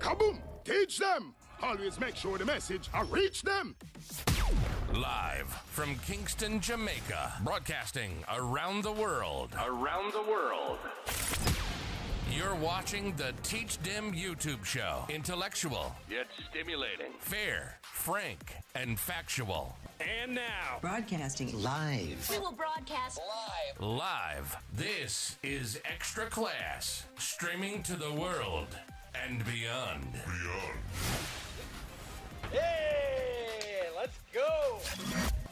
Kaboom! Teach them! Always make sure the message reach them. Live from Kingston, Jamaica, broadcasting around the world. You're watching the Teach Them YouTube show. Intellectual, yet stimulating. Fair, frank, and factual. And now, broadcasting live. We will broadcast live. This is Extra Class, streaming to the world and beyond. Hey, let's go.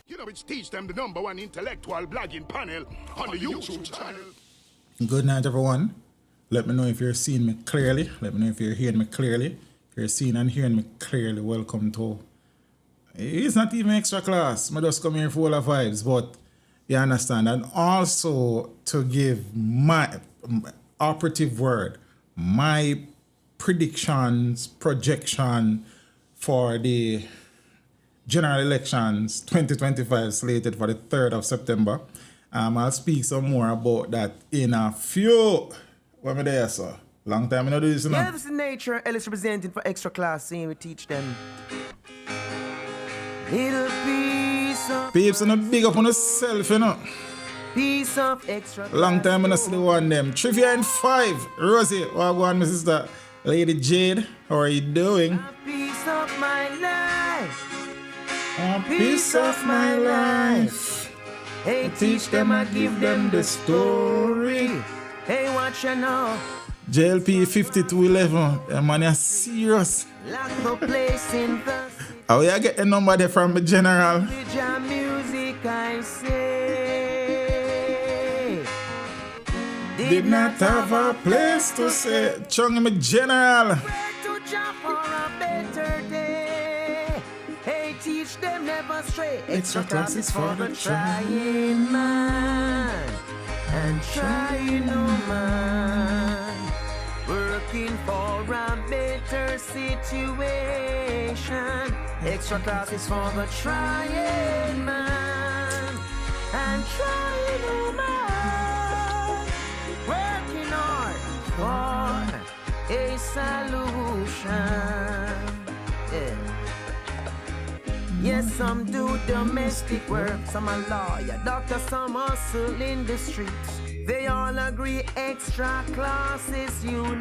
You know, it's Teach Them, the #1 intellectual blogging panel on the YouTube channel. Good night, everyone. Let me know if you're seeing me clearly. Let me know if you're hearing me clearly. If you're seeing and hearing me clearly, welcome to... It's not even Extra Class. I just come here for all the vibes, but you understand. And also to give my operative word, my predictions, projection for the general elections 2025 slated for the 3rd of September. I'll speak some more about that in a few... What am I there, sir? Long time I don't do this, you know? Yeah, this is Nature. Ellis representing for Extra Class, seeing we teach them. Little piece of... Peeps, and big up on yourself, you know? Piece of extra class. Long time I don't see the one them. Trivia in 5. Rosie, what go on, my sister? Lady Jade, how are you doing? A piece of my life. A piece of my life. Hey, teach them, I give them the story. Hey, watch you now. JLP 5211. That man is serious. Lock the place in the How you get the number there from the general? music, I say. Did not have a place to say. Chung me general. To jump for a better day. Hey, teach them never stray. Extra classes for the trying man and trying no man, working for a better situation. Extra classes for the trying man and trying no man, working hard for a solution. Yeah. Yes, some do domestic work, some are lawyer, doctor, some hustle in the streets. They all agree extra classes unique.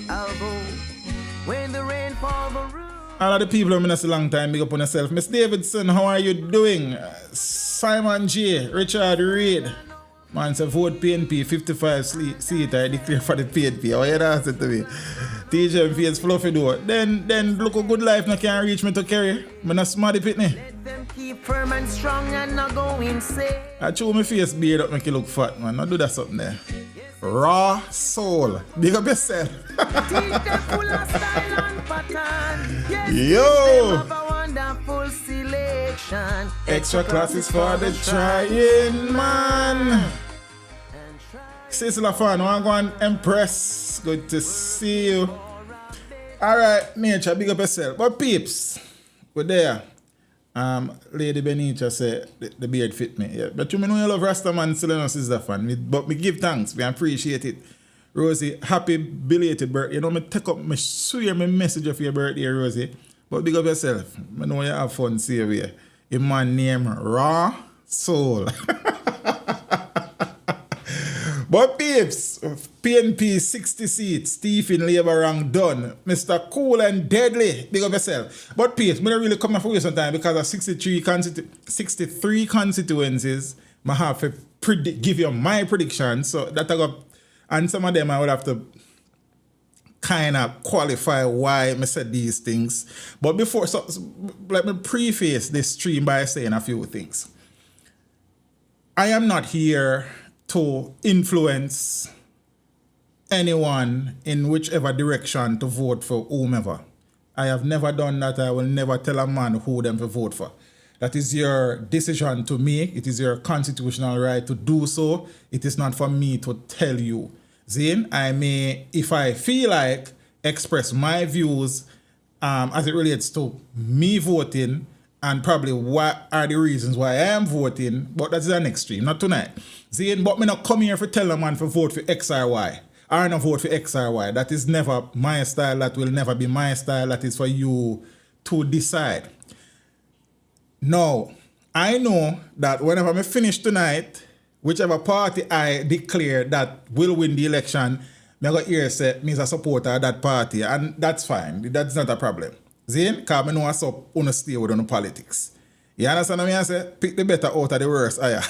Although when the rain falls, the roof. All of the people who have been a long time, big up on yourself. Miss Davidson, how are you doing? Simon J, Richard Reid. Man, say vote PNP, 55 seat, I declare for the PNP. How you answer to me? TJ face fluffy door. Then look a good life no can reach me to carry. I'm not smarty pitney. Let them keep firm and strong and not go insane. I chew my face beard up make you look fat, man. Not do that something there. Raw soul. Big up yourself. Teach them full of style and pattern. Yes, Yo! Teach them have a wonderful selection. Extra classes for the trying man. Cecil Afan, want to go and impress. Good to see you. Alright, Nature, big up yourself. But peeps, we're there. Lady Benicia said the beard fit me. Yeah. But you know you love Rastaman still no sister fan. But me give thanks. We appreciate it. Rosie, happy belated birthday. You know me take up me swear me message for your birthday, Rosie. But big up yourself. I know you have fun, see you. Your man name Raw Soul. But peeps, PNP 60 seats, Stephen Labour rank done. Mr. Cool and Deadly, big up yourself. But peeps, I don't really come for you sometime because of 63 constituencies, I have to give you my predictions. So that I got, and some of them I would have to kind of qualify why I said these things. But before, so let me preface this stream by saying a few things. I am not here to influence anyone in whichever direction to vote for whomever. I have never done that. I will never tell a man who them to vote for. That is your decision to make. It is your constitutional right to do so. It is not for me to tell you. Zane, I may, if I feel like, express my views as it relates to me voting and probably what are the reasons why I am voting, but that's the next stream, not tonight. Zane, but me not come here for tell a man for vote for X or Y. or not vote for X or Y. That is never my style. That will never be my style. That is for you to decide. Now, I know that whenever I finish tonight, whichever party I declare that will win the election, I go hear say me as a supporter of that party, and that's fine. That's not a problem. Zane, because I know what's up, I stay with on politics. You understand what I say? Pick the better out of the worst. I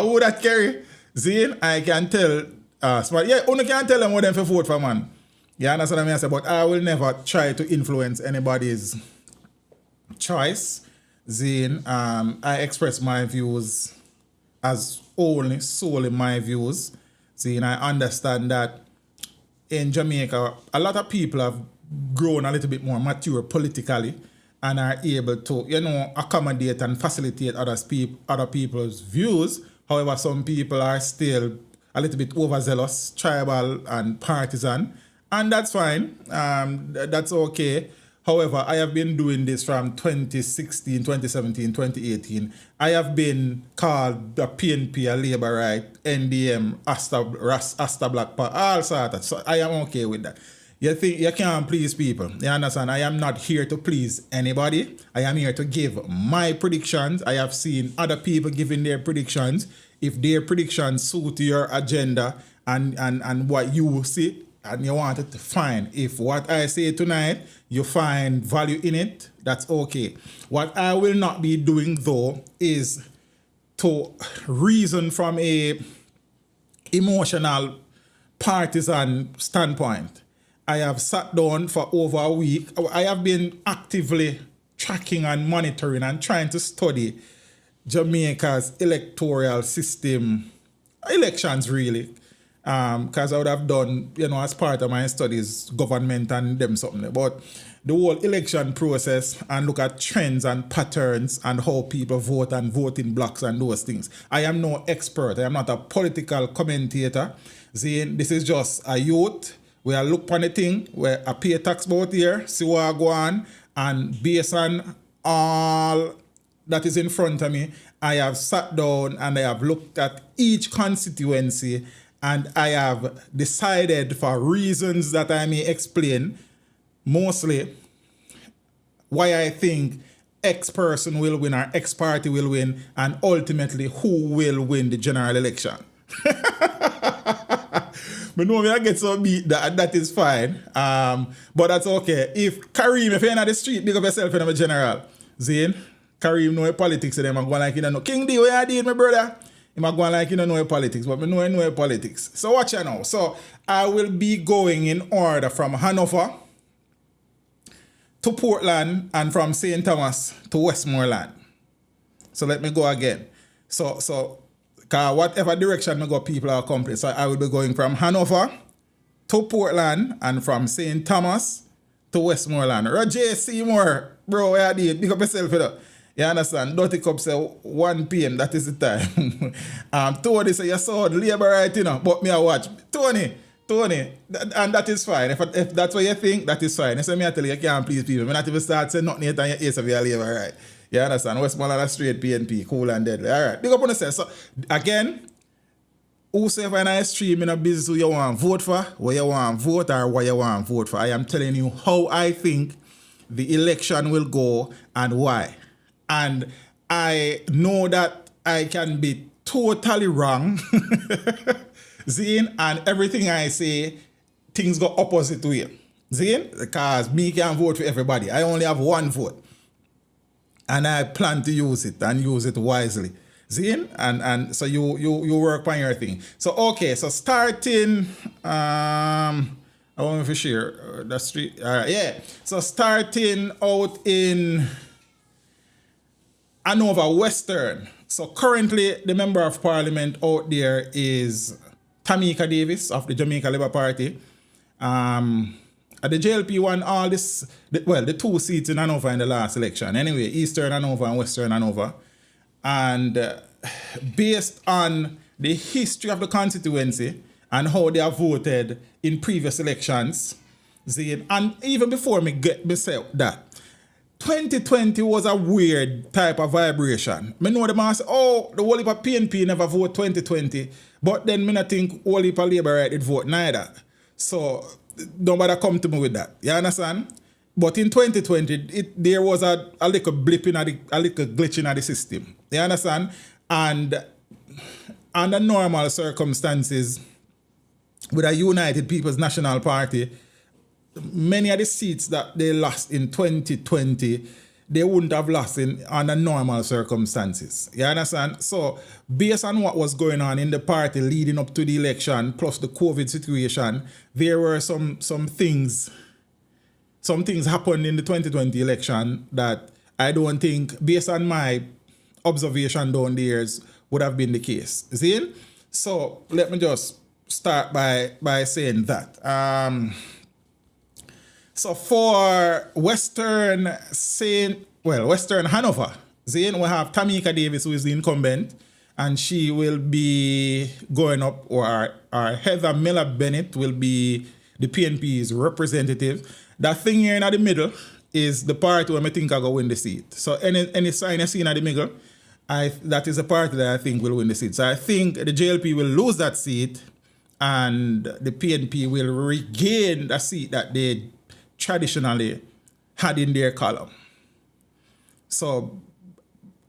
would that carry. Zane, I can tell. Smart. Yeah, only can tell them what them for vote for, man. You understand what I say? But I will never try to influence anybody's choice. Zane, I express my views as solely my views. Zane, I understand that in Jamaica, a lot of people have grown a little bit more mature politically and are able to, accommodate and facilitate other people's views. However, some people are still a little bit overzealous, tribal and partisan, and that's fine. That's okay. However, I have been doing this from 2016, 2017, 2018. I have been called the PNP, a Labour Right, NDM, Asta Black Party, all sorts. So I am okay with that. You think you can't please people. You understand? I am not here to please anybody. I am here to give my predictions. I have seen other people giving their predictions. If their predictions suit your agenda and what you see and you want it to find. If what I say tonight, you find value in it, that's okay. What I will not be doing though is to reason from a emotional partisan standpoint. I have sat down for over a week. I have been actively tracking and monitoring and trying to study Jamaica's electoral system, elections really, because I would have done, as part of my studies, government and them something. But the whole election process and look at trends and patterns and how people vote and voting blocks and those things. I am no expert. I am not a political commentator. Zane, this is just a youth. We are look on the thing where I pay tax about here, see what I go on, and based on all that is in front of me, I have sat down and I have looked at each constituency and I have decided for reasons that I may explain, mostly why I think X person will win or X party will win and ultimately who will win the general election. But no, I get so beat that is fine. But that's okay. If Kareem, if you're in the street, big up yourself in the general. Zane, Kareem know politics, and I'm going like you don't know. King D, what I did, my brother? I'm going like you don't know politics, but I know politics. So watch you now. So I will be going in order from Hanover to Portland and from St. Thomas to Westmoreland. So let me go again. So because whatever direction I go, people are complete. So I will be going from Hanover to Portland and from St. Thomas to Westmoreland. Roger Seymour, bro, what you did? Pick up yourself, you know. You understand? Dirty Cup say 1 p.m. That is the time. Tony say you saw the Labour Right, you know, but me I watch. Tony, and that is fine. If that's what you think, that is fine. You say me I tell you can't please people. Me not even start saying nothing yet and your ace of your Labour Right. You understand? Westmoreland straight PNP, cool and deadly. All right, big up on yourself. So, again, whosoever in a stream in a business who you want to vote for, where you want to vote or what you want to vote for, I am telling you how I think the election will go and why. And I know that I can be totally wrong, Zane, and everything I say, things go opposite way. Zane, because me can't vote for everybody. I only have one vote. And I plan to use it and use it wisely. Zane? And so you work on your thing. So okay, so starting I want to share the street. Yeah. So starting out in Hanover Western. So currently the member of parliament out there is Tamika Davis of the Jamaica Labour Party. At the JLP won all this, the 2 seats in Hanover in the last election. Anyway, Eastern Hanover and Western Hanover. And based on the history of the constituency and how they have voted in previous elections, and even before me say that, 2020 was a weird type of vibration. I know the man say, oh, the whole heap of PNP never vote 2020. But then me not think all heap of Labour right did vote neither. So nobody come to me with that. You understand? But in 2020, there was a little blip a little glitch in the system. You understand? And under normal circumstances, with a United People's National Party, many of the seats that they lost in 2020, they wouldn't have lost under normal circumstances. You understand? So, based on what was going on in the party leading up to the election, plus the COVID situation, there were some things happened in the 2020 election that I don't think, based on my observation down the years, would have been the case. See? So, let me just start by saying that. So for Western Hanover, we have Tamika Davis, who is the incumbent, and she will be going up, or Heather Miller Bennett will be the PNP's representative. That thing here in the middle is the party where I think I go win the seat. So any sign I see in the middle, that is a party that I think will win the seat. So I think the JLP will lose that seat, and the PNP will regain the seat that they traditionally had in their column. So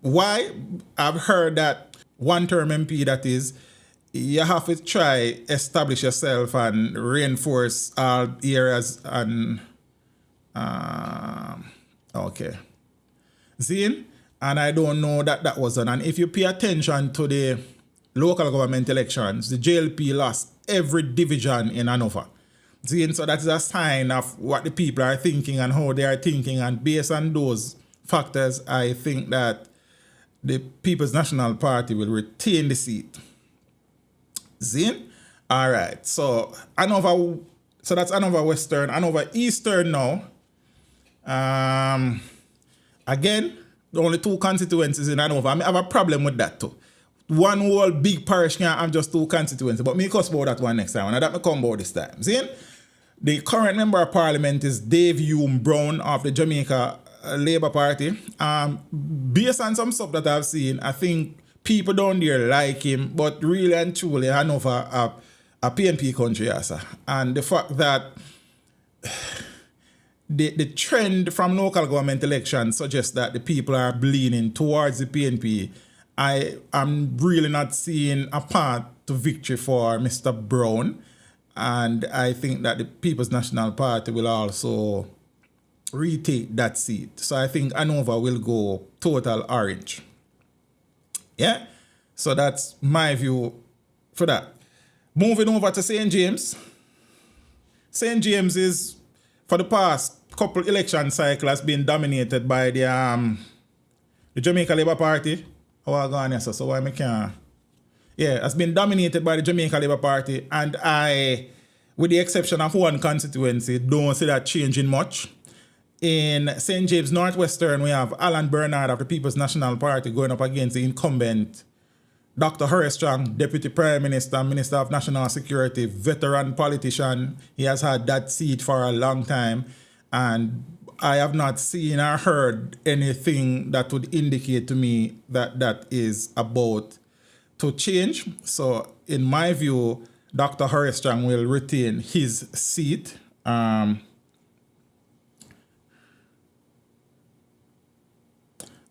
why? I've heard that one-term MP, that is, you have to try establish yourself and reinforce all areas and okay. Zine? And I don't know that was done. And if you pay attention to the local government elections, the JLP lost every division in Hanover. See, so that is a sign of what the people are thinking and how they are thinking. And based on those factors, I think that the People's National Party will retain the seat. See? All right. So Hanover, so that's Hanover Western. Hanover Eastern now. Again, the only two constituencies in Hanover. I have a problem with that too. One whole big parish can't have just two constituencies. But me cuss about that one next time. And that me come about this time. See? The current member of parliament is Dave Hume Brown of the Jamaica Labour Party. Based on some stuff that I've seen, I think people down there like him. But really and truly, Hanover a PNP country, yes. And the fact that the trend from local government elections suggests that the people are leaning towards the PNP. I am really not seeing a path to victory for Mr. Brown. And I think that the People's National Party will also retake that seat. So I think Hanover will go total orange. Yeah? So that's my view for that. Moving over to St. James. St. James is, for the past couple election cycle, has been dominated by the Jamaica Labour Party. Oh, I gone here, so why I can't? Yeah, has been dominated by the Jamaica Labour Party, and I, with the exception of one constituency, don't see that changing much. In St. James Northwestern, we have Alan Bernard of the People's National Party going up against the incumbent Dr. Horace Strong, Deputy Prime Minister, Minister of National Security, veteran politician. He has had that seat for a long time, and I have not seen or heard anything that would indicate to me that that is about to change. So, in my view, Dr. Horace Strong will retain his seat.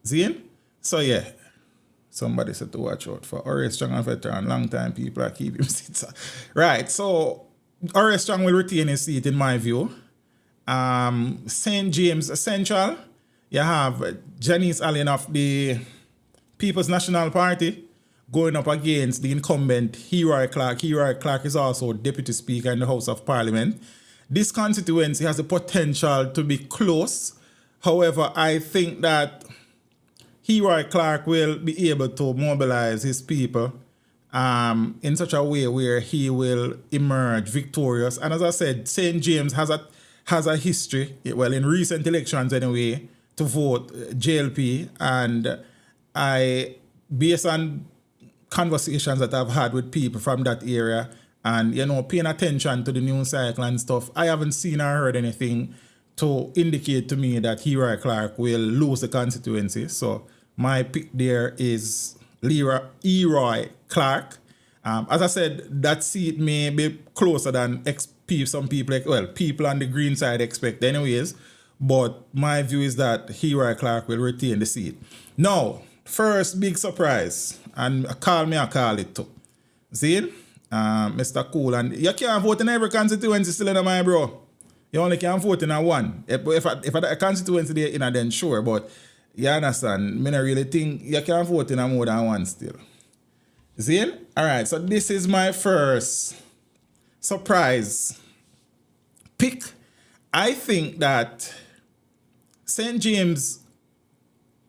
Zine? So, yeah. Somebody said to watch out for Horace Strong, a veteran, long time people are keeping seats. Right, so Horace Strong will retain his seat in my view. St. James Central, you have Janice Allen of the People's National Party going up against the incumbent Leroy Clark. Leroy Clark is also Deputy Speaker in the House of Parliament. This constituency has the potential to be close. However, I think that Leroy Clark will be able to mobilize his people in such a way where he will emerge victorious. And as I said, St. James has a history, well, in recent elections anyway, to vote JLP. And I, based on conversations that I've had with people from that area and, you know, paying attention to the news cycle and stuff, I haven't seen or heard anything to indicate to me that Leroy Clark will lose the constituency. So my pick there is Leroy Clark. As I said, that seat may be closer than some people, people on the Green side expect anyways. But my view is that Hero Clark will retain the seat. Now, first big surprise, and I call it too. See, Mr. Cool, and you can't vote in every constituency still in my bro. You only can vote in one. If a constituency there in then sure, but you understand, I don't really think you can vote in more than one still. See? Alright, so this is my first surprise pick. I think that St. James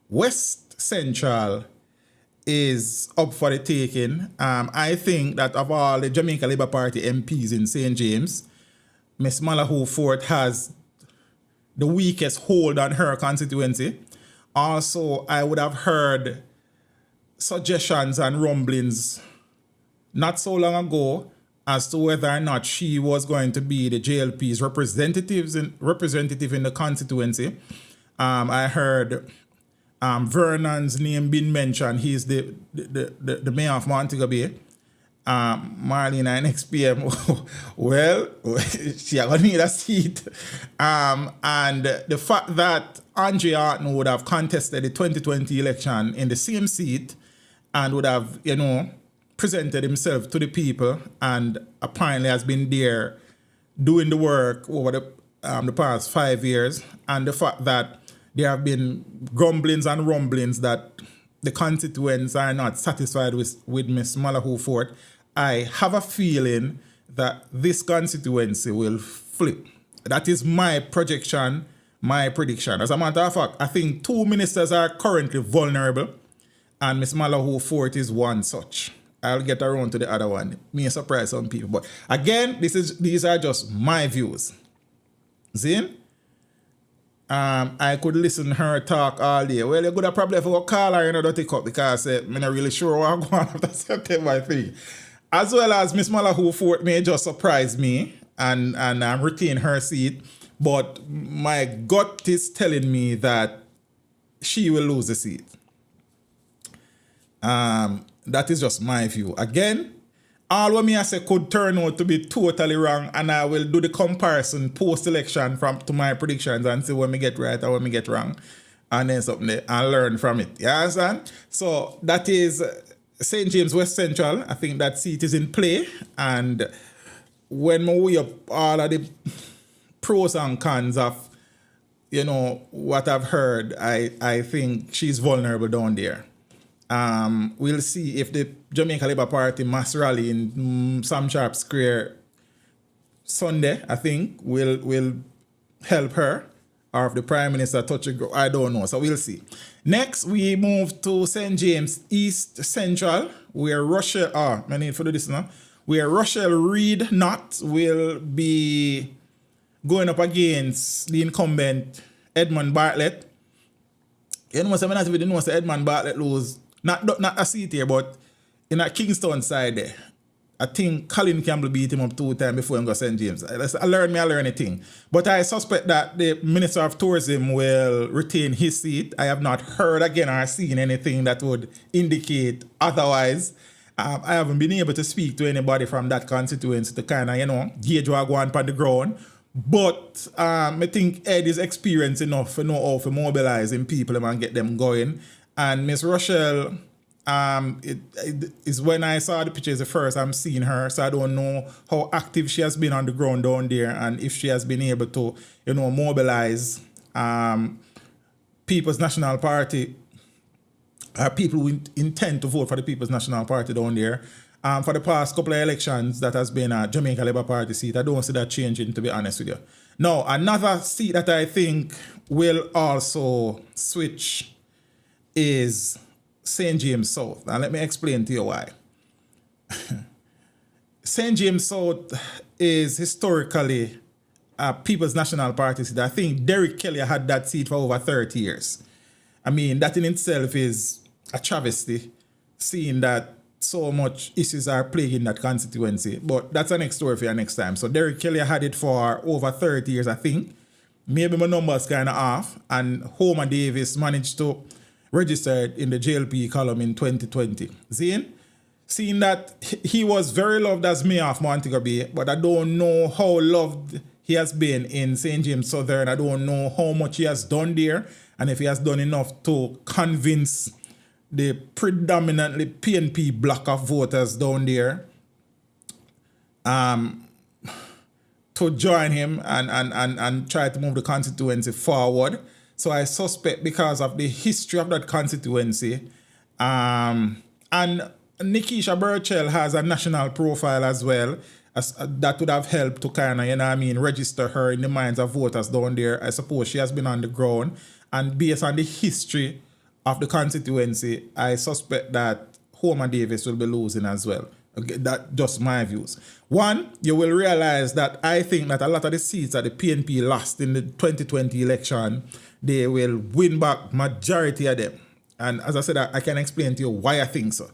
West Central is up for the taking. I think that of all the Jamaica Labour Party MPs in St. James, Miss Malahoo Fort has the weakest hold on her constituency. Also, I would have heard suggestions and rumblings not so long ago as to whether or not she was going to be the JLP's representative in the constituency. I heard Vernon's name being mentioned. He's the mayor of Montego Bay. Marlena next PM. Well, she going to need a seat. And the fact that Andrea Arton would have contested the 2020 election in the same seat and would have, presented himself to the people and apparently has been there doing the work over the past 5 years, and the fact that there have been grumblings and rumblings that the constituents are not satisfied with Miss Malahoo Fort, I have a feeling that this constituency will flip. That is my projection, my prediction. As a matter of fact, I think 2 ministers are currently vulnerable, and Miss Malahoo Fort is one such. I'll get around to the other one. May surprise some people. But again, these are just my views. Zin? I could listen to her talk all day. Well, you could have probably have call her in take up because I'm not really sure what I'm going after September 3. As well as Miss Malahoo Fort may just surprise me and retain her seat. But my gut is telling me that she will lose the seat. That is just my view. Again, all what I say could turn out to be totally wrong, and I will do the comparison post-election to my predictions and see when we get right or when we get wrong, and then something there, and learn from it. You understand? So that is St. James West Central. I think that seat is in play, and when we weigh up all of the pros and cons of what I've heard, I think she's vulnerable down there. We'll see if the Jamaica Labour Party mass rally in Sam Sharp Square Sunday, I think, will help her, or if the Prime Minister touch a I don't know. So we'll see. Next, we move to St. James East Central, where Rochelle, I need to do this now, where Rochelle Reed Knott will be going up against the incumbent Edmund Bartlett. You know, I'm not even know Edmund Bartlett lose. Not a seat here, but in a Kingston side there. I think Colin Campbell beat him up 2 times before he got St. James. I learn a thing. But I suspect that the Minister of Tourism will retain his seat. I have not heard again or seen anything that would indicate otherwise. I haven't been able to speak to anybody from that constituency to kind of, gauge what going on the ground. But I think Ed is experienced enough to know how to mobilize people and get them going. And Miss Rochelle, it is when I saw the pictures the first I'm seeing her, so I don't know how active she has been on the ground down there and if she has been able to, mobilize People's National Party, people who intend to vote for the People's National Party down there. For the past couple of elections, that has been a Jamaica Labour Party seat. I don't see that changing, to be honest with you. Now, another seat that I think will also switch is St. James South. And let me explain to you why. St. James South is historically a People's National Party seat. I think Derek Kelly had that seat for over 30 years. I mean, that in itself is a travesty, seeing that so much issues are plaguing that constituency. But that's a next story for you next time. So Derek Kelly had it for over 30 years, I think. Maybe my number's kind of off. And Homer Davis managed to register it in the JLP column in 2020. Zane? seeing that he was very loved as mayor of Montego Bay, but I don't know how loved he has been in St. James Southern. I don't know how much he has done there, and if he has done enough to convince the predominantly PNP block of voters down there to join him and try to move the constituency forward. So I suspect because of the history of that constituency, and Nikisha Burchell has a national profile as well, that would have helped to kind of, register her in the minds of voters down there. I suppose she has been on the ground, and based on the history of the constituency, I suspect that Homer Davis will be losing as well. Okay, that's just my views. One, you will realize that I think that a lot of the seats that the PNP lost in the 2020 election, they will win back majority of them. And as I said, I can explain to you why I think so.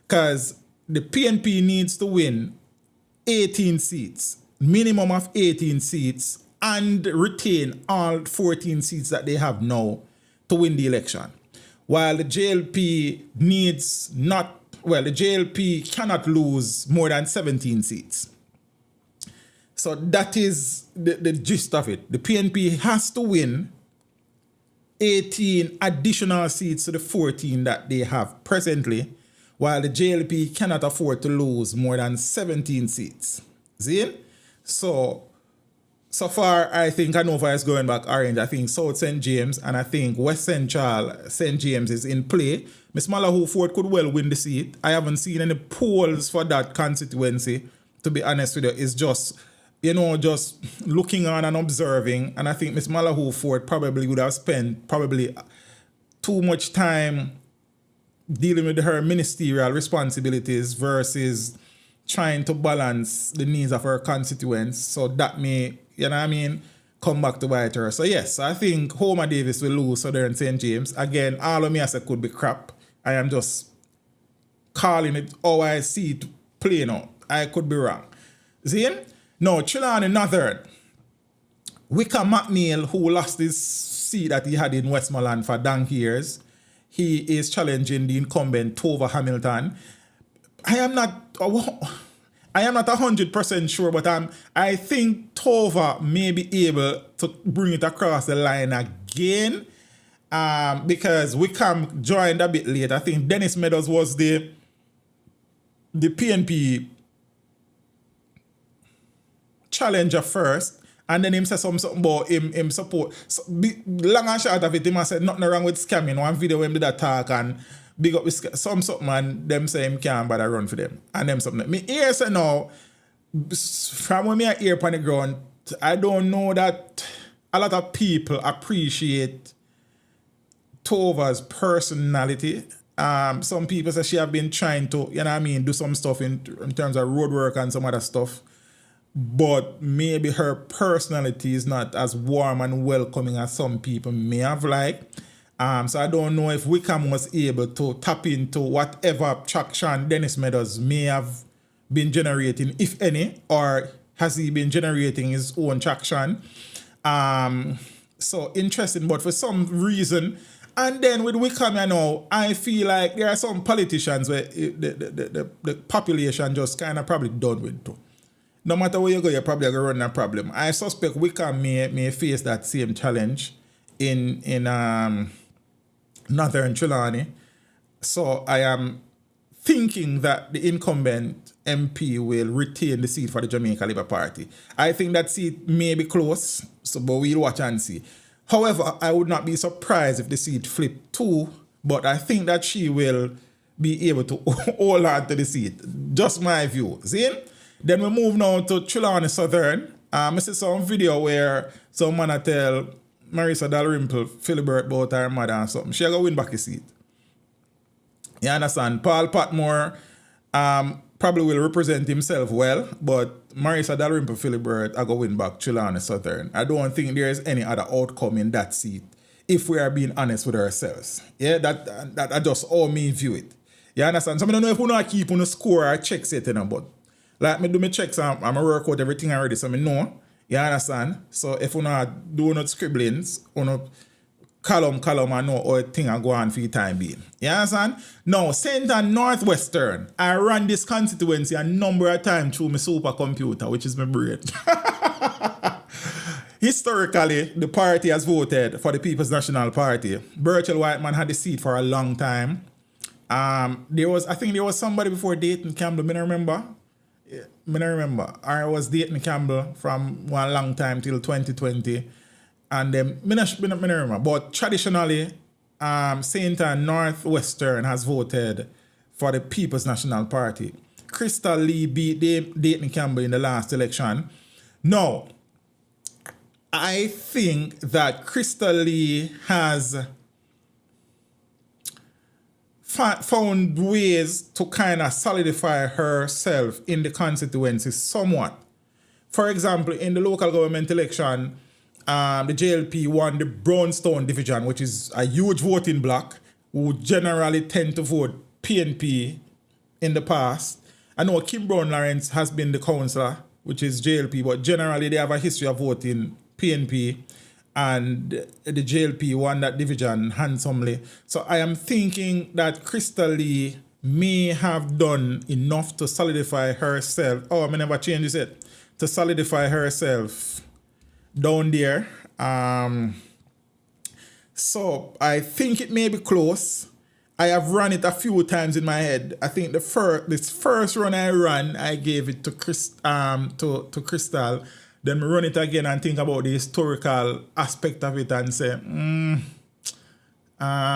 Because the PNP needs to win 18 seats, minimum of 18 seats, and retain all 14 seats that they have now to win the election. While the JLP the JLP cannot lose more than 17 seats. So that is the gist of it. The PNP has to win 18 additional seats to the 14 that they have presently, while the JLP cannot afford to lose more than 17 seats. See? So far, I think Hanover is going back orange. I think South St. James and I think West Central St. James is in play. Miss Malahoo Ford could well win the seat. I haven't seen any polls for that constituency, to be honest with you. It's just, just looking on and observing. And I think Miss Malahoo Ford probably would have spent too much time dealing with her ministerial responsibilities versus trying to balance the needs of her constituents. So that may, come back to bite her. So yes, I think Homer Davis will lose Southern St. James. Again, all of me I say could be crap. I am just calling it how I see it playing out. I could be wrong. See? Now, Trelawny Northern. Wickham McNeil, who lost his seat that he had in Westmoreland for donkey years, he is challenging the incumbent Tova Hamilton. I am not 100% sure, but I think Tova may be able to bring it across the line again, because Wickham joined a bit late. I think Dennis Meadows was the PNP challenger first, and then him say something about him support. So, long and short of it, him said nothing wrong with scamming. One video when him did that talk and big up with something, and them say him can't bother run for them. And them something. Me hear say now, from when me hear upon the ground, I don't know that a lot of people appreciate Tova's personality. Some people say she have been trying to, do some stuff in terms of road work and some other stuff. But maybe her personality is not as warm and welcoming as some people may have liked. So I don't know if Wickham was able to tap into whatever traction Dennis Meadows may have been generating, if any, or has he been generating his own traction. So interesting, but for some reason, and then with Wickham, I feel like there are some politicians where the population just kind of probably done with too. No matter where you go, you're probably going to run a problem. I suspect Wickham may face that same challenge in Northern Trelawny. So I am thinking that the incumbent MP will retain the seat for the Jamaica Labour Party. I think that seat may be close, but we'll watch and see. However, I would not be surprised if the seat flipped too, but I think that she will be able to hold on to the seat. Just my view. See? Then we move now to Trelawny Southern. I see some video where some man tell Marisa Dalrymple Philibert about her mother and something. She go win back his seat. You understand? Paul Patmore probably will represent himself well, but Marisa Dalrymple Philibert I go win back Trelawny Southern. I don't think there is any other outcome in that seat if we are being honest with ourselves. Yeah, that just all me view it. You understand? So I don't know if we not keep on a score or check set, but like me do my checks and I work out everything already, so I know. You understand? So if we not do not scribblings, we not column and know how thing are going for the time being. You understand? Now, St. and Northwestern, I ran this constituency a number of times through my supercomputer, which is my brain. Historically, the party has voted for the People's National Party. Burchell Whiteman had the seat for a long time. I think there was somebody before Dayton Campbell, I don't remember. Or it was Dayton Campbell from one long time till 2020. And then, I don't remember. But traditionally, St. and Northwestern has voted for the People's National Party. Crystal Lee beat Dayton Campbell in the last election. Now, I think that Crystal Lee has found ways to kind of solidify herself in the constituency somewhat. For example, in the local government election, the JLP won the Brownstone division, which is a huge voting bloc, who generally tend to vote PNP in the past. I know Kim Brown Lawrence has been the councillor, which is JLP, but generally they have a history of voting PNP, and the JLP won that division handsomely. So I am thinking that Crystal Lee may have done enough to solidify herself. Oh, I never changes it. To solidify herself down there. So I think it may be close. I have run it a few times in my head. I think this first run I ran, I gave it to Crystal. Then we run it again and think about the historical aspect of it and say,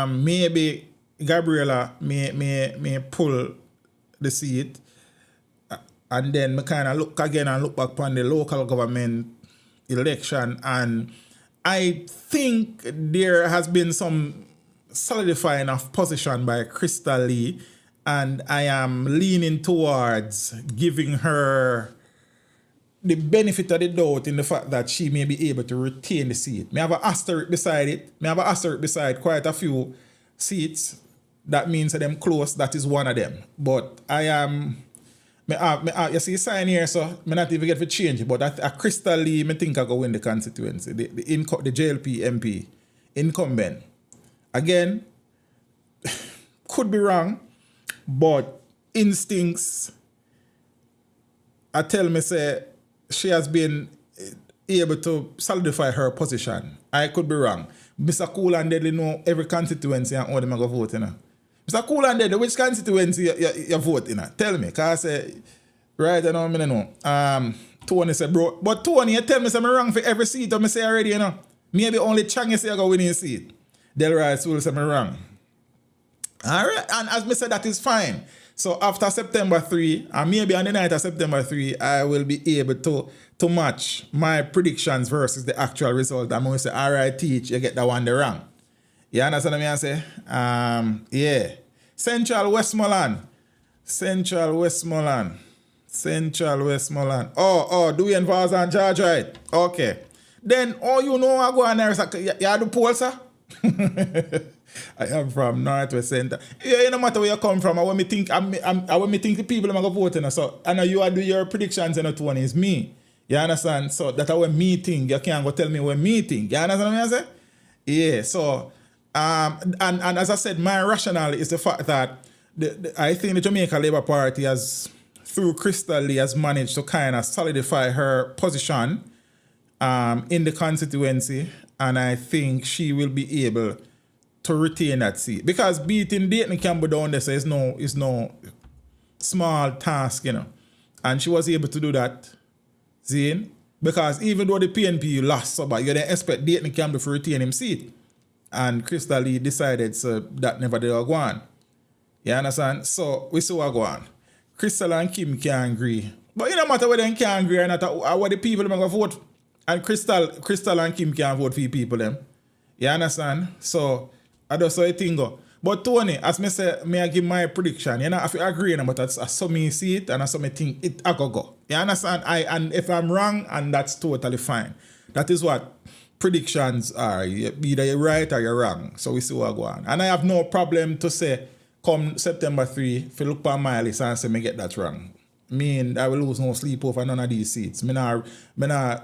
maybe Gabriella may pull the seat. And then we kind of look again and look back upon the local government election. And I think there has been some solidifying of position by Crystal Lee. And I am leaning towards giving her the benefit of the doubt in the fact that she may be able to retain the seat. May have an asterisk beside it. May have an asterisk beside quite a few seats. That means that them close. That is one of them. But I am... you see sign here, so I not even get to change it. But a Crystal Lee, I think I go win the constituency. The JLP MP incumbent. Again, could be wrong, but instincts, I tell me say, she has been able to solidify her position. I could be wrong. Mr. Cool and Deadly know every constituency and how them go vote, you know. Mr. Cool and Deadly, which constituency you vote, you know? Tell me, because right, I know, I know. Tony said, bro, but Tony, you tell me I'm wrong for every seat, I say already, you know. Maybe only Chang say I go winning seat. Delrice will say I'm wrong. All right, and as I said, that is fine. So after September 3, and maybe on the night of September 3, I will be able to match my predictions versus the actual result. I'm going to say, all right, teach, you get that one wrong. You understand what I say? Yeah. Central Westmoreland. Oh, Dwayne Vaz and George, right? Okay. Then, you know, I go on there, you do poll, sir? I am from Northwest Center. Yeah, no matter where you come from, when me think the people are going to vote, you know, so I know you are do your predictions, and not one is me. You understand? So that's when me think. You can't go tell me when me think. You understand what I say? Yeah. So and as I said, my rationale is the fact that I think the Jamaica Labour Party has, through Crystal Lee, has managed to kind of solidify her position in the constituency, and I think she will be able to retain that seat, because beating Dayton Campbell down there is no small task, you know, and she was able to do that, Zane, because even though the PNP lost so bad, you didn't expect Dayton Campbell to retain him seat, and Crystal Lee decided so that never did go on. You understand? So we see what go on. Crystal and Kim can't agree, but it no matter whether they can't agree or not, what the people are going to vote, and Crystal and Kim can't vote for the people them. You understand? So I just saw a thing go. But Tony, as me say, I give my prediction. You know, if you agree, but I saw me see it and I saw me think it I go. You understand? And if I'm wrong, and that's totally fine. That is what predictions are. Either you're right or you're wrong. So we see what go on. And I have no problem to say, come September 3, if you look at my list and say me get that wrong. I will lose no sleep over none of these seats. I'm not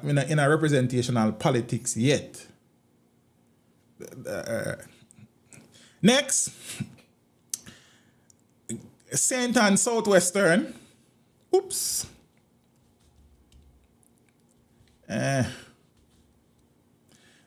in a representational politics yet. Next, St. Anne Southwestern. Oops.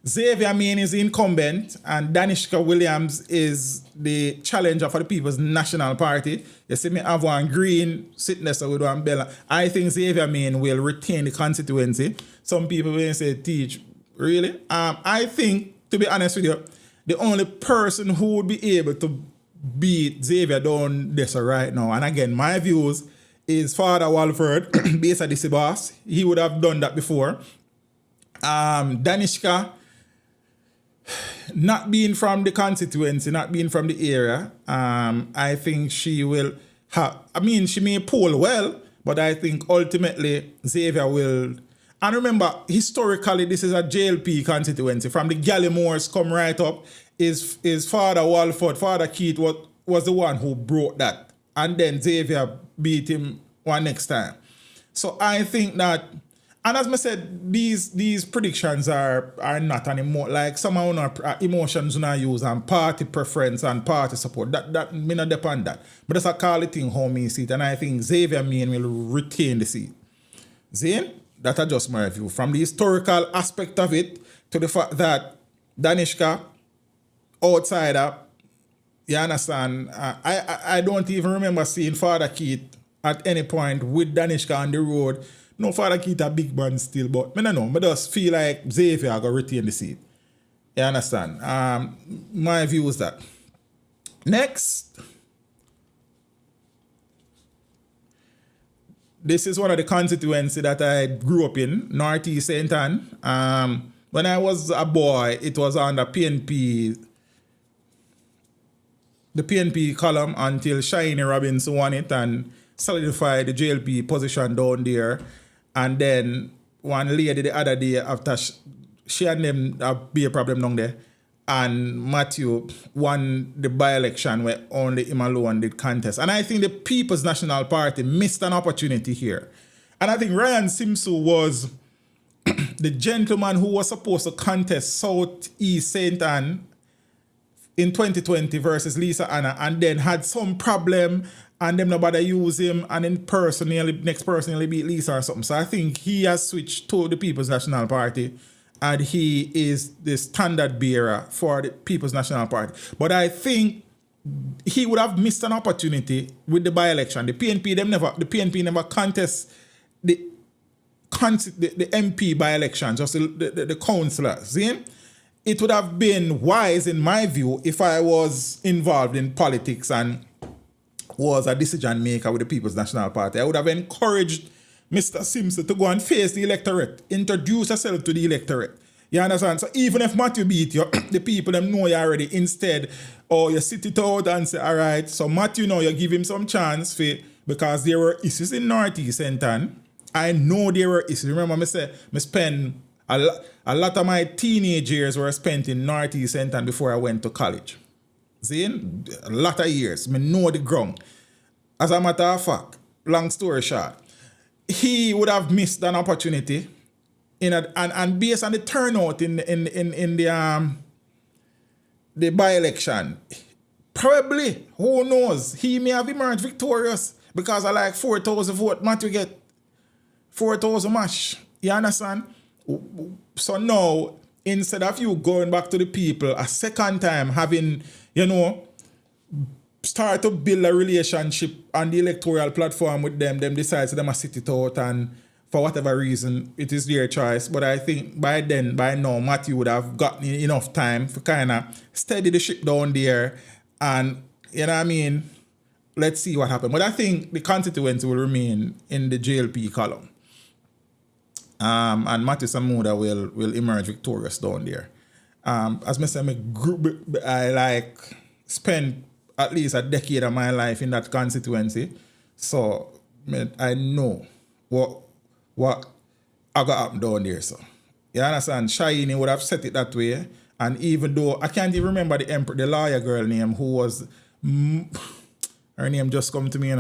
Xavier Main is the incumbent and Danishka Williams is the challenger for the People's National Party. You see me have one green sitting there with one bell. I think Xavier Main will retain the constituency. Some people will say, teach, really? I think, to be honest with you, the only person who would be able to beat Xavier down this right now, and again, my views is Father Walford, based at the boss. He would have done that before. Danishka, not being from the constituency, not being from the area, I think she will have, she may poll well, but I think ultimately Xavier will. And remember, historically, this is a JLP constituency. From the Gallimores come right up, is Father Walford, Father Keith was the one who brought that. And then Xavier beat him one next time. So I think that, and as I said, these predictions are not anymore. Like some of our emotions I use and party preference and party support. That may not depend on that. But that's a call the thing how me see it. And I think Xavier Main will retain the seat. Zane, that's just my view. From the historical aspect of it to the fact that Danishka, outsider, you understand, I don't even remember seeing Father Keith at any point with Danishka on the road. No, Father Keith a big man still, but I don't know. I just feel like Xavier going to retain the seat. You understand? My view is that. Next. This is one of the constituencies that I grew up in, Northeast St. Anne. When I was a boy, it was under PNP, the PNP column until Shiny Robinson won it and solidified the JLP position down there. And then one lady the other day after she and them be a problem down there. And Matthew won the by-election where only him alone did contest. And I think the People's National Party missed an opportunity here. And I think Ryan Simpson was the gentleman who was supposed to contest Southeast St. Anne in 2020 versus Lisa Anna, and then had some problem and them nobody use him, and then next personally beat Lisa or something. So I think he has switched to the People's National Party and he is the standard bearer for the People's National Party. But I think he would have missed an opportunity with the by-election. The PNP never contest the MP by-election, just the councillors. See? It would have been wise, in my view, if I was involved in politics and was a decision maker with the People's National Party. I would have encouraged Mr. Simpson to go and face the electorate, introduce yourself to the electorate. You understand? So even if Matthew beat you, the people them know you already. Instead, or you sit it out and say, all right, so Matthew you give him some chance because there were issues in Northeast St. Anne. I know there were issues. Remember, I spent a lot of my teenage years were spent in Northeast St. Anne before I went to college. See? A lot of years. I know the ground. As a matter of fact, long story short, he would have missed an opportunity and based on the turnout in the by-election, probably, who knows, he may have emerged victorious because I like 4,000 votes. Matthew get 4,000 mash. You understand? So now, instead of you going back to the people a second time, having, start to build a relationship on the electoral platform with them decide to them a sit it out, and for whatever reason, it is their choice. But I think by now, Matthew would have gotten enough time to kind of steady the ship down there, and, let's see what happens. But I think the constituency will remain in the JLP column. And Matthew Samuda will emerge victorious down there. As I said, I spent at least a decade of my life in that constituency, so I know what I got up down there. So you understand, Shiny would have set it that way, and even though I can't even remember the lawyer girl name who was, her name just come to me,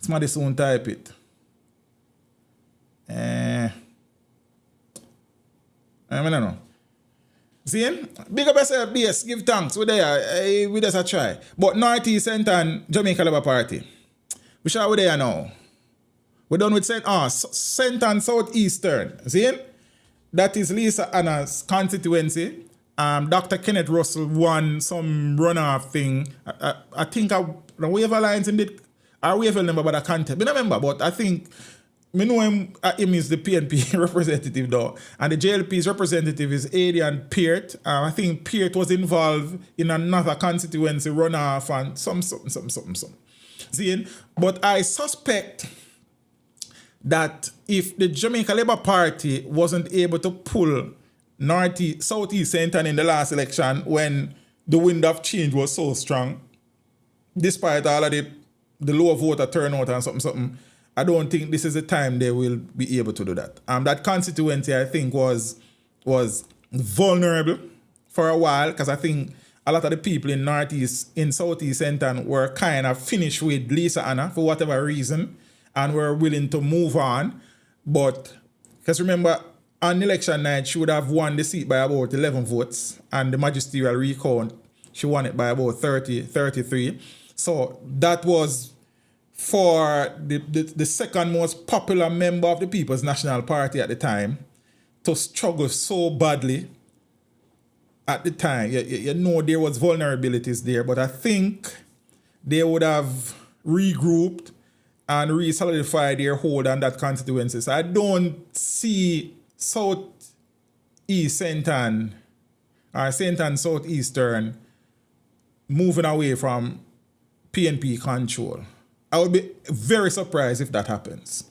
Somebody soon type it. I don't know. See? Big up yourself, BS. Give thanks. We're there. We just a try. But Northeast Centre and Jamaica Labour Party. We shall we there now. We're done with Centre and Southeastern. See? That is Lisa Anna's constituency. Dr. Kenneth Russell won some runoff thing. I think the waiver lines in the... I waiver number about the content. I don't remember, but I think... I know him is the PNP representative though. And the JLP's representative is Adrian Peart. I think Peart was involved in another constituency runoff and some. See? But I suspect that if the Jamaica Labour Party wasn't able to pull Southeast Centre in the last election when the wind of change was so strong, despite all of the low voter turnout and something, I don't think this is the time they will be able to do that. That constituency, I think, was vulnerable for a while because I think a lot of the people in Southeast Centre were kind of finished with Lisa Anna for whatever reason and were willing to move on. But, because remember, on election night, she would have won the seat by about 11 votes and the magisterial recount, she won it by about 33. So that was... for the second most popular member of the People's National Party at the time to struggle so badly at the time. You know there was vulnerabilities there, but I think they would have regrouped and re-solidified their hold on that constituency. So I don't see Southeast Centre or Centre and Southeastern moving away from PNP control. I would be very surprised if that happens.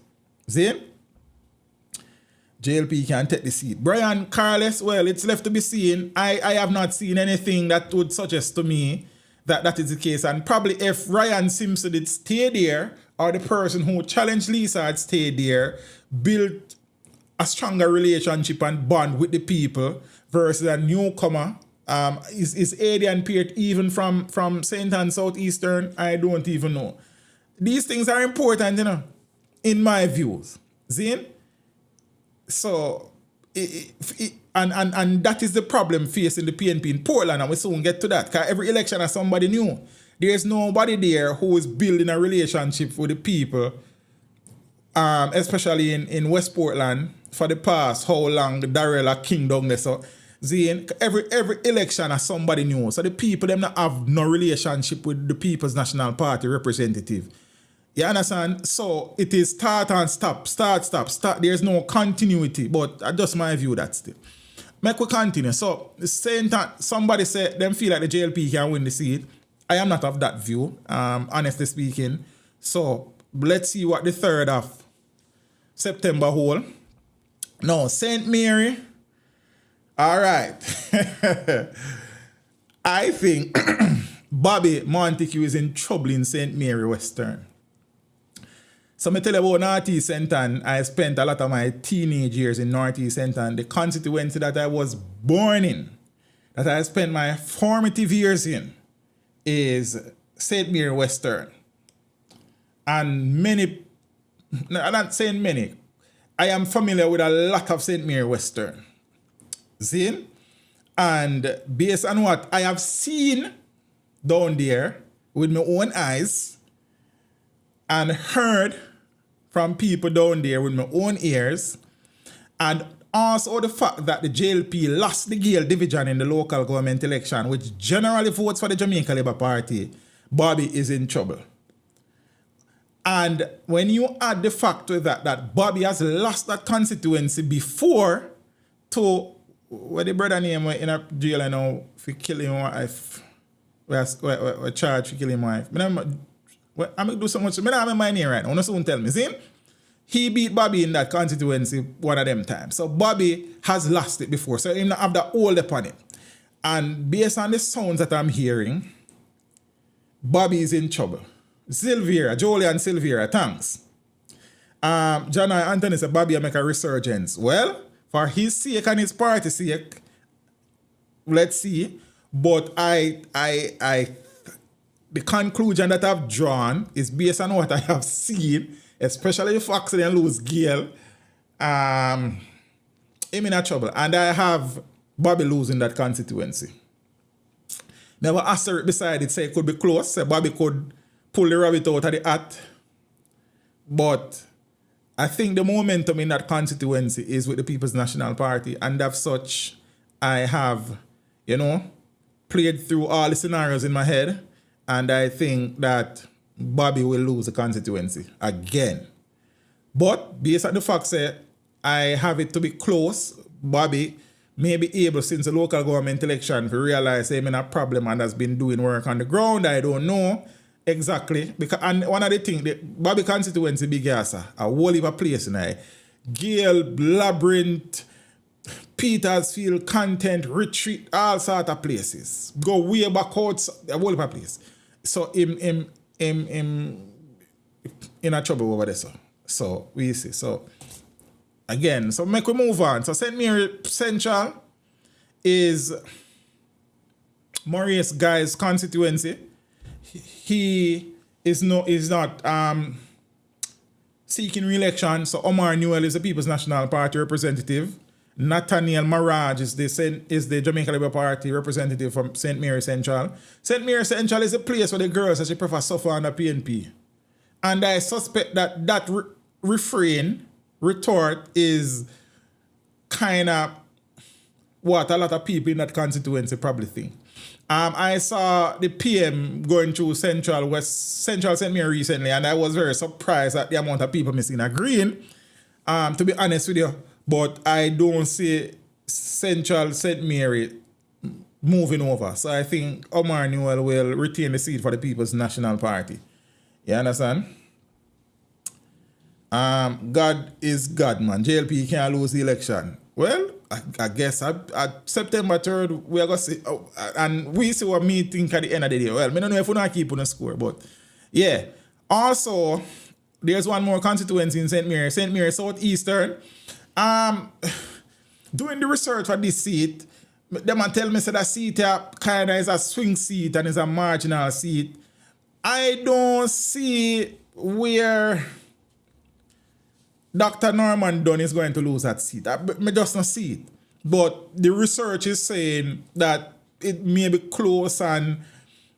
See? JLP can take the seat. Brian Carles, well, it's left to be seen. I have not seen anything that would suggest to me that that is the case. And probably if Ryan Simpson did stay there, or the person who challenged Lisa had stayed there, built a stronger relationship and bond with the people versus a newcomer. Is Adrian Peart even from St. Anne Southeastern? I don't even know. These things are important, you know, in my views. See? So, and that is the problem facing the PNP in Portland, and we soon get to that. Because every election has somebody new. There's nobody there who is building a relationship with the people, especially in West Portland, for the past how long the Darrell King down there. So, see, every election has somebody new. So the people, them not have no relationship with the People's National Party representative. You understand? So it is start and stop, start. There's no continuity, but that's just my view, that still. Make we continue. So somebody said them feel like the JLP can win the seat. I am not of that view, honestly speaking. So let's see what the 3rd of September hold. No, St. Mary. All right. I think Bobby Montague is in trouble in St. Mary Western. So I tell you about Northeast Centre. I spent a lot of my teenage years in Northeast Centre, and the constituency that I was born in, that I spent my formative years in, is St. Mary Western. And many, I'm not saying many, I am familiar with a lot of St. Mary Western. See? And based on what I have seen down there with my own eyes and heard from people down there with my own ears, and also the fact that the JLP lost the Gale division in the local government election, which generally votes for the Jamaica Labour Party, Bobby is in trouble. And when you add the fact to that Bobby has lost that constituency before to what the brother name in a jail now for killing wife. We're charged for killing wife. I'm going to do so much. I don't have my name right now. No someone tell me. See? He beat Bobby in that constituency one of them times. So Bobby has lost it before. So he not have that hold upon it. And based on the sounds that I'm hearing, Bobby is in trouble. Silvera, Jolie and Silvera, thanks. John Anthony said Bobby will make a resurgence. Well, for his sake and his party's sake, let's see. But the conclusion that I've drawn is based on what I have seen, especially if Foxley and lose Gale. I'm in a trouble. And I have Bobby losing that constituency. Never asterisk beside it, say it could be close, say Bobby could pull the rabbit out of the hat. But I think the momentum in that constituency is with the People's National Party, and as such, I have, played through all the scenarios in my head, and I think that Bobby will lose the constituency again. But based on the fact that I have it to be close, Bobby may be able, since the local government election, to realize he's in a problem and has been doing work on the ground. I don't know exactly. And one of the things, the Bobby constituency big ass, a whole heap of place now. Gale, Labyrinth, Petersfield, Content, Retreat, all sort of places. Go way back out, a whole heap of place. So him in a trouble over there. So we see. So again, so make we move on. So St. Mary Central is Maurice Guy's constituency. He is not seeking re-election. So Omar Newell is the People's National Party representative. Nathaniel Maraj is the Jamaica Labour Party representative from St. Mary Central. St. Mary Central is a place where the girls actually prefer suffer under PNP. And I suspect that retort is kind of what a lot of people in that constituency probably think. I saw the PM going through Central St. Mary recently, and I was very surprised at the amount of people missing agreeing, to be honest with you. But I don't see Central St. Mary moving over. So I think Omar Newell will retain the seat for the People's National Party. You understand? God is God, man. JLP can't lose the election. Well, I guess at September 3rd, we are going to see, and we see what me think at the end of the day. Well, I don't know if we're not keeping a score, but yeah. Also, there's one more constituency in St. Mary Southeastern. Doing the research for this seat, them tell me that seat kind of is a swing seat and is a marginal seat. I don't see where Dr. Norman Dunn is going to lose that seat. I just don't see it. But the research is saying that it may be close and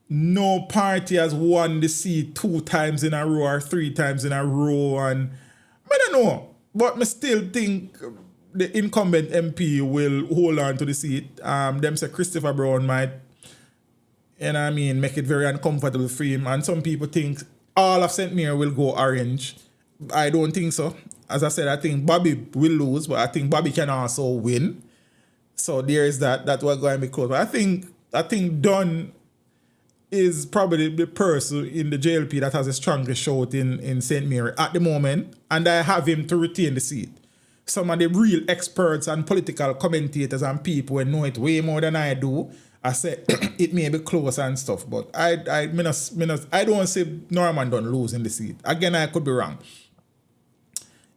no party has won the seat 2 times in a row or 3 times in a row. And I don't know. But I still think the incumbent MP will hold on to the seat. Them say Christopher Brown might, make it very uncomfortable for him. And some people think all of St. Mary will go orange. I don't think so. As I said, I think Bobby will lose, but I think Bobby can also win. So there is that we're going to be close. But I think Dunn is probably the person in the JLP that has the strongest shout in St. Mary at the moment, and I have him to retain the seat. Some of the real experts and political commentators and people who know it way more than I do, I say it may be close and stuff, but I don't see Norman Dunn losing the seat. Again, I could be wrong.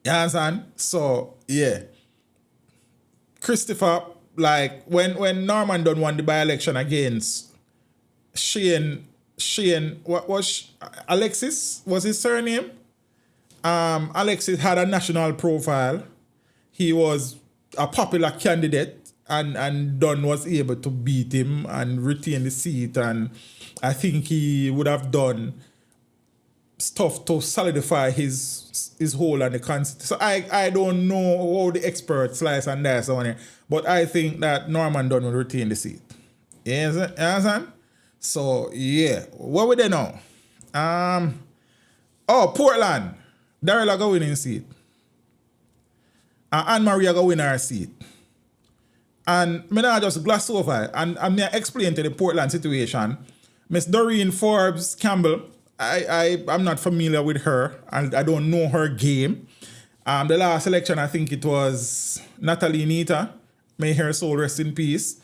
You understand? So, yeah. Christopher, like, when Norman Dunn won the by-election against Shane, what was Alexis was his surname? Alexis had a national profile. He was a popular candidate, and Dunn was able to beat him and retain the seat. And I think he would have done stuff to solidify his hold on the constituency. So I don't know how the experts slice and dice on it, but I think that Norman Dunn will retain the seat. You understand? So, yeah. What we there now? Portland. Daryl are going in seat. Anne-Marie are going her seat. And me not just gloss over it. And I'm going to explain to the Portland situation. Miss Doreen Forbes Campbell, I'm not familiar with her. And I don't know her game. The last election, I think it was Natalie Nita. May her soul rest in peace.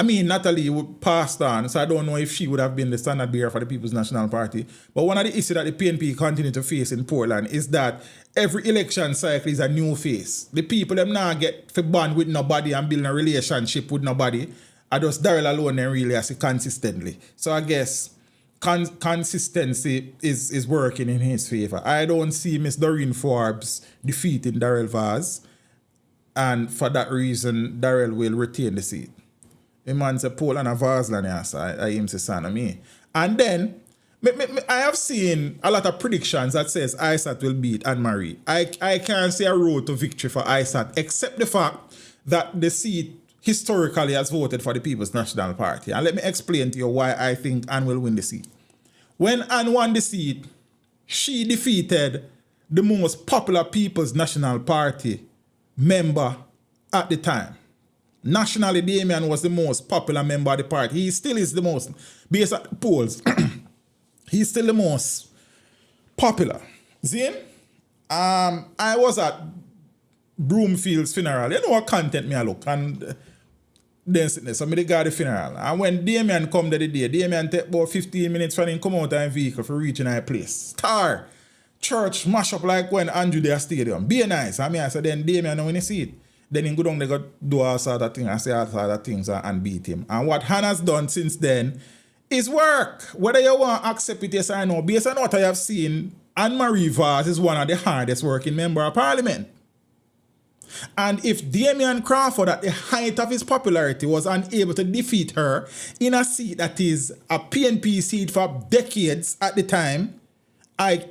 Natalie would passed on, so I don't know if she would have been the standard bearer for the People's National Party. But one of the issues that the PNP continue to face in Portland is that every election cycle is a new face. The people them now get for bond with nobody and build a relationship with nobody. I just Daryl alone and really as consistently. So I guess consistency is working in his favor. I don't see Miss Doreen Forbes defeating Daryl Vaz. And for that reason, Darrell will retain the seat. The man said, Paul and a Varslan, yes, I him say son of me. And then, I have seen a lot of predictions that says ISAT will beat Anne-Marie. I can't see a road to victory for ISAT, except the fact that the seat historically has voted for the People's National Party. And let me explain to you why I think Anne will win the seat. When Anne won the seat, she defeated the most popular People's National Party member at the time. Nationally, Damien was the most popular member of the party. He still is the most, based on the polls, he's still the most popular. Zane, I was at Broomfield's funeral. You know what content me I look, and then so me got the funeral. And when Damien come the day, Damien take about 15 minutes for him come out of vehicle for reaching our place. Star, church, mash up like when Andrew there stadium. Be nice. I mean, I said then Damien when he see it. Then he go down, they go do all sort of things and say all sort of things and beat him. And what Hannah's done since then is work. Whether you want to accept it, yes or no, based on what I have seen, Anne-Marie Vaz is one of the hardest working member of parliament. And if Damien Crawford, at the height of his popularity, was unable to defeat her in a seat that is a PNP seat for decades at the time, I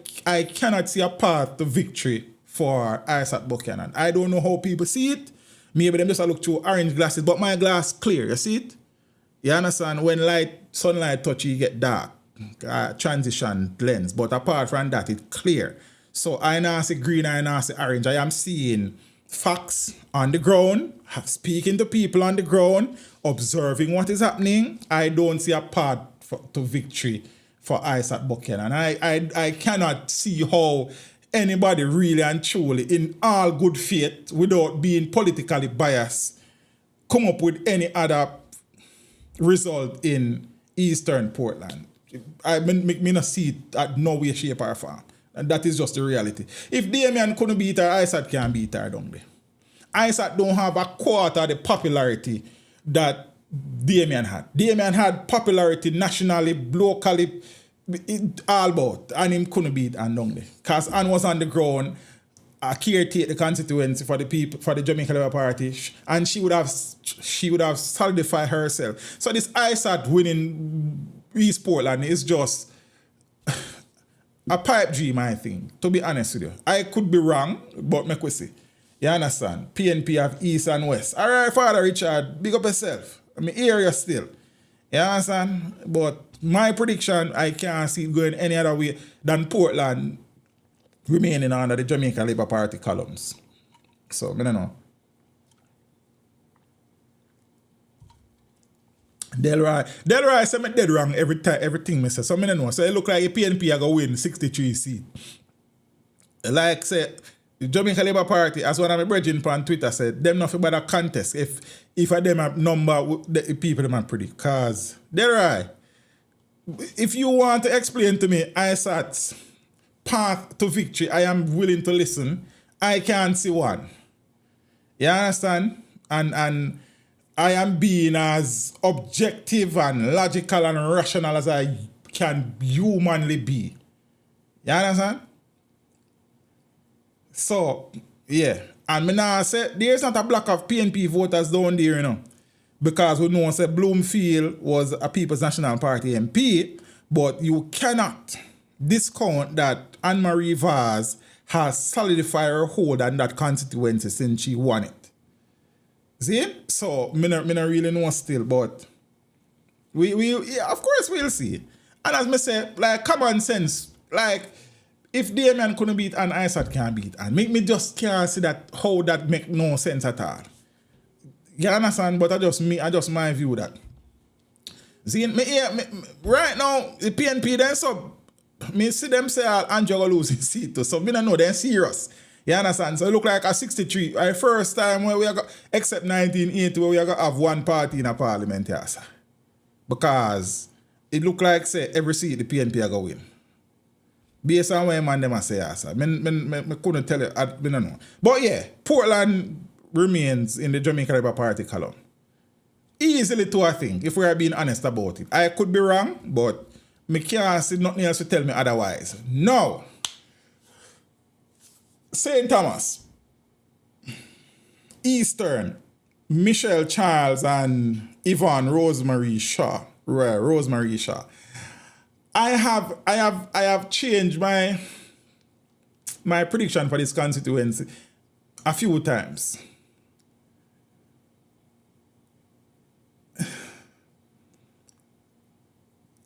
cannot see a path to victory for Isaac Buchanan. I don't know how people see it. Maybe them just look through orange glasses, but my glass clear, you see it? You understand? When sunlight touch, you get dark. Transition lens. But apart from that, it's clear. So I now see green, I now see orange. I am seeing facts on the ground, speaking to people on the ground, observing what is happening. I don't see a path to victory for Isaac Buchanan. I cannot see how anybody really and truly, in all good faith, without being politically biased, come up with any other result in Eastern Portland. I me not see it at no way, shape, or form. And that is just the reality. If Damien couldn't beat her, ISAT can beat her down there. ISAT don't have a quarter of the popularity that Damien had. Damien had popularity nationally, locally, all about, and him couldn't beat Anne down there. Because Anne was on the ground, caretake the constituency for the people, for the Jamaica Labour Party, and she would have solidified herself. So this ISAT winning East Portland is just a pipe dream, I think, to be honest with you. I could be wrong, but make we see. You understand? PNP have East and West. All right, Father Richard, big up yourself. I mean, area still. You understand? But my prediction, I can't see it going any other way than Portland remaining under the Jamaica Labour Party columns. So, I don't know. Delroy said me dead wrong everything me say. So, I don't know. So, it look like a PNP are going to win 63 seats. Like, say, the Jamaica Labour Party, as one of my brethren on Twitter said, them not about a contest if a them have number the people them have predict. Because, Delroy, if you want to explain to me ISAT's path to victory, I am willing to listen. I can't see one. You understand? And I am being as objective and logical and rational as I can humanly be. You understand? So, yeah. And me now say, there's not a block of PNP voters down there, you know. Because we know say Bloomfield was a People's National Party MP, but you cannot discount that Anne-Marie Vaz has solidified her hold on that constituency since she won it. See? So, me not really know still, but yeah, of course we'll see. And as me say, like common sense, like if Damien couldn't beat Anne, ISAT can't beat Anne. Me just can't see that how that make no sense at all. You understand? But I just my view that. See, right now, the PNP then so me see them say Andrew will lose his seat too. So me don't know they're serious. You understand? So it look like a 63. Our first time where we are except 1980 where we are gonna have one party in a parliament, yes. Because it look like say every seat the PNP are gonna win. Based on what man them say, yes. Me couldn't tell you, I don't know. But yeah, Portland remains in the Jamaica Labour Party column. Easily to I think, if we are being honest about it. I could be wrong, but me can't see nothing else to tell me otherwise. Now, St. Thomas. Eastern, Michelle Charles and Yvonne Rosemary Shaw. Rosemary Shaw. I have changed my prediction for this constituency a few times.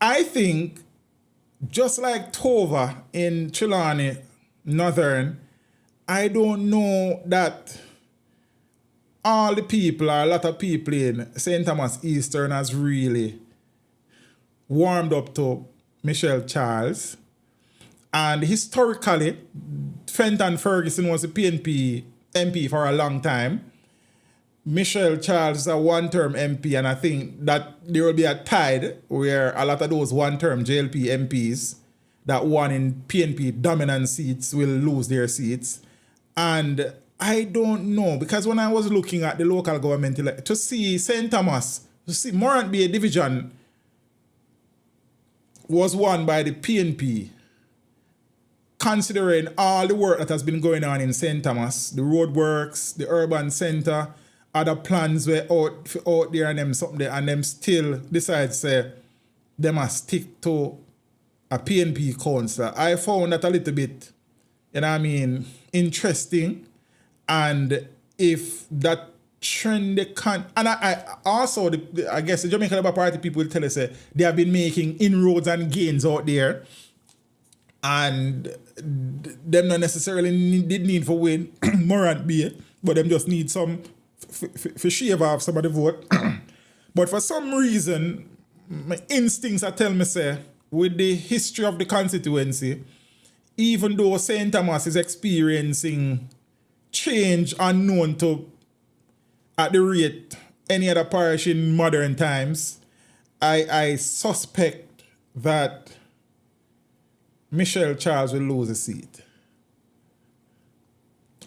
I think just like Tova in Trelawny Northern, I don't know that all the people or a lot of people in St. Thomas Eastern has really warmed up to Michelle Charles. And historically, Fenton Ferguson was a PNP MP for a long time. Michelle Charles is a one-term MP, and I think that there will be a tide where a lot of those one-term JLP MPs that won in PNP dominant seats will lose their seats. And I don't know, because when I was looking at the local government, to see St. Thomas, to see Morant Bay division was won by the PNP, considering all the work that has been going on in St. Thomas, the roadworks, the urban centre, other plans were out there and them something there, and them still decide say they must stick to a PNP council. I found that a little bit, interesting. And if that trend they can, and I also I guess the Jamaican Labour Party people will tell us they have been making inroads and gains out there, and them not necessarily did need for win Morant Bay, but them just need some for shave off some of the vote. But for some reason, my instincts are tell me say, with the history of the constituency, even though St. Thomas is experiencing change unknown to at the rate any other parish in modern times, I suspect that Michelle Charles will lose a seat.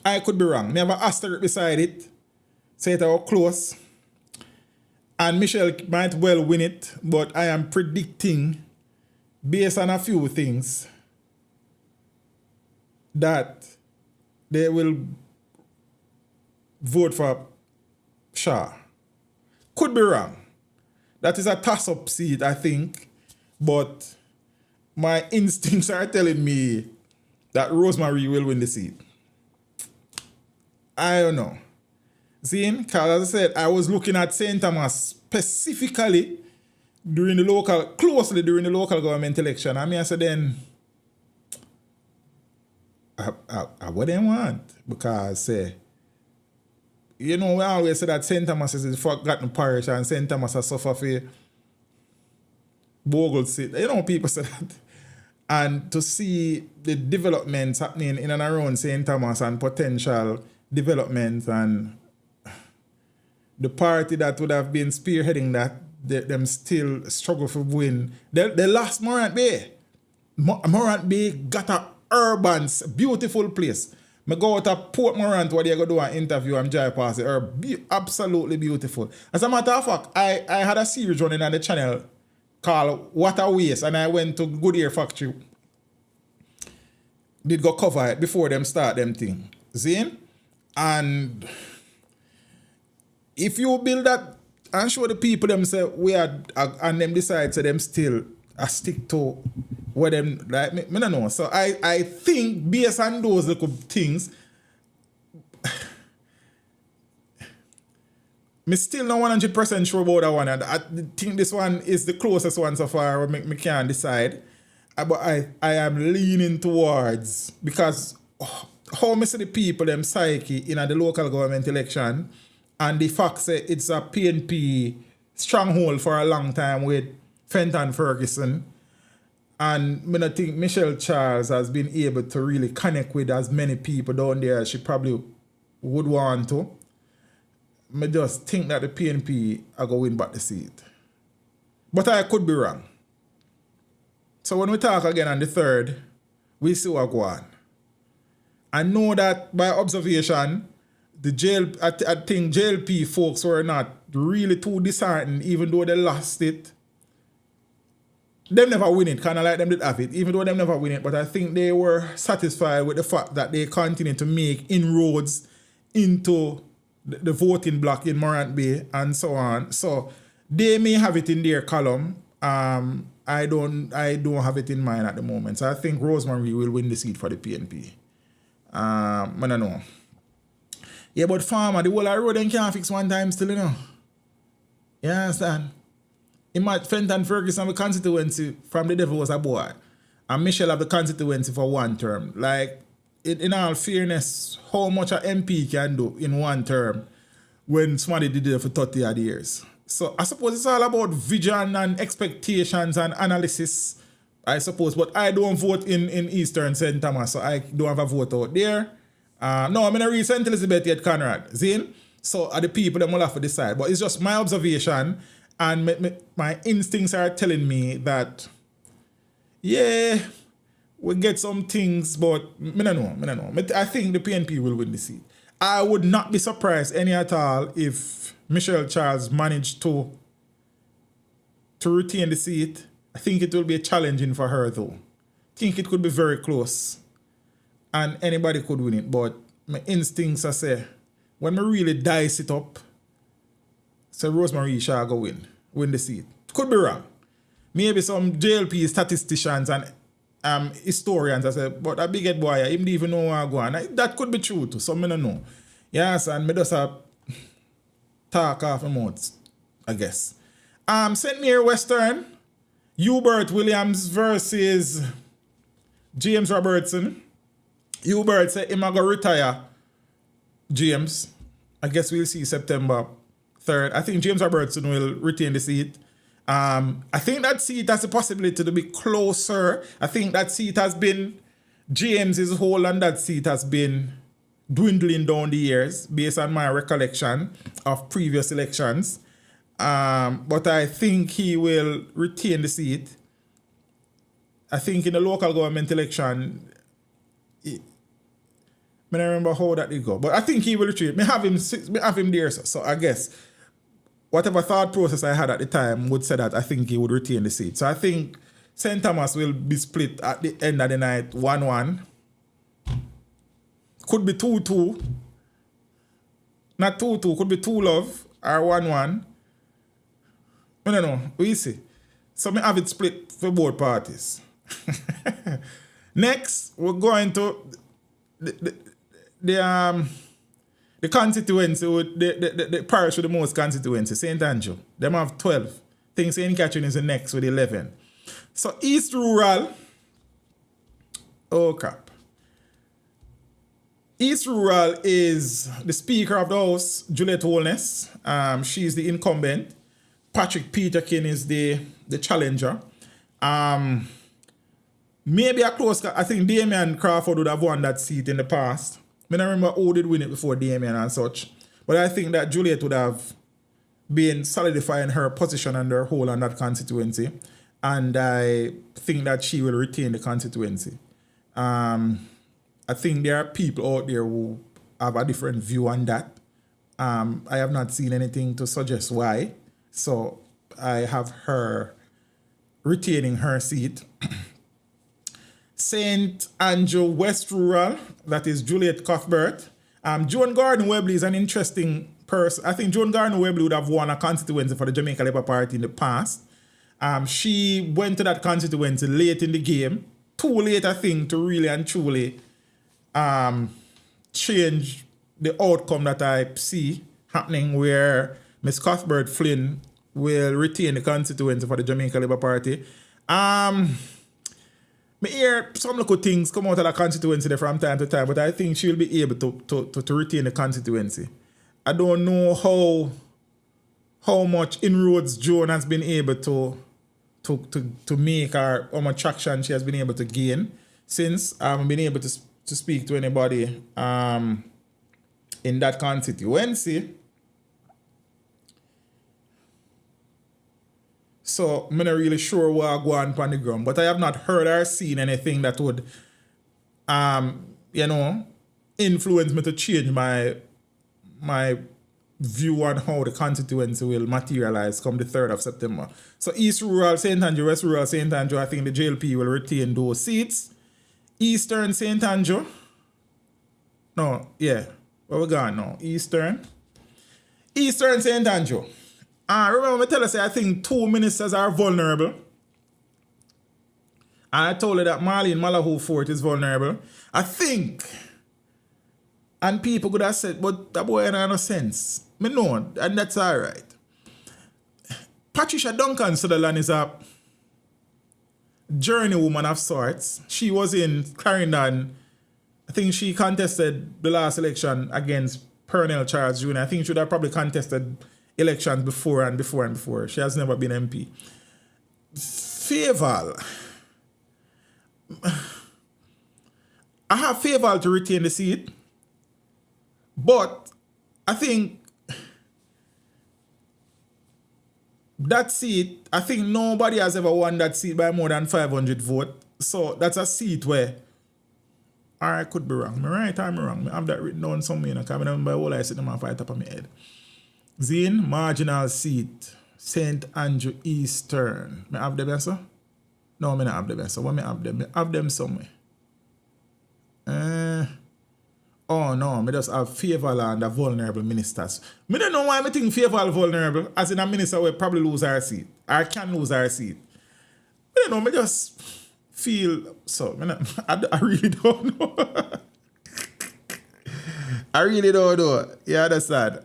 I could be wrong. Never asterisk beside it. Say it out close. And Michelle might well win it, but I am predicting, based on a few things, that they will vote for Shaw. Could be wrong. That is a toss-up seat, I think. But my instincts are telling me that Rosemary will win the seat. I don't know. See, because as I said, I was looking at St. Thomas specifically closely during the local government election. I said then, I wouldn't want, because we always say that St. Thomas is a forgotten parish and St. Thomas has suffered for bogle seat. People say that. And to see the developments happening in and around St. Thomas and potential development, and the party that would have been spearheading that, them still struggle for win. They lost Morant Bay. Morant Bay got a urban, beautiful place. I go out to Port Morant where they go do an interview and Jai Pass it. Absolutely beautiful. As a matter of fact, I had a series running on the channel called What a Waste, and I went to Goodyear Factory. Did go cover it before them start them thing. See? And if you build that and show the people them say we are, and them decide to them still stick to what them like me don't know. So I think based on those little things, me still not 100% sure about that one. I think this one is the closest one so far. Me can't decide. But I am leaning towards, because how me see the people them psyche in the local government election, and the fact that it's a PNP stronghold for a long time with Fenton Ferguson, and I think Michelle Charles has been able to really connect with as many people down there as she probably would want to. I just think that the PNP are going to win back the seat. But I could be wrong. So when we talk again on the 3rd, we see what go on. I know that by observation, I think JLP folks were not really too disheartened, even though they lost it. Them never win it, kind of like them did have it, even though them never win it. But I think they were satisfied with the fact that they continue to make inroads into the voting block in Morant Bay and so on. So they may have it in their column. I don't have it in mind at the moment. So I think Rosemary will win the seat for the PNP. I don't know. Yeah, but farmer, the whole road then can't fix one time still, you know. You understand? Fenton Ferguson, the constituency from the devil was a boy. And Michelle have the constituency for one term. Like, in all fairness, how much an MP can do in one term when somebody did it for 30 odd years. So I suppose it's all about vision and expectations and analysis, I suppose. But I don't vote in Eastern St. Thomas, so I don't have a vote out there. No, I'm going to read St. Elizabeth yet, Conrad. Zin? So are the people that will have to decide. But it's just my observation, and my instincts are telling me that, yeah, we get some things, but I don't know. I think the PNP will win the seat. I would not be surprised any at all if Michelle Charles managed to retain the seat. I think it will be challenging for her, though. I think it could be very close. And anybody could win it. But my instincts, I say, when I really dice it up, say Rosemary shall go win the seat. Could be wrong. Maybe some JLP statisticians and historians, I say, but a big head boy, I didn't even know where I go on. That could be true too, so I don't know. Yes, and me just talk off my mouth, I guess. St. Mary Western, Hubert Williams versus James Robertson. Hubert said him going to retire James. I guess we'll see September 3rd. I think James Robertson will retain the seat. I think that seat has the possibility to be closer. I think that seat has been James's hold on that seat has been dwindling down the years based on my recollection of previous elections. But I think he will retain the seat. I think in the local government election, I don't remember how that did go, but I think he will retain. I have him there, so I guess whatever thought process I had at the time would say that I think he would retain the seat. So I think St. Thomas will be split at the end of the night 1-1. Could be 2-2. Not 2-2. Could be 2-love or 1-1. I don't know. We see. So I have it split for both parties. Next, we're going to the constituency with the parish with the most constituency, St. Andrew. Them have 12. I think St. Catherine is the next with 11. So East Rural, oh crap. East Rural is the Speaker of the House, Juliet Holness. She's the incumbent. Patrick Peterkin is the challenger. Maybe a close, I think Damien Crawford would have won that seat in the past. I don't remember who did win it before Damien and such. But I think that Juliet would have been solidifying her position and her hold on that constituency. And I think that she will retain the constituency. I think there are people out there who have a different view on that. I have not seen anything to suggest why. So I have her retaining her seat. St. Andrew West Rural, that is Juliet Cuthbert. Joan Gordon Webley is an interesting person. I think Joan Gordon Webley would have won a constituency for the Jamaica Labour Party in the past. She went to that constituency late in the game. Too late, I think, to really and truly change the outcome that I see happening, where Ms. Cuthbert Flynn will retain the constituency for the Jamaica Labour Party. I hear some little things come out of the constituency there from time to time, but I think she'll be able to retain the constituency. I don't know how much inroads Joan has been able to make, or how much traction she has been able to gain since I haven't been able to speak to anybody in that constituency. So I'm not really sure what I go on the ground, but I have not heard or seen anything that would, influence me to change my view on how the constituency will materialize come the 3rd of September. So East Rural, St. Andrew, West Rural, St. Andrew, I think the JLP will retain those seats. Eastern St. Andrew. No, yeah. Where we going now? Eastern. Eastern St. Andrew. Remember me tell us, I think 2 ministers are vulnerable. And I told you that Marlene Malahoo Fort is vulnerable. I think, and people could have said, but that boy ain't no sense. Me know, and that's all right. Patricia Duncan Sutherland is a journey woman of sorts. She was in Clarendon. I think she contested the last election against Pernell Charles Jr. I think she should have probably contested elections before and before and before. She has never been MP. Favour. I have Favour to retain the seat, but I think that seat, I think nobody has ever won that seat by more than 500 votes. So that's a seat where, or I could be wrong. I'm right or I'm wrong. I have that written down somewhere. I can't remember all I sit in my fight up on my head. Zine, marginal seat, St. Andrew Eastern. I have them, yes, sir? No, I don't have them, yes, sir. What I have them? I have them somewhere. Oh no, I just have Favour and the vulnerable ministers. I don't know why I think Favour vulnerable, as in a minister will probably lose our seat. Or can lose our seat. I don't know, I just feel so. I really don't know. I really don't know. You understand?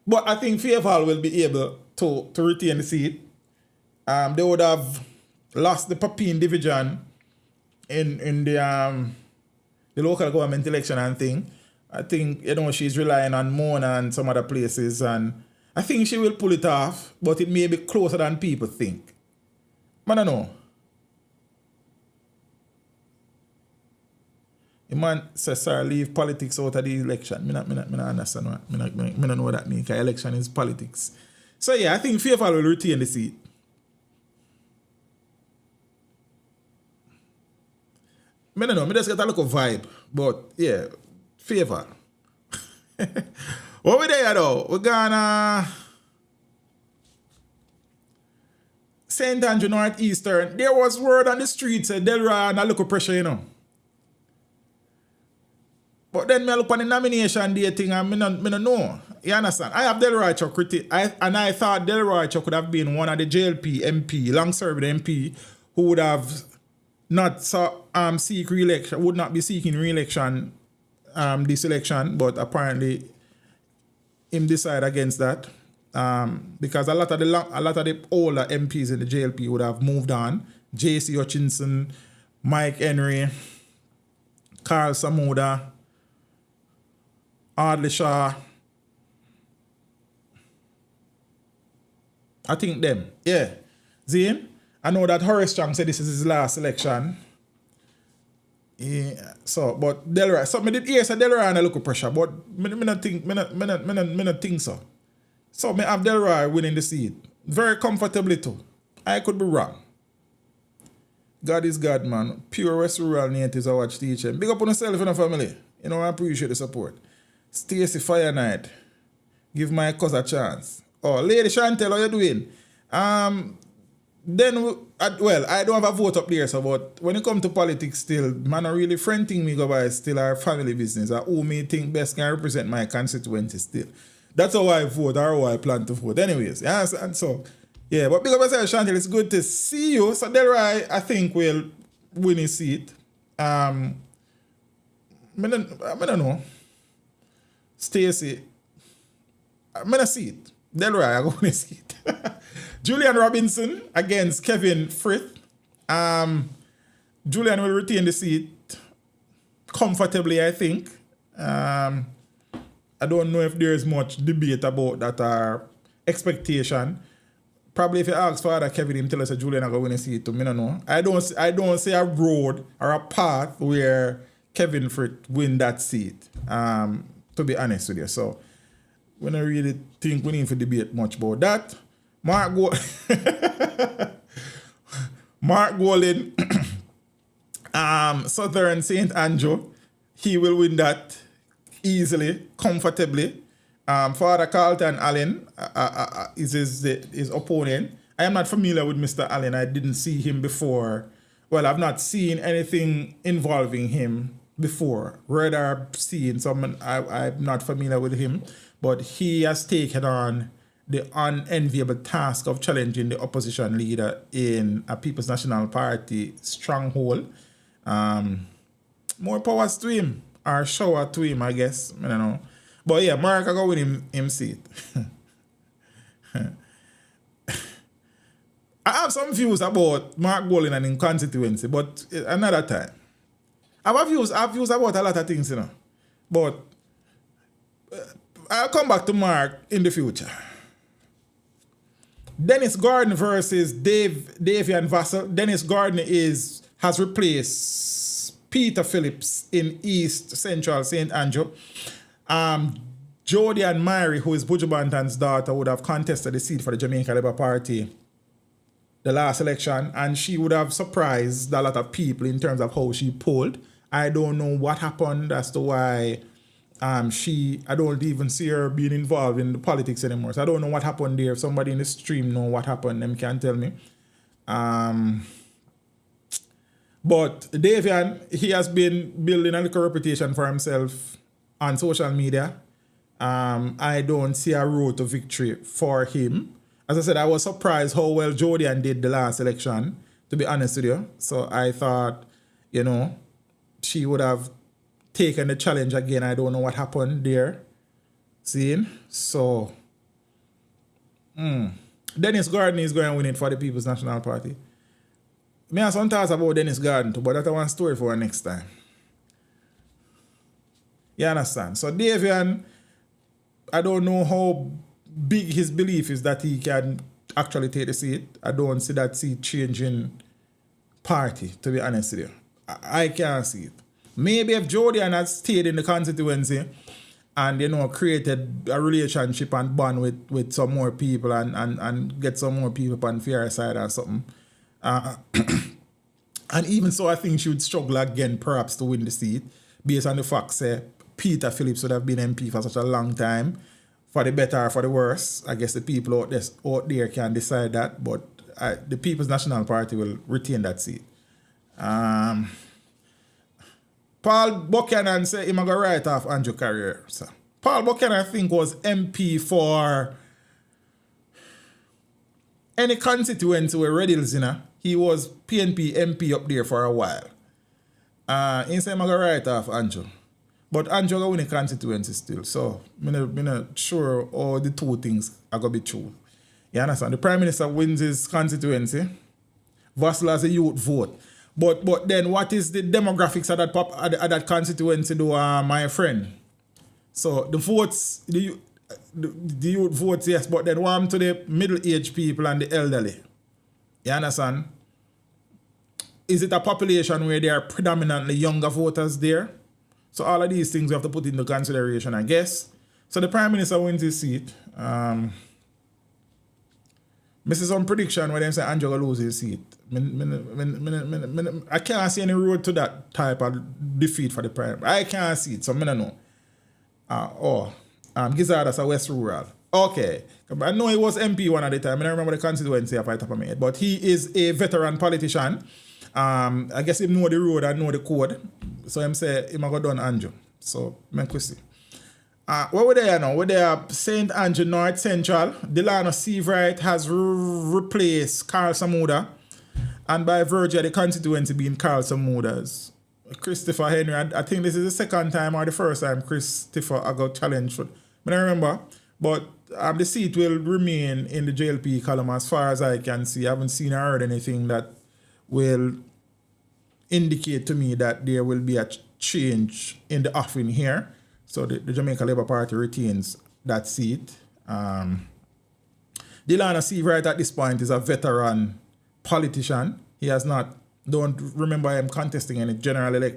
But I think Favour will be able to retain the seat. They would have lost the Papine division in the local government election and thing. I think, she's relying on Mona and some other places, and I think she will pull it off, but it may be closer than people think. I don't know. The man says, sir, leave politics out of the election. I don't understand what. I don't know what that means, because election is politics. So yeah, I think Favour will retain the seat. I don't know, I just get a little vibe. But yeah, Favour. What we there though? We're gonna St. Andrew Northeastern. There was word on the streets that Delroy and a little pressure, But then I look on the nomination day thing and I don't know. You understand? I have Delroy Chuck and I thought Delroy Chuck would have been one of the JLP MP, long-serving MP, who would have not seek re-election, would not be seeking re-election this election, but apparently him decide against that. Because a lot of the older MPs in the JLP would have moved on. J.C. Hutchinson, Mike Henry, Carl Samuda, Ardley Shaw. I think them. Yeah. Zane, I know that Horace Strong said this is his last election. Yeah. So, but Delroy, so I did hear say Delroy and a little pressure, but I don't think so. So I have Delroy winning the seat. Very comfortably too. I could be wrong. God is God, man. Pure West Rural natives I watch teaching. Big up on yourself and your family. I appreciate the support. Stacey Fire Night. Give my cause a chance. Oh, Lady Chantel, how you doing? Then, I don't have a vote up there, so but when it comes to politics still, man, not really friend thing me go by still our family business. Or who me think best can represent my constituency still. That's how I vote, or how I plan to vote. Anyways, yeah, and so, yeah, but big up yourself, Chantel, it's good to see you. So Delroy, I think, will win his seat. I don't know. Stacey, I'm going to see it. Delroy, I'm going to see it. Julian Robinson against Kevin Frith. Julian will retain the seat comfortably, I think. I don't know if there is much debate about that or expectation. Probably if you ask Father Kevin, him tell us that Julian are going to win the seat too. I don't know. I don't see a road or a path where Kevin Frith win that seat. To be honest with you. So, we don't really think we need to debate much about that. Mark Golden, Southern St. Andrew, he will win that easily, comfortably. Father Carlton Allen is his opponent. I am not familiar with Mr. Allen. I didn't see him before. Well, I've not seen anything involving him before, read or seen. Someone I'm not familiar with him, but he has taken on the unenviable task of challenging the opposition leader in a People's National Party stronghold. More powers to him, or shower to him, I guess. I don't know. But yeah, Mark, I go with him seat. I have some views about Mark Bolin and in constituency, but another time. I have views about a lot of things, you know. But I'll come back to Mark in the future. Dennis Gordon versus Davian Vassell. Dennis Gordon has replaced Peter Phillips in East Central St. Andrew. Jodie Ann Myrie, who is Buju Banton's daughter, would have contested the seat for the Jamaica Labour Party the last election, and she would have surprised a lot of people in terms of how she polled. I don't know what happened as to why I don't even see her being involved in the politics anymore. So I don't know what happened there. If somebody in the stream know what happened, them can tell me. But Davian, he has been building a little reputation for himself on social media. I don't see a road to victory for him. As I said, I was surprised how well Jodian did the last election, to be honest with you. So I thought, she would have taken the challenge again. I don't know what happened there. Seeing? So, Dennis Gordon is going to win it for the People's National Party. Me have some thoughts about Dennis Gordon too, but that's one story for next time. You understand? So Davian, I don't know how big his belief is that he can actually take the seat. I don't see that seat changing party, to be honest with you. I can't see it. Maybe if Jodian had stayed in the constituency and, created a relationship and bond with some more people and get some more people on fair side or something. And even so, I think she would struggle again perhaps to win the seat based on the fact that Peter Phillips would have been MP for such a long time. For the better or for the worse, I guess the people out there can decide that, but the People's National Party will retain that seat. Paul Buchanan said he might go right off Andrew career. So Paul Buchanan, I think, was MP for any constituency where Red Hills, he was PNP MP up there for a while. He said he might go right off Andrew. But Andrew will win the constituency still. So I'm not sure all the two things are going to be true. You understand? The Prime Minister wins his constituency. Vassell has a youth vote. But then what is the demographics of that constituency though, my friend? So the votes, the youth votes, yes, but then one to the middle-aged people and the elderly. You understand? Is it a population where there are predominantly younger voters there? So all of these things we have to put into consideration, I guess. So the Prime Minister wins his seat. I see some prediction where they say Andrew will lose his seat. I can't see any road to that type of defeat for the Prime. I can't see it, so I don't know. Gizzard as a West Rural. Okay. I know he was MP one at the time. I don't remember the constituency off the top of my head. But he is a veteran politician. I guess he know the road and know the code. So him say he might go down Andrew. So make we see. Where we there now? We're there St. Andrew North Central. Delano Seavright has replaced Carl Samuda. And by virtue of the constituency being Carl Samuda's. Christopher Henry, I think this is the second time or the first time Christopher I got challenged. I don't remember. But the seat will remain in the JLP column as far as I can see. I haven't seen or heard anything that will indicate to me that there will be a change in the offering here. So the Jamaica Labour Party retains that seat. Delano Seavright at this point is a veteran politician. He has don't remember him contesting any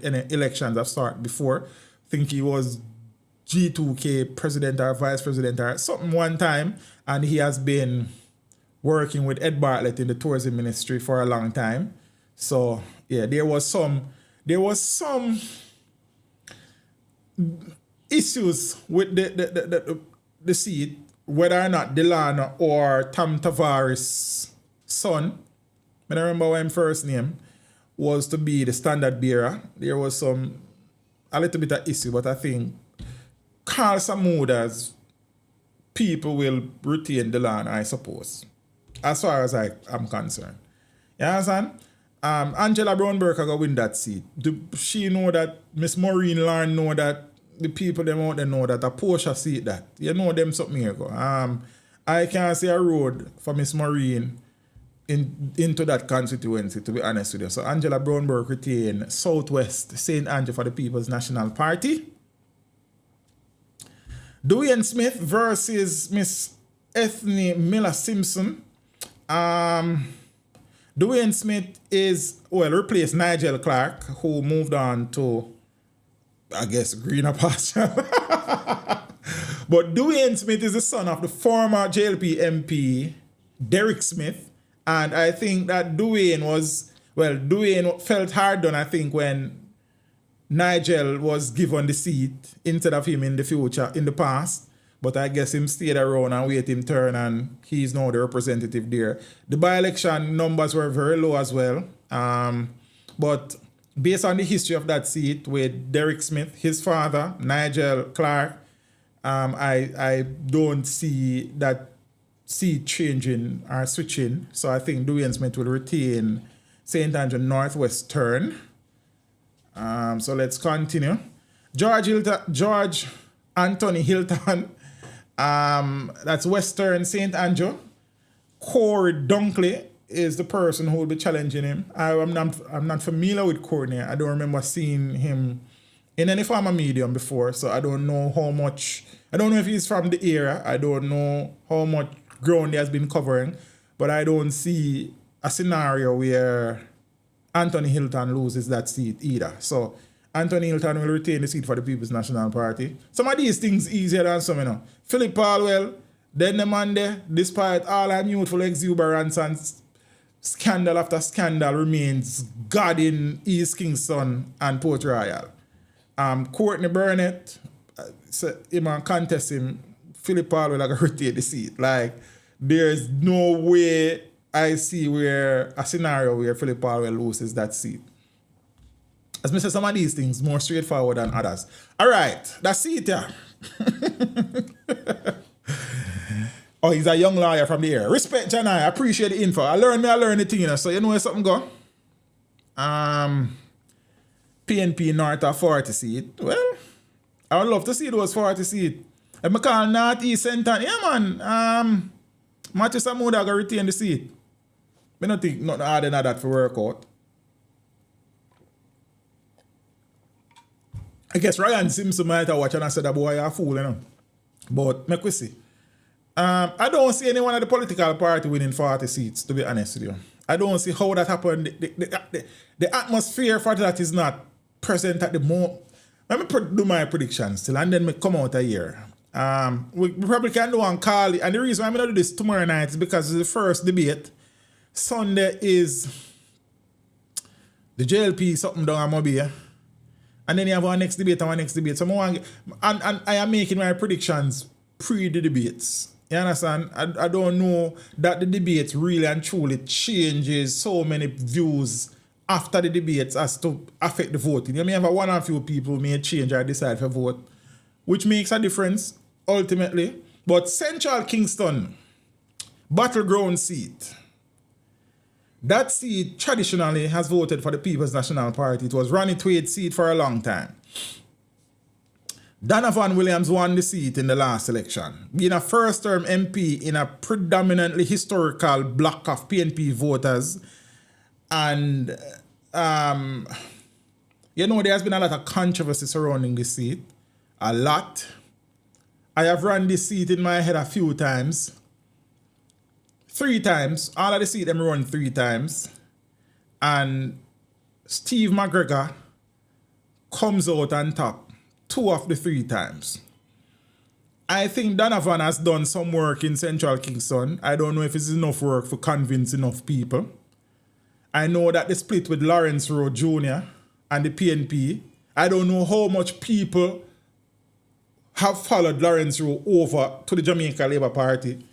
any elections of sort before. I think he was G2K president or vice president or something one time. And he has been working with Ed Bartlett in the tourism ministry for a long time. So yeah, there was some issues with the seat, whether or not Delano or Tom Tavares' son, I don't remember what his first name, was to be the standard bearer. There was some a little bit of issue, but I think Carl Samuda's people will retain the land, I suppose, as far as I'm concerned. You understand? Angela Brown-Burke going to win that seat. She know that Miss Maureen Larn know that the people them out there know that a Portia seat that. You know them something here go. I can't see a road for Miss Maureen into that constituency, to be honest with you. So Angela Brown-Burke retain Southwest St. Andrew for the People's National Party. Dwayne Smith versus Miss Ethne Miller-Simpson. Dwayne Smith replaced Nigel Clark, who moved on to, I guess, greener pasture. But Dwayne Smith is the son of the former JLP MP, Derek Smith. And I think that Dwayne felt hard done, I think, when Nigel was given the seat instead of him in the past. But I guess him stayed around and wait him turn, and he's now the representative there. The by-election numbers were very low as well. But based on the history of that seat with Derek Smith, his father, Nigel Clark, I don't see that seat changing or switching. So I think Dwayne Smith will retain St. Andrew Northwest turn. So let's continue. George Anthony Hilton. That's Western St. Andrew. Corey Dunkley is the person who will be challenging him. I'm not familiar with Corey. I don't remember seeing him in any form of medium before, so I don't know how much. I don't know if he's from the area. I don't know how much ground he has been covering, but I don't see a scenario where Anthony Hilton loses that seat either. So Anthony Hilton will retain the seat for the People's National Party. Some of these things easier than some, you know. Philip Palwell, then the man there, despite all our youthful exuberance and scandal after scandal, remains God in East Kingston and Port Royal. Courtney Burnett, him and contest him, Philip Palwell going to retain the seat. Like, there's no way I see a scenario where Philip Palwell loses that seat. As I said, some of these things more straightforward than others. All right, that's it, yeah. Oh, he's a young lawyer from the area. Respect, Janai. I appreciate the info. I learn the thing, you know, so you know where something go. PNP North of 40 seat. Well, I would love to see those 40 seat. If I call North East Center, yeah, man. Matthew Samuda going to retain the seat. I don't think nothing harder than that for work out. I guess Ryan Simpson might have watched and I said that boy, you're a fool, you know. But make we see. I don't see anyone at the political party winning 40 seats, to be honest with you. I don't see how that happened. The atmosphere for that is not present at the moment. Let me do my predictions still, and then we come out a year. We probably can do one call. And the reason I'm going to do this tomorrow night is because it's the first debate. Sunday is the JLP something down at Mobile. And then you have our next debate. So I am making my predictions pre the debates. You understand? I don't know that the debate really and truly changes so many views after the debates as to affect the voting. You may have one or few people who may change or decide for vote, which makes a difference ultimately. But Central Kingston, battleground seat. That seat traditionally has voted for the People's National Party. It was Ronnie Twade's seat for a long time. Donovan Williams won the seat in the last election, being a first-term MP in a predominantly historical block of PNP voters. And, you know, there has been a lot of controversy surrounding this seat. A lot. I have run this seat in my head a few times. 3 times. All of the seat them run 3 times. And Steve McGregor comes out on top 2 of the 3 times. I think Donovan has done some work in Central Kingston. I don't know if it's enough work to convince enough people. I know that the split with Lawrence Rowe Jr. and the PNP, I don't know how much people have followed Lawrence Rowe over to the Jamaica Labour Party.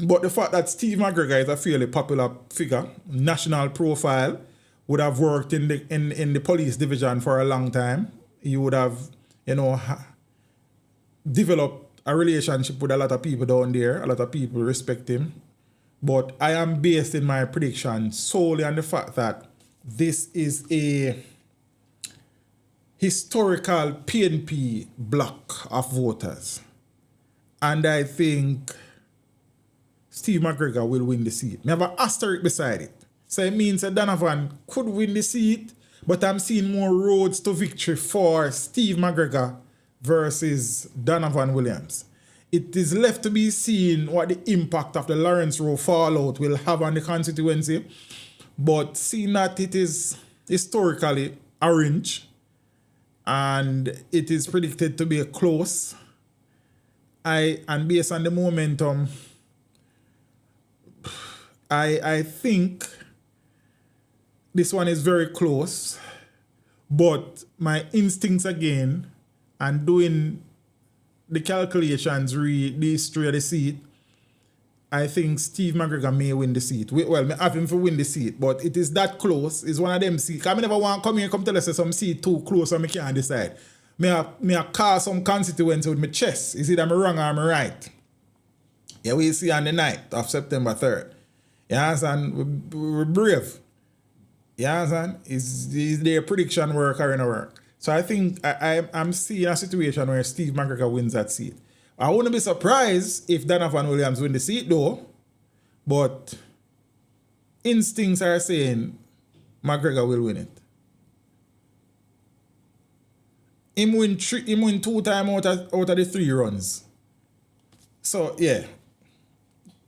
But the fact that Steve McGregor is a fairly popular figure, national profile, would have worked in the police division for a long time. He would have, developed a relationship with a lot of people down there. A lot of people respect him. But I am based in my prediction solely on the fact that this is a historical PNP block of voters. And I think Steve McGregor will win the seat. I have an asterisk beside it. So it means that Donovan could win the seat, but I'm seeing more roads to victory for Steve McGregor versus Donovan Williams. It is left to be seen what the impact of the Lawrence Rowe fallout will have on the constituency. But seeing that it is historically orange and it is predicted to be a close, and based on the momentum, I think this one is very close. But my instincts again, and doing the calculations, read the history of the seat, I think Steve McGregor may win the seat. Well, I have him to win the seat, but it is that close. It's one of them seats. I never want to come here and come tell us that some seat too close and I can't decide. I call some constituency with my chest. Is it I'm wrong or I'm right? Yeah, we'll see on the night of September 3rd. You understand? We're brave. You understand? Is there prediction work or in a work? So I think I'm seeing a situation where Steve McGregor wins that seat. I wouldn't be surprised if Donovan Williams win the seat though, but instincts are saying McGregor will win it. Him win 2 times out of the 3 runs. So yeah,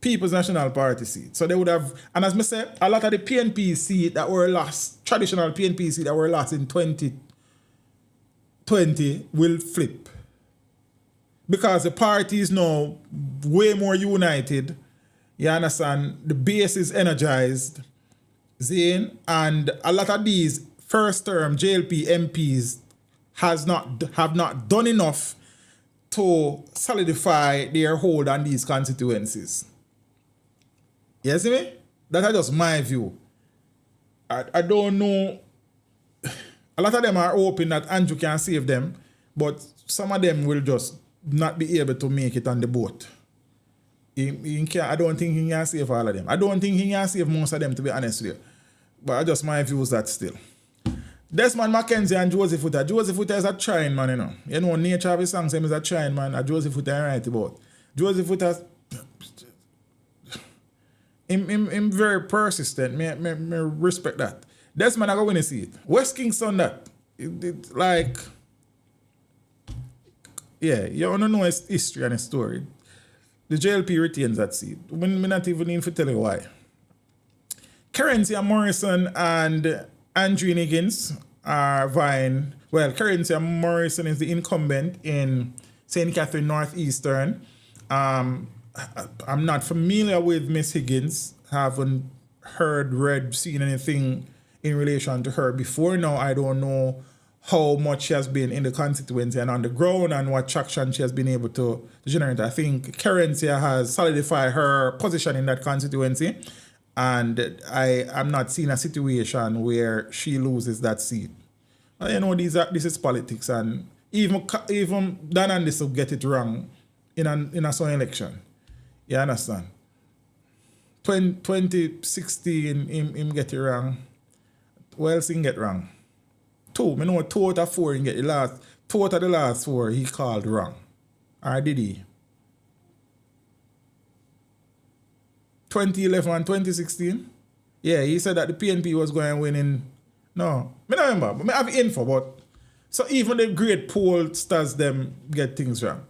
People's National Party seat. So they would have, and as I said, a lot of the PNP seat that were lost, traditional PNP seat that were lost in 2020 will flip. Because the party is now way more united. You understand? The base is energized. Zane, and a lot of these first term JLP MPs have not done enough to solidify their hold on these constituencies. You see me? That's just my view. I don't know. A lot of them are hoping that Andrew can save them, but some of them will just not be able to make it on the boat. I don't think he can save all of them. I don't think he can save most of them, to be honest with you. But I just my views that still. Desmond Mackenzie and Joseph Footer. Joseph Footer is a trying man, you know. You know, nature of his song same is a trying man. And Joseph Footer I write about. Joseph Footer, him very persistent. Me respect that. Desmond I go win a seat. West Kingston that. It like, yeah, you don't know his history and his story. The JLP retains that seat. We not even need to tell you why. Currency Morrison and Andrew Higgins are vying. Well, Currency Morrison is the incumbent in St. Catherine Northeastern. I'm not familiar with Miss Higgins. Haven't heard, read, seen anything in relation to her before. Now, I don't know how much she has been in the constituency and on the ground and what traction she has been able to generate. I think Currency has solidified her position in that constituency. And I am not seeing a situation where she loses that seat. You know, this is politics, and even Dan Andis will get it wrong in a certain election. You understand? 2016, him get it wrong. What else he get wrong? 2 out of 4 he get the last. 2 out of the last 4 he called wrong. Or did he? 2011 and 2016? Yeah, he said that the PNP was going to win in... No, I don't remember, but I have info, but... So even the great pollsters them get things wrong.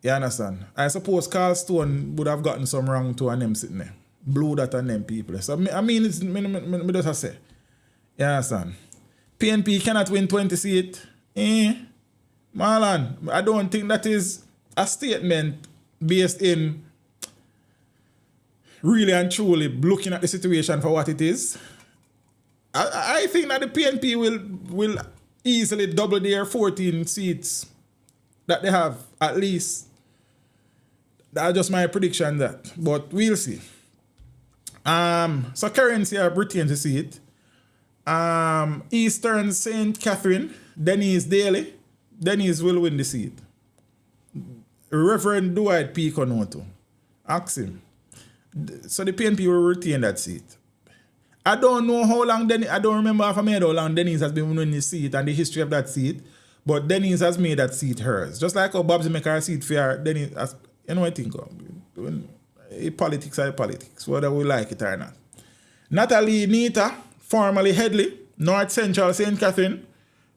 You understand? I suppose Carl Stone would have gotten some wrong too and them sitting there. Blew that on them people. So I mean, it's me just say. You understand? PNP cannot win 20 seats. Marlon, I don't think that is a statement based in... really and truly looking at the situation for what it is. I think that the PNP will easily double their 14 seats that they have, at least. That's just my prediction that. But we'll see. So Currency retains the seat. Eastern St. Catherine, Denise Daly. Denise will win the seat. Reverend Dwight P. Konoto. Ask him. So the PNP will retain that seat. I don't know how long I don't remember how long Denise has been winning the seat and the history of that seat. But Denise has made that seat hers. Just like how Babsy make her seat for her, Denise has, you know what I think of? Politics are politics, whether we like it or not. Natalie Nita, formerly Headley, North Central St. Catherine,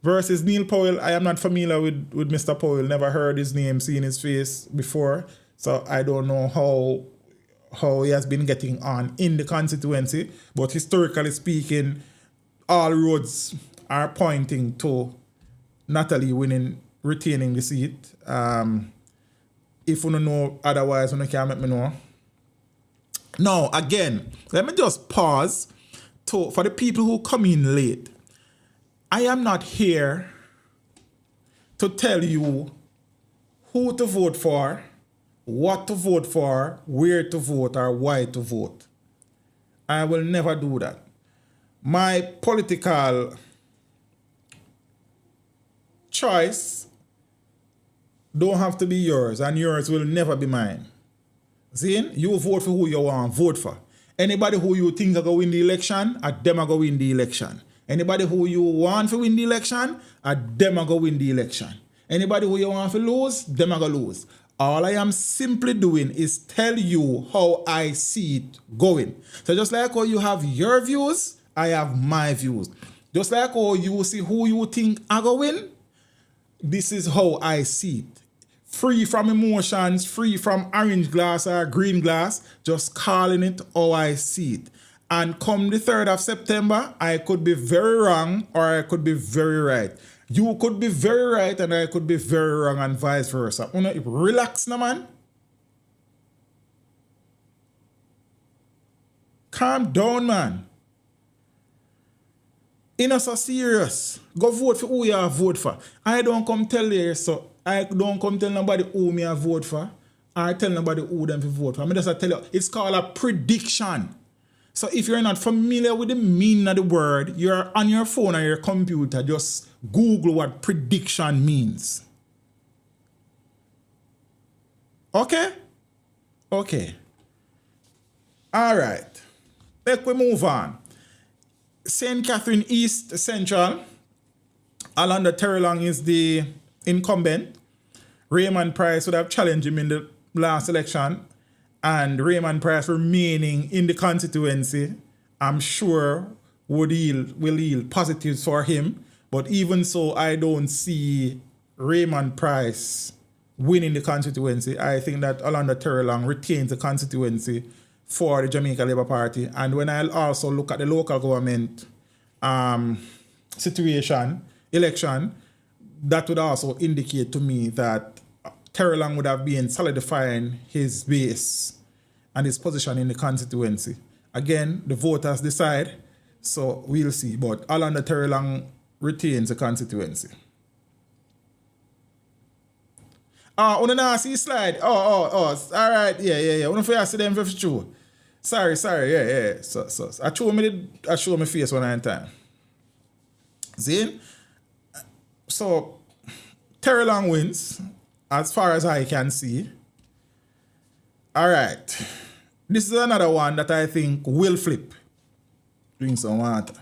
versus Neil Powell. I am not familiar with Mr. Powell. Never heard his name, seen his face before. So I don't know how he has been getting on in the constituency. But historically speaking, all roads are pointing to Natalie retaining the seat. If you don't know otherwise, you can let me know. Now, again, let me just pause for the people who come in late. I am not here to tell you who to vote for, what to vote for, where to vote, or why to vote. I will never do that. My political choice don't have to be yours, and yours will never be mine. See? You vote for who you want to vote for. Anybody who you think are going to win the election, them are going to win the election. Anybody who you want to win the election, them are going to win the election. Anybody who you want to lose, them are going to lose. All I am simply doing is tell you how I see it going. So just like how you have your views, I have my views. Just like how you see who you think are going to win, this is how I see it. Free from emotions, free from orange glass or green glass, just calling it how I see it. And come the 3rd of September, I could be very wrong or I could be very right. You could be very right and I could be very wrong and vice versa. Relax now, man. Calm down, man. It's not so serious. Go vote for who you vote for. I don't come tell you so. I don't come tell nobody who me I vote for. I tell nobody who them to vote for. I just tell you, it's called a prediction. So if you're not familiar with the meaning of the word, you're on your phone or your computer, just Google what prediction means. Okay? Okay. All right. Let we move on. St. Catherine East Central, Alanda Trelawny is the incumbent. Raymond Price would have challenged him in the last election, and Raymond Price remaining in the constituency, I'm sure will yield positives for him. But even so, I don't see Raymond Price winning the constituency. I think that Alanda Trelawny retains the constituency for the Jamaica Labour Party. And when I also look at the local government election, that would also indicate to me that Trelawny would have been solidifying his base and his position in the constituency. Again, the voters decide, so we'll see. But Alanda Trelawny retains the constituency. On the nasty slide. Oh. All right, yeah. When I see them for sure. Sorry, yeah. So I show my face one time. See? So Trelawny wins, as far as I can see. All right. This is another one that I think will flip. Drink some water.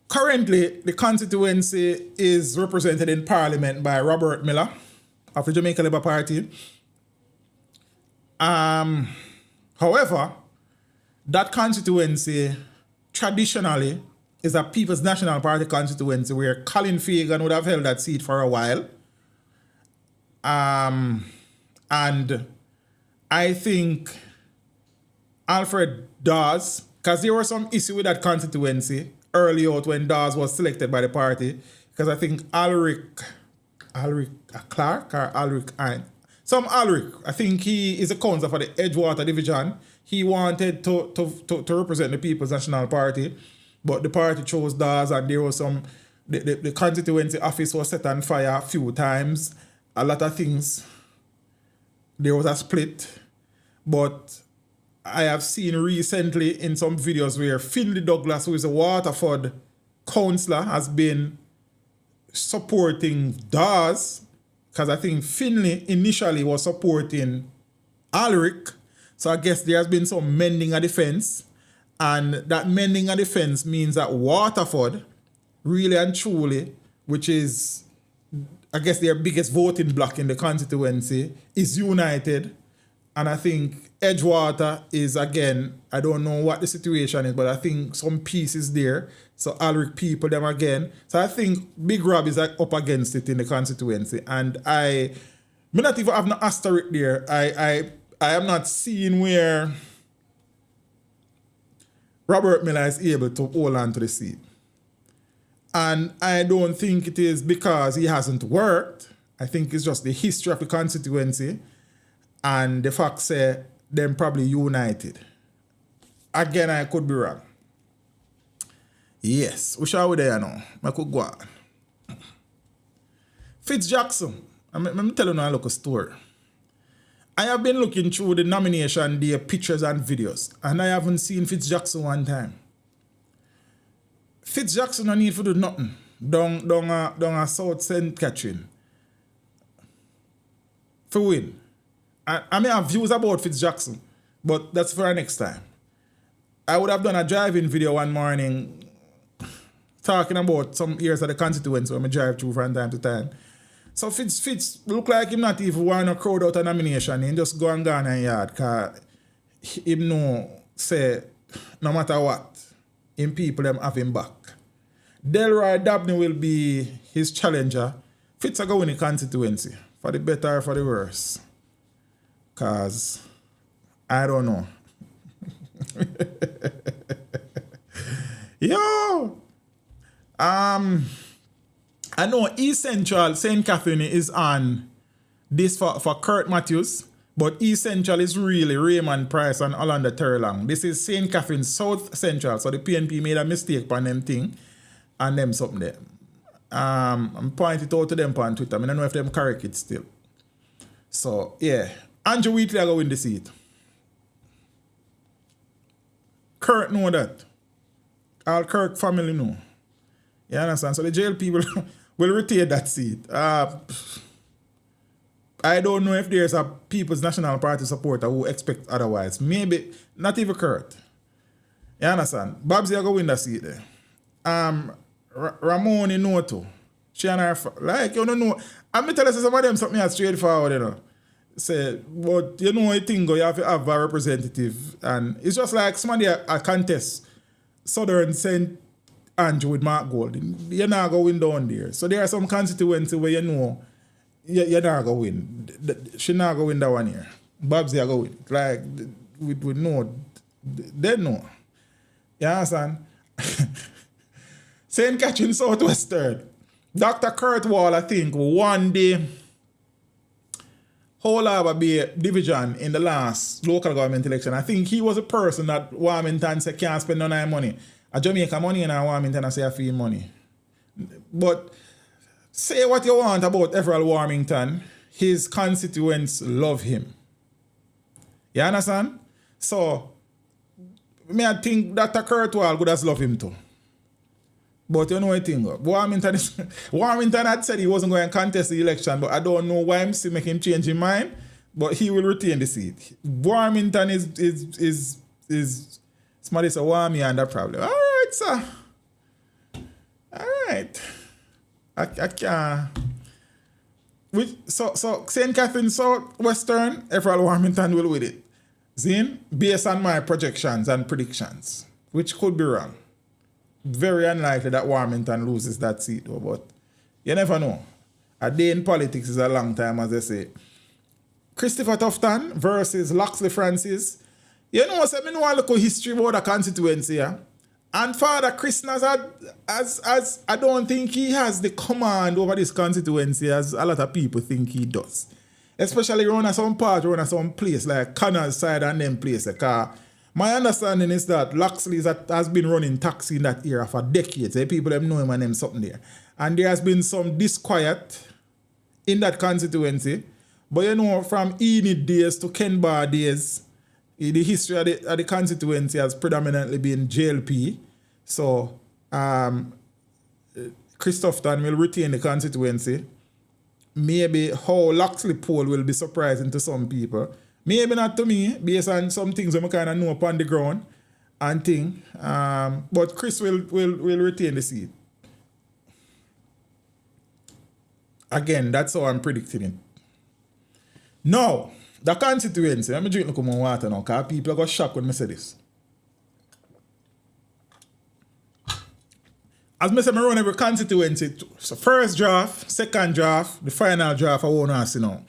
Currently, the constituency is represented in Parliament by Robert Miller of the Jamaica Labour Party. However, that constituency traditionally is a People's National Party constituency where Colin Fagan would have held that seat for a while. And I think Alfred Dawes, because there was some issue with that constituency early out when Dawes was selected by the party, because I think Alric Clark or Alric, I think he is a councillor for the Edgewater division. He wanted to represent the People's National Party, but the party chose Dawes, and there was some, the constituency office was set on fire a few times. A lot of things. There was a split. But I have seen recently in some videos where Finley Douglas, who is a Waterford councillor, has been supporting Dawes, because I think Finley initially was supporting Alric. So I guess there has been some mending of the fence. And that mending of the fence means that Waterford, really and truly, which is, I guess, their biggest voting bloc in the constituency, is united. And I think Edgewater is, again, I don't know what the situation is, but I think some peace is there. So Alric people, them again. So I think Big Rob is like up against it in the constituency. And I not even have no asterisk there. I am not seeing where Robert Miller is able to hold on to the seat. And I don't think it is because he hasn't worked. I think it's just the history of the constituency and the fact say them probably united. Again, I could be wrong. Yes, we shall we there now. I could go on. Fitz Jackson. I'm telling you a little story. I have been looking through the nomination day pictures and videos, and I haven't seen Fitz Jackson one time. Fitz Jackson no need to do nothing down a South St. Catherine for win. I may have views about Fitz Jackson, but that's for next time. I would have done a driving video one morning talking about some areas of the constituency where I drive through from time to time. So Fitz look like him not even want to crowd out a nomination. He just go and go on yard because him know say no matter what, him people them have him back. Delroy Dabney will be his challenger. Fitz are going in the constituency for the better or for the worse. Cause I don't know. Yo! I know East Central, St. Catherine is on this for Kurt Matthews, but East Central is really Raymond Price and Orlando Trelawny. This is St. Catherine South Central, so the PNP made a mistake on them thing and them something there. I'm pointing it out to them on Twitter. I don't know if them correct it still. So, yeah. Andrew Wheatley are going to win the seat. Kurt know that. All Kirk family know. You understand? So the jail people will retain that seat. I don't know if there's a People's National Party supporter who expect otherwise. Maybe not even Kurt. You understand? Babsy are going to win that seat there. Ramoni know too. She and her, like, you don't know. I'm telling you some of them something that's straightforward, you know. Say, but you know, I think you have to have a representative. And it's just like somebody a contest. Southern St. Andrew with Mark Gold. You're not going to win down there. So there are some constituencies where you know you're not going to win. She not going to win that one here. Babsy are going to win. Like, we know. They know. You understand? St. Catherine Southwestern. Dr. Kurt Wall, I think, won the whole Harbour Bay division in the last local government election. I think he was a person that Warmington said can't spend none of their money. A Jamaica money and a Warmington I say a fee money. But say what you want about Everald Warmington, his constituents love him. You understand? So, I think Dr. Kurt Wall would have loved him too. But you know what I think? Warmington had said he wasn't going to contest the election, but I don't know why I'm still making him change his mind. But he will retain the seat. Warmington is somebody say Warmy and that problem. All right, sir. All right. I can't. So St. Catherine Southwestern, Everald Warmington will win it. Zin, based on my projections and predictions, which could be wrong. Very unlikely that Warmington loses that seat, though, but you never know. A day in politics is a long time, as they say. Christopher Tufton versus Loxley Francis. You know, so I know a little history about the constituency, yeah? And Father Chris Nazar, as I don't think he has the command over this constituency as a lot of people think he does. Especially around some part, around some place like Connors side and them places. My understanding is that Loxley has been running taxi in that area for decades. People them know him and them something there. And there has been some disquiet in that constituency. But you know, from Enid days to Ken Bar days, The history of the constituency has predominantly been JLP. So Christopherton will retain the constituency. Maybe how Loxley poll will be surprising to some people. Maybe not to me, based on some things that I kind of know upon the ground and thing. But Chris will retain the seat. Again, that's how I'm predicting it. Now, the constituency, let me drink some more water now, because people are going to shock when I say this. As I say, I run every constituency. So first draft, second draft, the final draft, I won't ask you now.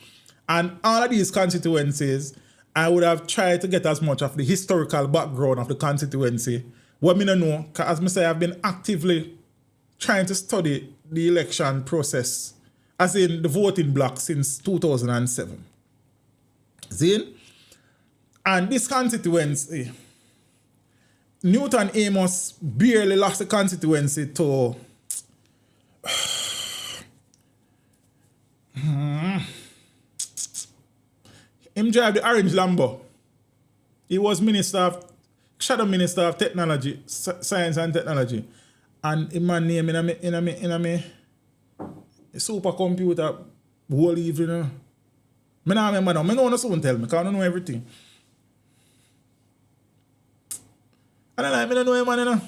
And all of these constituencies, I would have tried to get as much of the historical background of the constituency. What I don't know, because as I say, I've been actively trying to study the election process, as in the voting block, since 2007. See? And this constituency, Newton Amos barely lost the constituency to him drive the orange Lambo. He was shadow minister of technology, science and technology. And him man name in a supercomputer whole evening. I don't remember now. I know someone tell me, because I don't know everything. I don't know him, man, you know.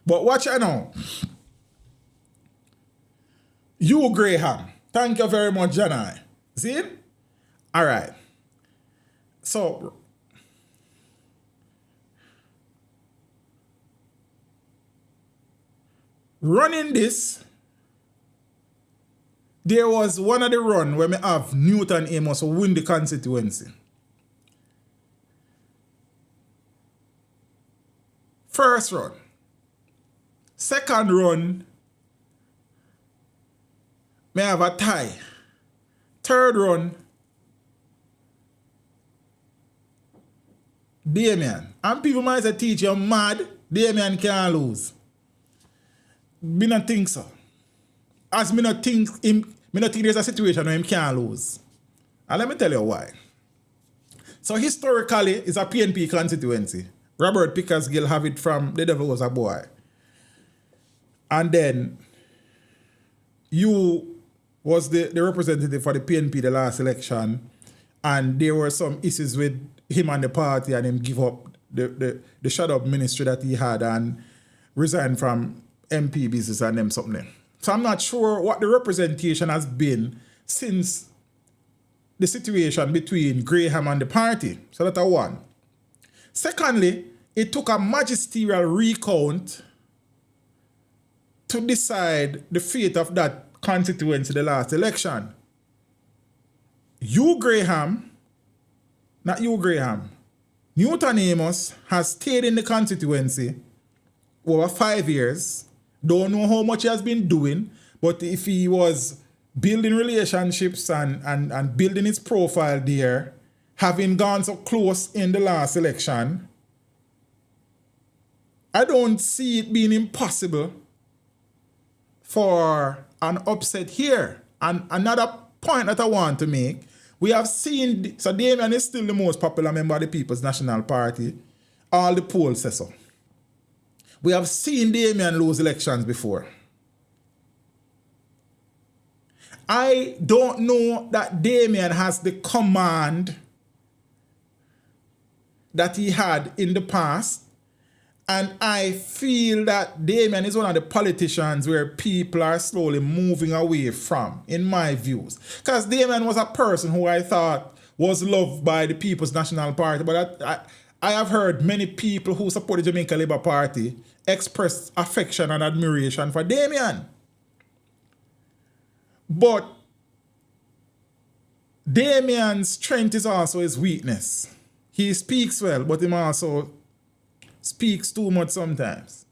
But watch it now. You, Graham. Thank you very much, Janai. See it? All right. So, running this, there was one of the run where we have Newton Amos win the constituency. First run. Second run, may have a tie. Third run, Damien. And people might say, teach you mad, Damien can't lose. Me not think so. As me not think there's a situation where him can't lose. And let me tell you why. So historically, it's a PNP constituency. Robert Pickersgill have it from The Devil Was a Boy. And then you was the representative for the PNP the last election, and there were some issues with him and the party, and him give up the shadow ministry that he had and resign from MP business and them something. So I'm not sure what the representation has been since the situation between Graham and the party. So that's one. Secondly, it took a magisterial recount to decide the fate of that constituency the last election. Newton Amos has stayed in the constituency over 5 years. Don't know how much he has been doing, but if he was building relationships and building his profile there, having gone so close in the last election, I don't see it being impossible for an upset here. And another point that I want to make, we have seen, so Damien is still the most popular member of the People's National Party. All the polls say so. We have seen Damien lose elections before. I don't know that Damien has the command that he had in the past. And I feel that Damien is one of the politicians where people are slowly moving away from, in my views. Because Damien was a person who I thought was loved by the People's National Party. But I have heard many people who support the Jamaica Labour Party express affection and admiration for Damien. But Damien's strength is also his weakness. He speaks well, but he also speaks too much sometimes.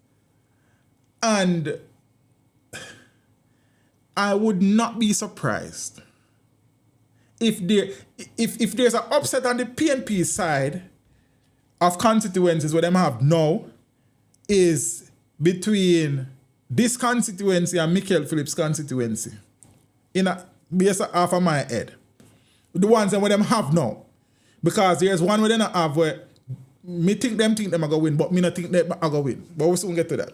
And I would not be surprised if there's an upset on the PNP side of constituencies where them have now is between this constituency and Michael Phillips' constituency. Based off of my head. The ones that them have now. Because there's one where they not have where me think them are going to win, but me not think them are going to win. But we'll soon get to that.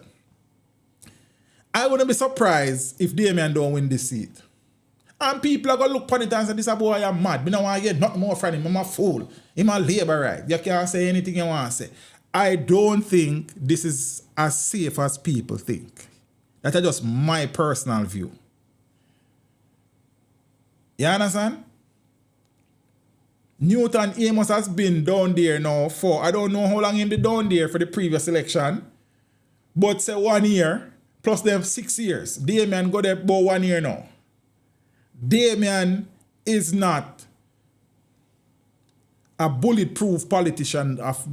I wouldn't be surprised if Damien don't win this seat. And people are going to look upon it and say, this boy I'm mad. Me don't want to get nothing more from him. I'm a fool. I'm a labor right. You can't say anything you want to say. I don't think this is as safe as people think. That's just my personal view. You understand? Newton Amos has been down there now for, I don't know how long he been down there for the previous election, but say 1 year, plus them 6 years. Damien got there about 1 year now. Damien is not a bulletproof politician of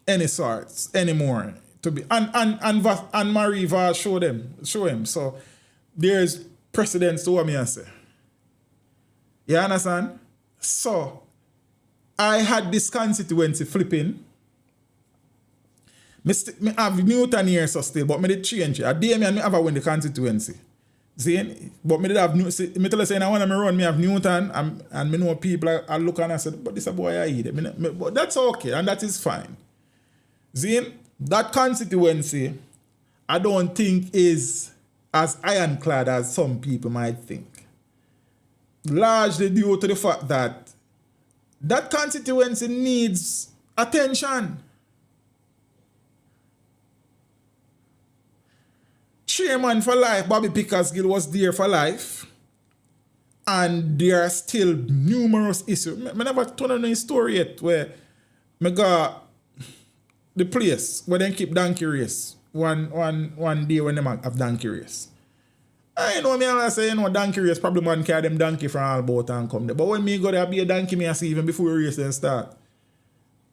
any sorts anymore. To be and Marie va show him. So there's precedence to what me I say. You understand? So I had this constituency flipping. Me have Newton here so still, but me did change it. I Damien me have win the constituency. See? But me did have me tell you saying I want to run, me have Newton and me know people I look and I said, but this a boy I eat it. But that's okay and that is fine. See? That constituency I don't think is as ironclad as some people might think. Largely due to the fact that that constituency needs attention. Chairman for life, Bobby Pickersgill was there for life. And there are still numerous issues. I never told you a story yet where I got the place where they keep donkey race. One day when they have donkey race. I know me and I say, donkey race probably man carry them donkey from all about and come there. But when me go there be a donkey, me I see even before the race then start.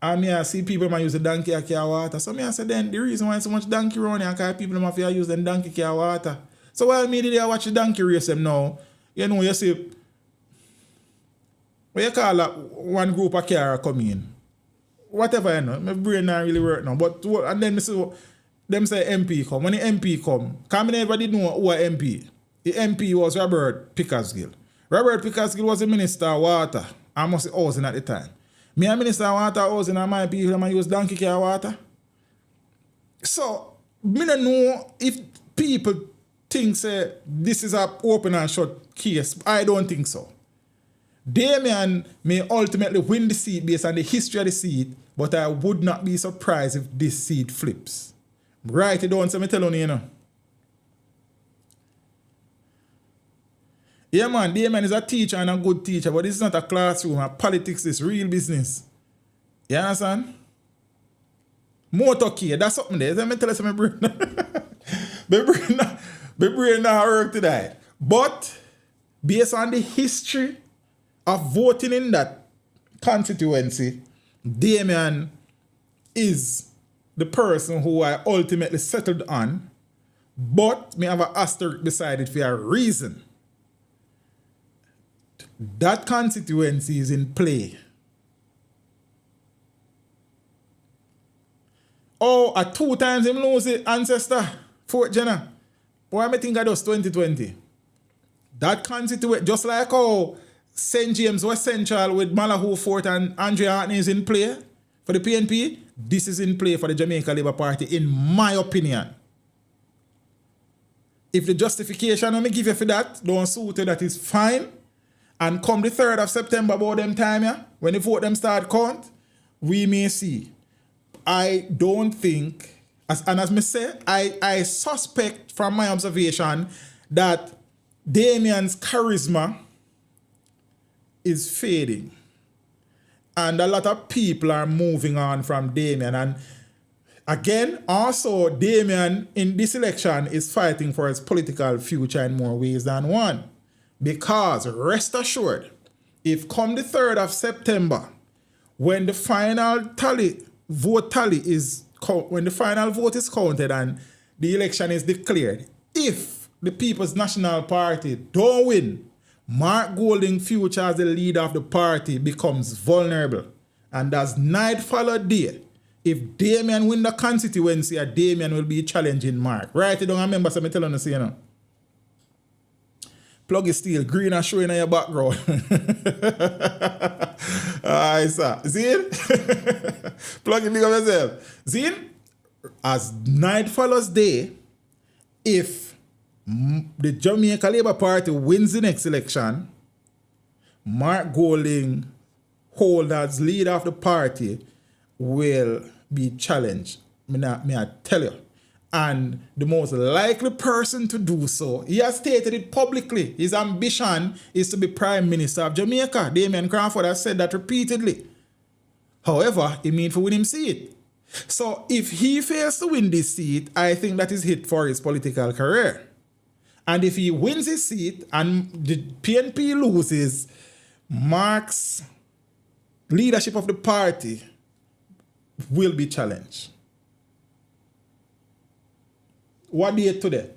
And me I see people might use the donkey to carry water. So me I say then the reason why so much donkey around here because people have to use them donkey carry water. So while me did I watch the donkey race them now, you see what you call that one group of car come in. Whatever my brain not really work now. But and then me see them say MP come. When the MP come, because I never did know who a MP. The MP was Robert Pickersgill. Robert Pickersgill was the Minister of Water. I must say housing at the time. Me a Minister of Water housing and my people them use donkey care water. So, me don't know if people think say this is a open and shut case. I don't think so. Damien may ultimately win the seat based on the history of the seat, but I would not be surprised if this seat flips. Right, you don't say me tell you know. Yeah, man, Damien is a teacher and a good teacher, but this is not a classroom. Politics is real business. You understand? Motorcade, that's something there. Let me tell you my brain. my brain not work today. But based on the history of voting in that constituency, Damien is the person who I ultimately settled on, but me have an asterisk beside it for a reason. That constituency is in play. Oh, a 2 times him lose it, ancestor, 4th Jenna. Why I think I does 2020? That constituency, just like how St. James West Central with Malahoo Fort and Andrea Hartney is in play for the PNP, this is in play for the Jamaica Labour Party, in my opinion. If the justification I give you for that, don't suit you, that is fine. And come the 3rd of September about them time, yeah, when the vote them start count, we may see. I don't think, as me say, I suspect from my observation that Damien's charisma is fading. And a lot of people are moving on from Damien. And again, also, Damien in this election is fighting for his political future in more ways than one. Because, rest assured, if come the 3rd of September, when the final vote is counted and the election is declared, if the People's National Party don't win, Mark Golding's future as the leader of the party becomes vulnerable. And as night followed day, if Damien win the constituency, Damien will be challenging Mark. Right, you don't remember, so I'm telling you, you know. Plug is still green and showing in your background. Alright, sir. Zine? Plug it big of yourself. Zine? As night follows day, if the Jamaica Labour Party wins the next election, Mark Golding, hold as leader of the party, will be challenged. Me I tell you. And the most likely person to do so, he has stated it publicly. His ambition is to be Prime Minister of Jamaica. Damien Crawford has said that repeatedly. However, he means for win him seat. So if he fails to win this seat, I think that is hit for his political career. And if he wins his seat and the PNP loses, Mark's leadership of the party will be challenged. What date today?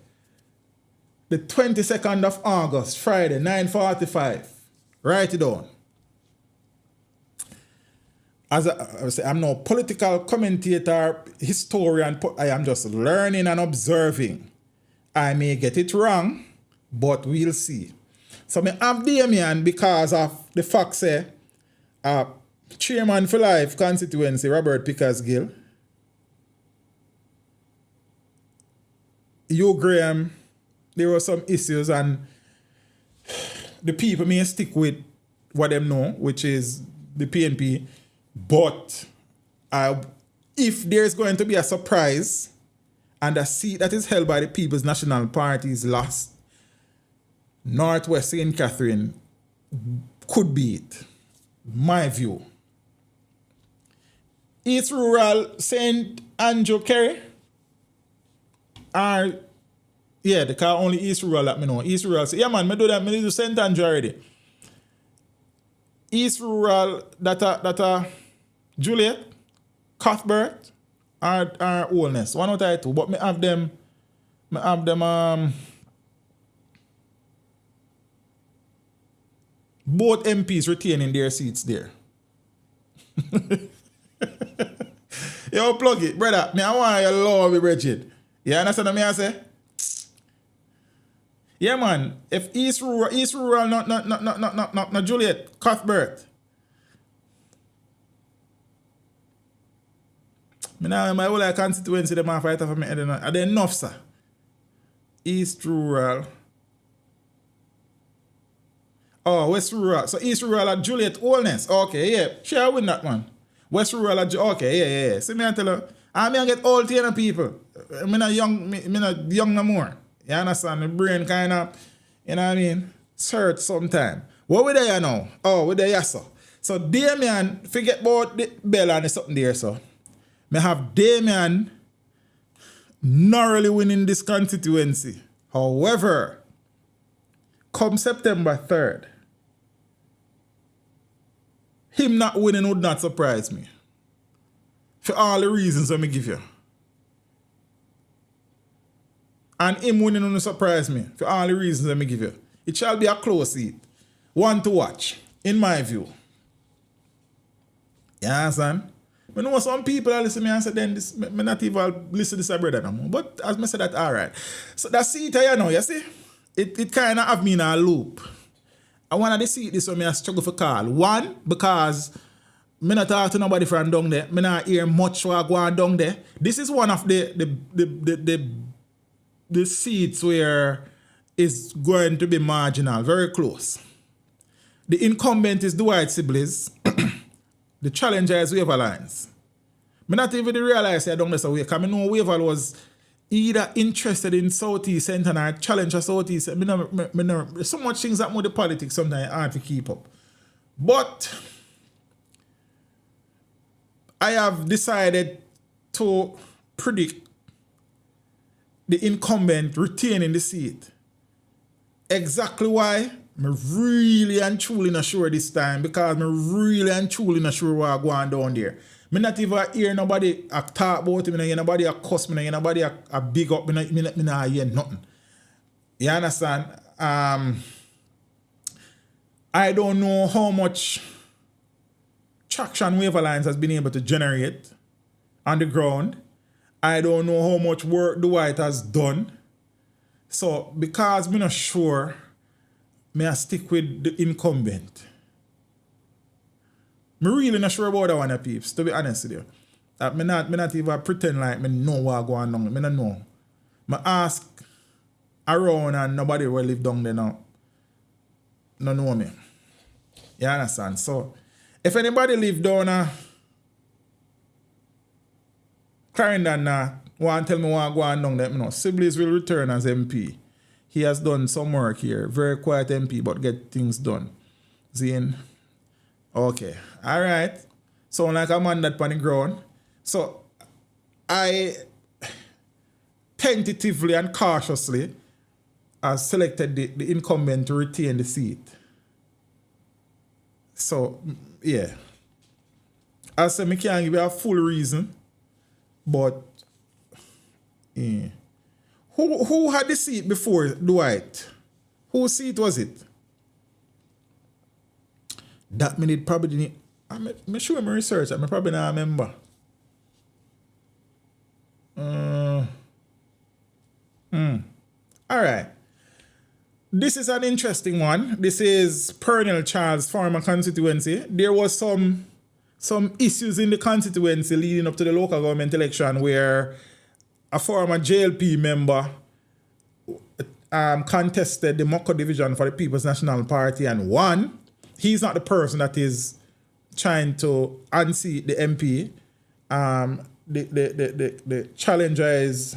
The 22nd of August, Friday, 9:45. Write it down. As I say, I'm no political commentator, historian. I am just learning and observing. I may get it wrong, but we'll see. So I have Damien because of the fact say, Chairman for Life constituency, Robert Pickersgill, Hugh Graham, there were some issues and the people may stick with what them know, which is the PNP. But if there's going to be a surprise and a seat that is held by the People's National Party is lost, Northwest St. Catherine could be it. My view. East Rural St. Andrew Kerry. They call only East Rural that me know. East Rural. Yeah, man, me do that. Me do St. Andrew already. East Rural, that Juliet, Cuthbert, or Oldness. One out of two. But me have them both MPs retaining their seats there. Yo, plug it, brother. Me, I want you love me, Bridget. You understand what I say? Yeah, man. If East Rural, not Juliet, Cuthbert. Me now my whole constituency them a fight for me head. Are they enough, sir? East Rural. Oh, West Rural. So East Rural at Juliet Oldness. Okay, yeah. Sure, win that one. West Rural at okay, yeah. See me I tell you, I get old to people. Me not young no more. You understand? The brain kind of, you know what I mean? Search sometime. What we there now? Oh, we there, yes, sir. So Damien, forget about the bell and something there, so. Me have Damien narrowly winning this constituency. However, come September 3rd, him not winning would not surprise me. For all the reasons let me give you. And him winning wouldn't surprise me. For all the reasons let me give you. It shall be a close seat. One to watch, in my view. You understand? I know some people that listen to me and say, then this, me not even listen to this brother no more. But as I said that, all right. So that seat you know, you see? It kind of have me in a loop. I want to see this when I struggle for call. One, because I not talk to nobody from down there. I not hear much what go on down there. This is one of the seats where it's going to be marginal, very close. The incumbent is Dwight Sibley's. The challenger is Waver Lines. I not even realize I don't know way, because I know Waver was either interested in Southeast Centre or challenge Southeast. There's so much things that with the politics sometimes hard to keep up. But I have decided to predict the incumbent retaining the seat. Exactly why? I'm really and truly not sure this time, because I'm really and truly not sure what's going down there. I not even hear nobody talk about it, I hear nobody cuss me, I hear nobody big up, I not hear nothing. You understand? I don't know how much traction Waver Lines has been able to generate on the ground. I don't know how much work Dwight has done. So, because I'm not sure, may I stick with the incumbent. Me really not sure about that one, peeps, to be honest with you. Me not even pretend like me know what going on. Me not know. Me ask around and nobody will live down there now. No know me. You understand? So, if anybody live down Clarendon want to tell me what going on there, no. Sibley's will return as MP. He has done some work here. Very quiet MP, but get things done. Zine. Okay. All right. Sound like a man that on the ground. So, I tentatively and cautiously has selected the incumbent to retain the seat. So, yeah. I said, I can't give you a full reason, but yeah. Who had the seat before Dwight? Whose seat was it? That minute probably didn't. I'm sure my research. I probably not remember. All right. This is an interesting one. This is Pernell Charles, former constituency. There was some issues in the constituency leading up to the local government election where a former JLP member contested the Moko division for the People's National Party and won. He's not the person that is trying to unseat the MP. The challenger is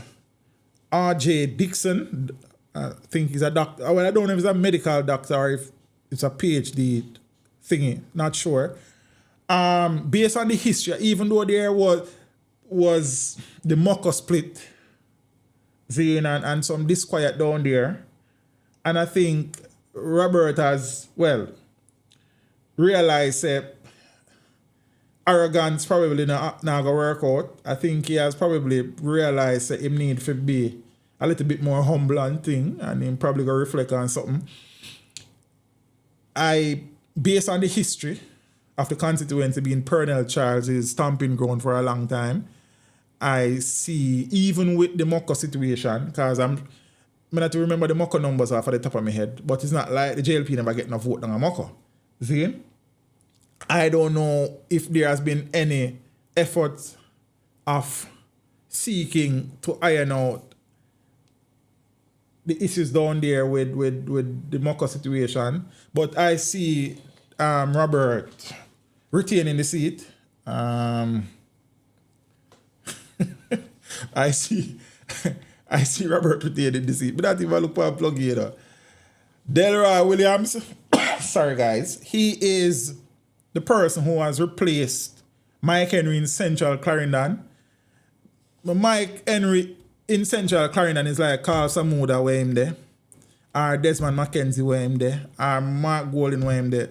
R.J. Dixon. I think he's a doctor. Well, I don't know if he's a medical doctor or if it's a PhD thingy. Not sure. Based on the history, even though there was the Moko split, and some disquiet down there, and I think Robert has, realized arrogance probably not going to work out. I think he has probably realized that he need to be a little bit more humble and thing, and him probably going to reflect on something. Based on the history of the constituency being Pernell Charles' stamping ground for a long time, I see, even with the Moko situation, because I'm not to remember the Moko numbers off at the top of my head, but it's not like the JLP never get enough vote on a Moko. See? I don't know if there has been any effort of seeking to iron out the issues down there with the Moko situation, but I see Robert retaining the seat. I see Robert retaining the seat, but not even look for a plug here. Delroy Williams, sorry guys, he is the person who has replaced Mike Henry in Central Clarendon. But Mike Henry in Central Clarendon is like Carl Samuda where him there, or Desmond McKenzie where him there, or Mark Golden where him there.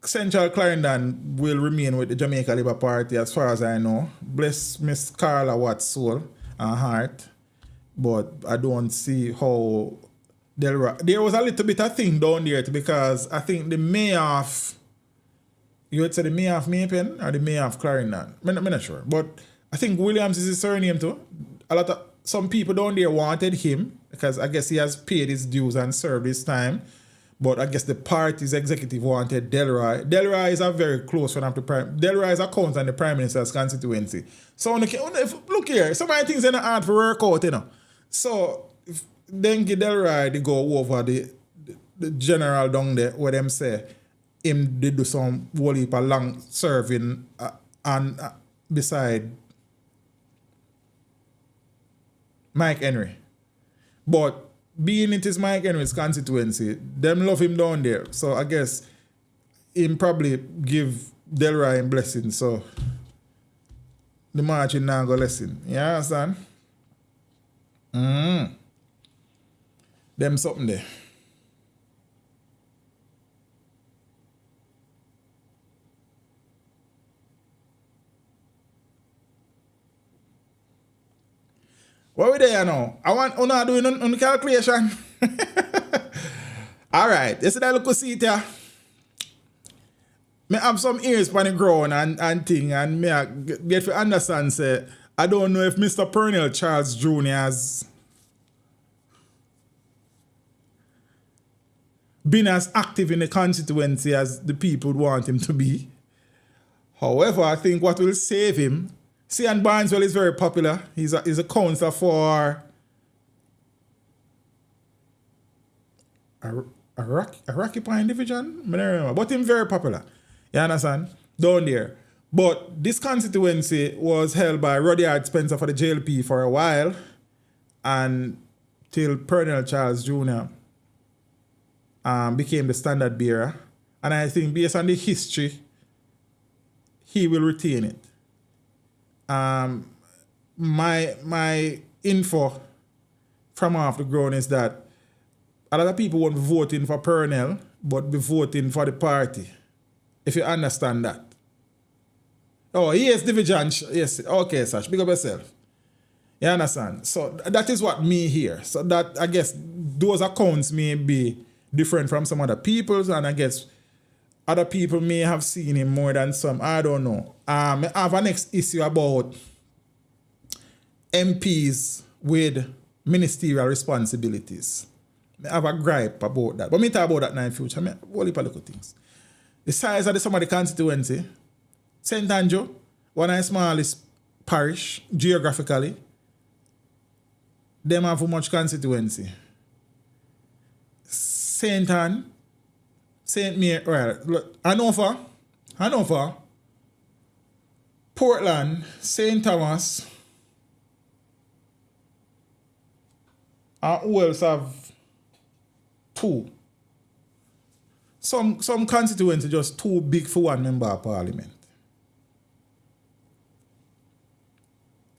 Central Clarendon will remain with the Jamaica Labour Party as far as I know. Bless Miss Carla Watt's soul and heart. But I don't see how there was a little bit of thing down there because I think the mayor of, you would say the mayor of Maypen or the mayor of Clarendon. I'm not sure. But I think Williams is his surname too. Some people down there wanted him because I guess he has paid his dues and served his time. But I guess the party's executive wanted Delroy. Delroy is a very close friend of the Prime. Delroy is a count on the Prime Minister's constituency. So look here, some of the things are not hard for work out, you know. So if then give Delroy to go over the general down there where them say him did do some whole heap of long serving and beside Mike Henry. But being it is Mike Henry's constituency, them love him down there. So I guess him probably give Delroy a blessing. So the margin now go lesson. You understand? Them something there. What we there now? I want Una doing on the calculation. All right, you see that look seat here? Me have some ears on the ground and thing, and me get to understand say I don't know if Mr. Pernell Charles Jr. has been as active in the constituency as the people would want him to be. However, I think what will save him, and Barneswell is very popular. He's a councillor for a Rocky Pine division? I don't remember. But he's very popular. You understand? Down there. But this constituency was held by Rudyard Spencer for the JLP for a while, and till Pernell Charles Jr. Became the standard bearer. And I think based on the history, he will retain it. My info from off the ground is that a lot of people won't be voting for Pernell, but be voting for the party. If you understand that. Oh, yes, division. Yes, okay, Sash, big up yourself. You understand? So that is what me hear. So that, I guess, those accounts may be different from some other people's, and I guess other people may have seen him more than some. I don't know. I have a next issue about MPs with ministerial responsibilities. I have a gripe about that. But me talk about that now in future. I mean, whole heap of little things. The size of some of the constituency, St. Andrew, one of the smallest parish geographically, them have how much constituency? St. Anne, St. Mary, look, Hanover, Portland, St. Thomas, and who else have 2? Some constituency just too big for one member of parliament.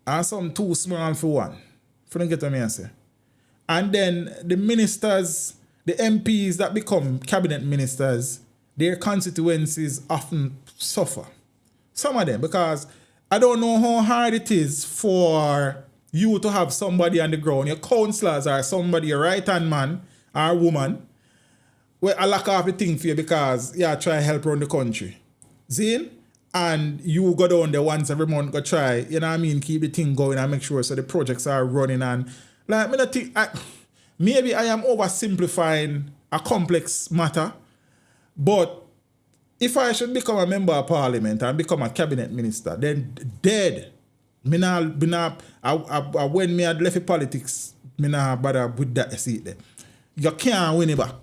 And some too small for one. If you don't get what I say. And then the ministers, the MPs that become cabinet ministers, their constituencies often suffer. Some of them, because I don't know how hard it is for you to have somebody on the ground, your councillors or somebody, a right-hand man or woman, where I lack off the thing for you because you try to help run the country. Zine? And you go down there once every month, go try, you know what I mean, keep the thing going and make sure so the projects are running. And like, me not think, maybe I am oversimplifying a complex matter, but if I should become a member of parliament and become a cabinet minister, then dead. When me had left politics, me not bother with that seat there. You can't win it back.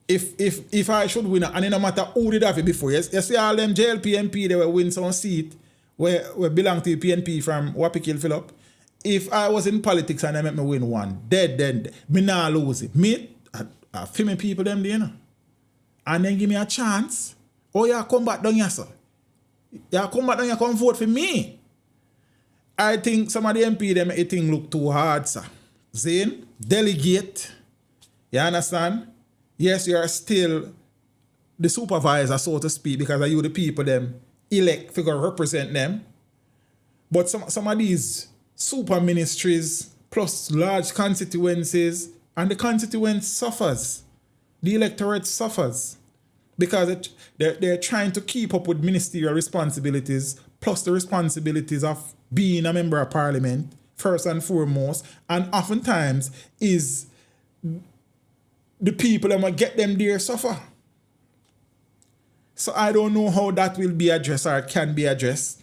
If I should win, and it no matter who did have it before, you see all them JLP MP, they will win some seat where belong to the PNP from Wapikil Philip. If I was in politics and they make me win one, dead, me not lose it. Me, I feel me people them there, you know. And then give me a chance. Oh, you come back down here, sir. You come back down here, come vote for me. I think some of the MP them make the thing look too hard, sir. Zane, delegate. You understand? Yes, you are still the supervisor, so to speak, because are you the people them elect figure represent them. But some of these super ministries plus large constituencies, and the constituent suffers. The electorate suffers because they're trying to keep up with ministerial responsibilities plus the responsibilities of being a member of parliament, first and foremost, and oftentimes is the people that might get them there suffer. So I don't know how that will be addressed or can be addressed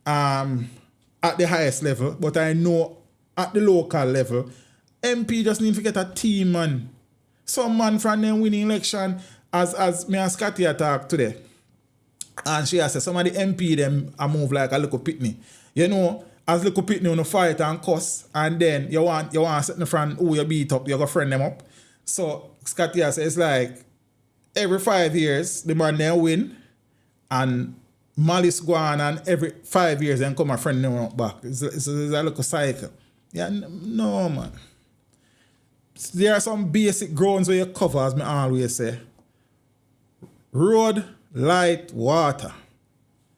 at the highest level, but I know at the local level, MP just need to get a team, man. Some man from them winning election, as me and Scotty talked today, and she has said some of the MP them a move like a little pitney. You know, as little pitney on the fight and cuss, and then you want to sit in the front, who you beat up, you go friend them up. So Scotty says it's like every 5 years the man then win, and malice go on, and every 5 years then come a friend them up back. It's a little cycle. Yeah, no man. There are some basic grounds where you cover, as me always say. Road, light, water.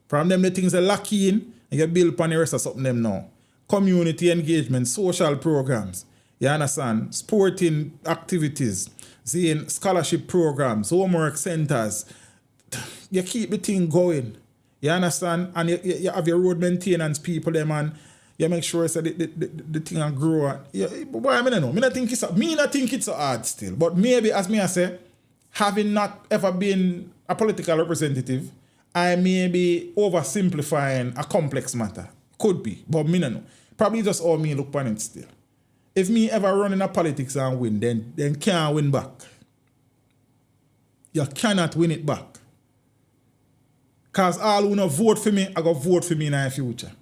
From them the things are lock in and you build upon the rest of something them now. Community engagement, social programs. You understand? Sporting activities, seeing scholarship programs, homework centers. You keep the thing going. You understand? And you have your road maintenance people them, and you make sure so the thing and grow. But I mean, I think it's so hard still. But maybe, as me I say, having not ever been a political representative, I may be oversimplifying a complex matter. Could be, but me no know. Probably just all me look on it still. If me ever run in a politics and win, then can't win back. You cannot win it back. Because all who no vote for me, I go vote for me in the future.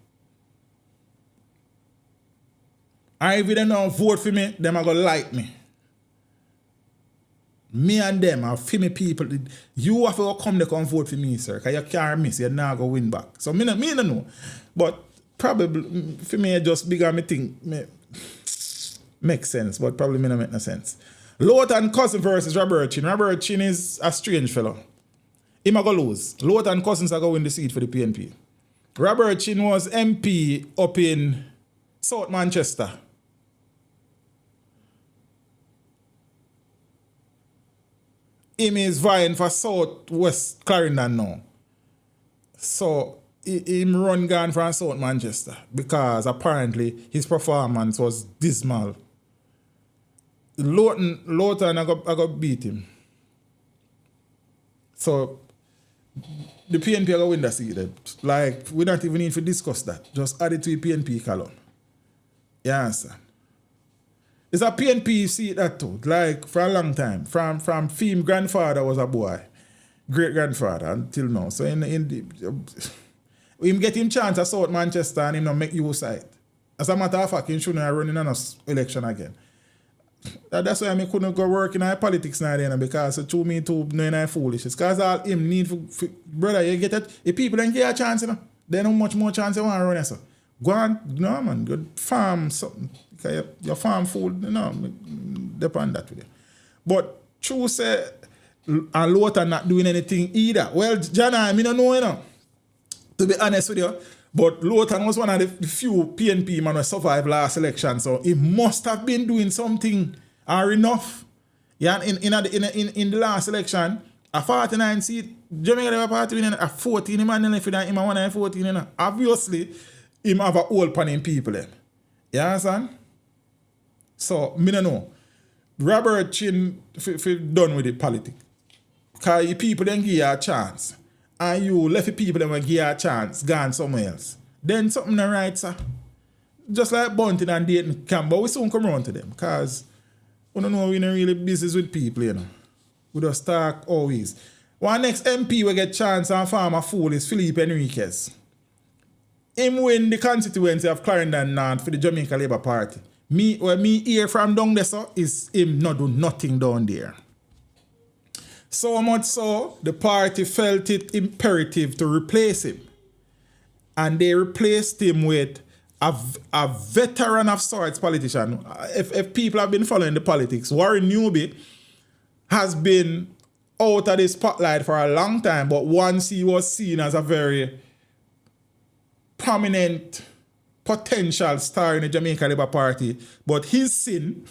And if they don't vote for me, them are going to like me. Me and them are for me people. You have to come to come vote for me, sir. Because you can't miss. You're not going to win back. So me no know. But probably, for me, just bigger me think makes sense. But probably me no make no sense. Lowton Cousin versus Robert Chin. Robert Chin is a strange fellow. He might go lose. Lowton Cousins are going to win the seat for the PNP. Robert Chin was MP up in South Manchester. Him is vying for South West Clarendon now. So him run gone from South Manchester because apparently his performance was dismal. Lowton I got beat him. So the PNP are going to win the seat. Like, we don't even need to discuss that. Just add it to the PNP column. You understand? It's a PNP seat that too. Like, for a long time. From Fim grandfather was a boy. Great-grandfather until now. So, him get him chance at South Manchester and him not make use of it. As a matter of fact, he shouldn't have run in an election again. That's why I couldn't go work in politics now then, because to me too knowing foolish. It's because all him need for brother, you get it? If people don't get a chance, you know, they know much more chance they want to run it. So go on, no man, go farm something. Because your farm food, you know, depend that with you. But true say and Lowton not doing anything either. Well, John, I don't know, you know. To be honest with you. But Lowton was one of the few PNP man who survived last election, so he must have been doing something or enough. Yeah, in the last election, a 49 seat, Jamaica Labour Party winning a 14, him and if him one of 14, you know. Obviously, him have a whole pan in people then. You understand? So, me don't know. Robert Chin done with the politics. Because the people then give you a chance. And you left the people that will give you a chance, gone somewhere else. Then something not right, sir. Just like Bunting and Dayton Camp, but we soon come around to them. Because we don't know we're not really business with people, you know. We just talk always. One next MP will get chance and farm a fool is Philippe Enriquez. Him win the constituency of Clarendon North for the Jamaica Labour Party. What me hear from down there, sir, is him not do nothing down there. So much so, the party felt it imperative to replace him. And they replaced him with a veteran of sorts politician. If people have been following the politics, Warren Newby has been out of the spotlight for a long time, but once he was seen as a very prominent potential star in the Jamaica Labour Party, but his sin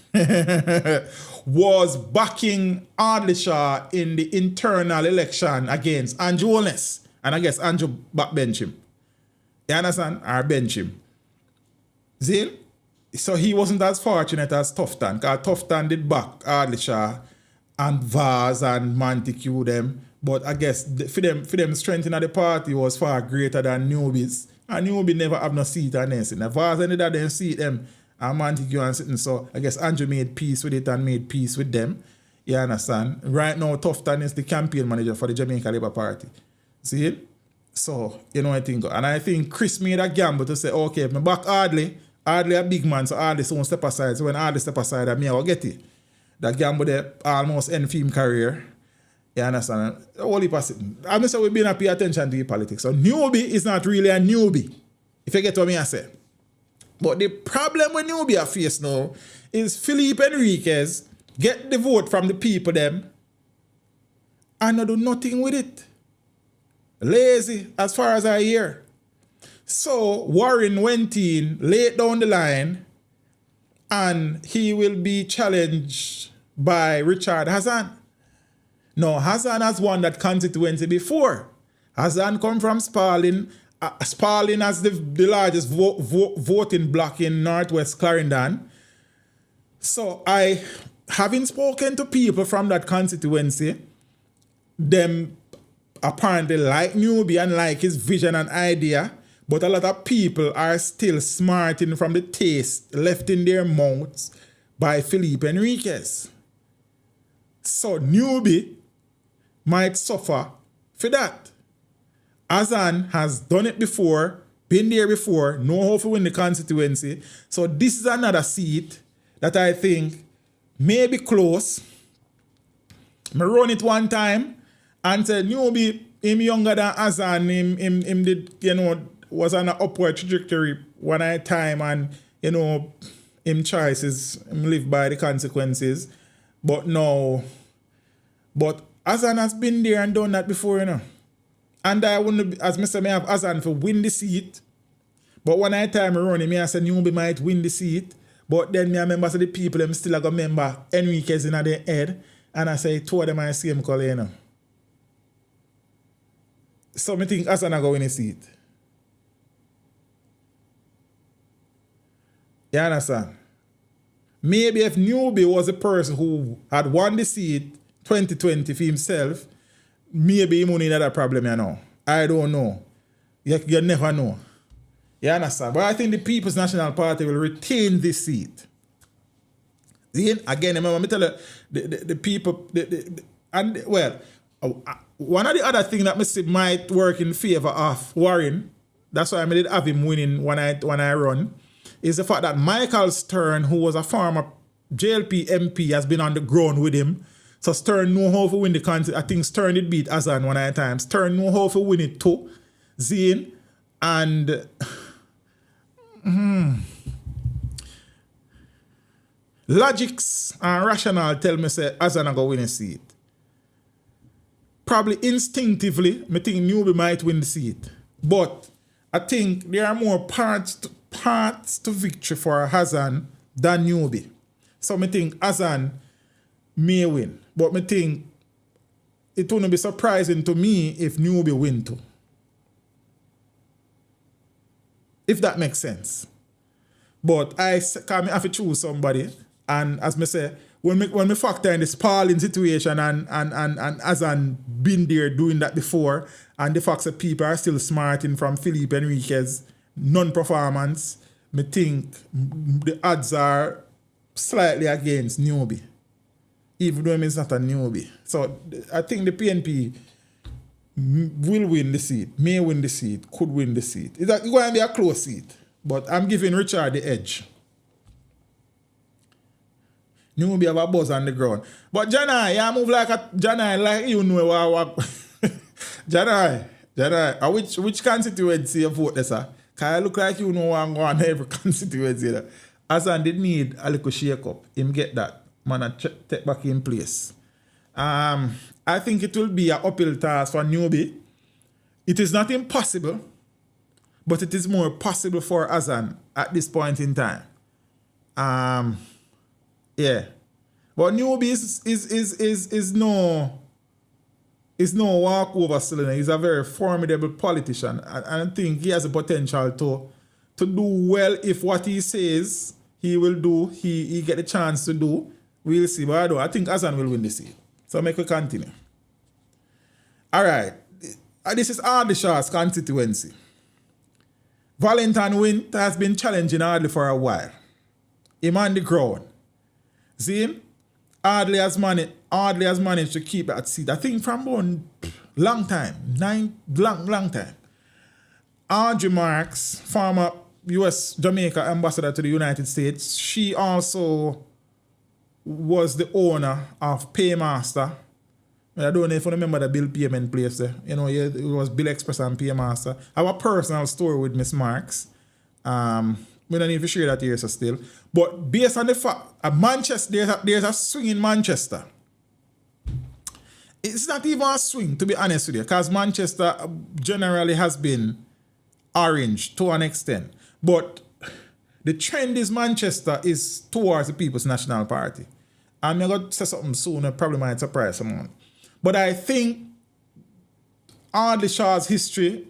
was backing Ardlishaw in the internal election against Andrew Holness. And I guess Andrew backbench him. You understand? Or bench him. See? So he wasn't as fortunate as Tufton, because Tufton did back Ardlishaw and Vaz and Montague them. But I guess for them strength in the party was far greater than Newby's. And Newby never have no seat and anything. Now Vaz ended up then seat them and Montague and sitting. So I guess Andrew made peace with it and made peace with them. You understand? Right now, Tufton is the campaign manager for the Jamaica Labour Party. See it? So, you know what I think. And I think Chris made a gamble to say, okay, if I back Ardley a big man, so Ardley soon step aside. So when Ardley step aside, I will get it. That gamble there almost end film career. You understand? Only passing. I'm not saying we've been pay attention to the politics. So newbie is not really a newbie. If you get what I say. But the problem with newbie I face now is Philippe Enriquez get the vote from the people them and not do nothing with it. Lazy as far as I hear. So Warren went in late down the line and he will be challenged by Richard Hassan. No, Hassan has won that constituency before. Hassan come from Sparling. Sparling has the largest voting block in Northwest Clarendon. So having spoken to people from that constituency, them apparently like Newbie and like his vision and idea, but a lot of people are still smarting from the taste left in their mouths by Felipe Enriquez. So Newbie might suffer for that. Azan has done it before, been there before, know how to win the constituency. So this is another seat that I think may be close. I run it one time and said, Newbie, him younger than Azan, him did, was on an upward trajectory one time, and, him choices, him live by the consequences. But no, but Azan has been there and done that before, And I wouldn't, as I say, I have Azan for win the seat. But one time I run him, I said Newbie might win the seat. But then I remember the people, them still going to remember Enriquez in their head. And I say, two of them are the same color, So I think Azan go win the seat. You understand? Maybe if Newbie was a person who had won the seat 2020 for himself, maybe he wouldn't have that problem, I don't know. You never know. You understand? But I think the People's National Party will retain this seat. See, again, remember, me tell you, the people, one of the other things that I see might work in favor of Warren, that's why I did have him winning when I run, is the fact that Michael Stern, who was a former JLP MP, has been on the ground with him. So Stern know how to win the contest. I think Stern did beat Azan one at a time. Stern know how to win it too. Zane. And logics and rationale tell me say Azan are going to win a seat. Probably instinctively, I think Newbie might win the seat. But I think there are more parts to victory for Azan than Newbie. So I think Azan may win. But I think it wouldn't be surprising to me if Newbie win too. If that makes sense. But I have to choose somebody. And as I say, when me factor in this Pauline situation and Azan been there doing that before, and the fact that people are still smarting from Felipe Enriquez non-performance, me think the odds are slightly against Newbie. Even though it's not a Newbie. So I think the PNP will win the seat, may win the seat, could win the seat. It's going to be a close seat, but I'm giving Richard the edge. Newbie have a buzz on the ground. But Janai, you move like a Janai, like you know what. Janai, which constituency you vote this, sir? Because I look like you know what I'm going to every constituency. Azan did need a little shake up. Him get that. Man, take back in place. I think it will be an uphill task for Newbie. It is not impossible, but it is more possible for Azan at this point in time. Yeah. But Newbie is no walkover cylinder. He's a very formidable politician. And I think he has the potential to do well if what he says he will do, he get a chance to do. We'll see. But I think Azan will win this seat. So make we continue. All right. This is Ardishaw's constituency. Valentine Wint has been challenging Ardley for a while. Him on the ground. See? Ardley has managed to keep that seat. I think from one long time. Long time. Audrey Marks, former US Jamaica ambassador to the United States, she also was the owner of Paymaster. I don't know if you remember the bill payment place there. It was Bill Express and Paymaster. I have a personal story with Miss Marks. We don't need to share that here so still. But based on the fact, Manchester, there's a swing in Manchester. It's not even a swing, to be honest with you, because Manchester generally has been orange to an extent. But the trend is Manchester is towards the People's National Party. I'm going to say something soon that probably might surprise someone. But I think Ardley Shaw's history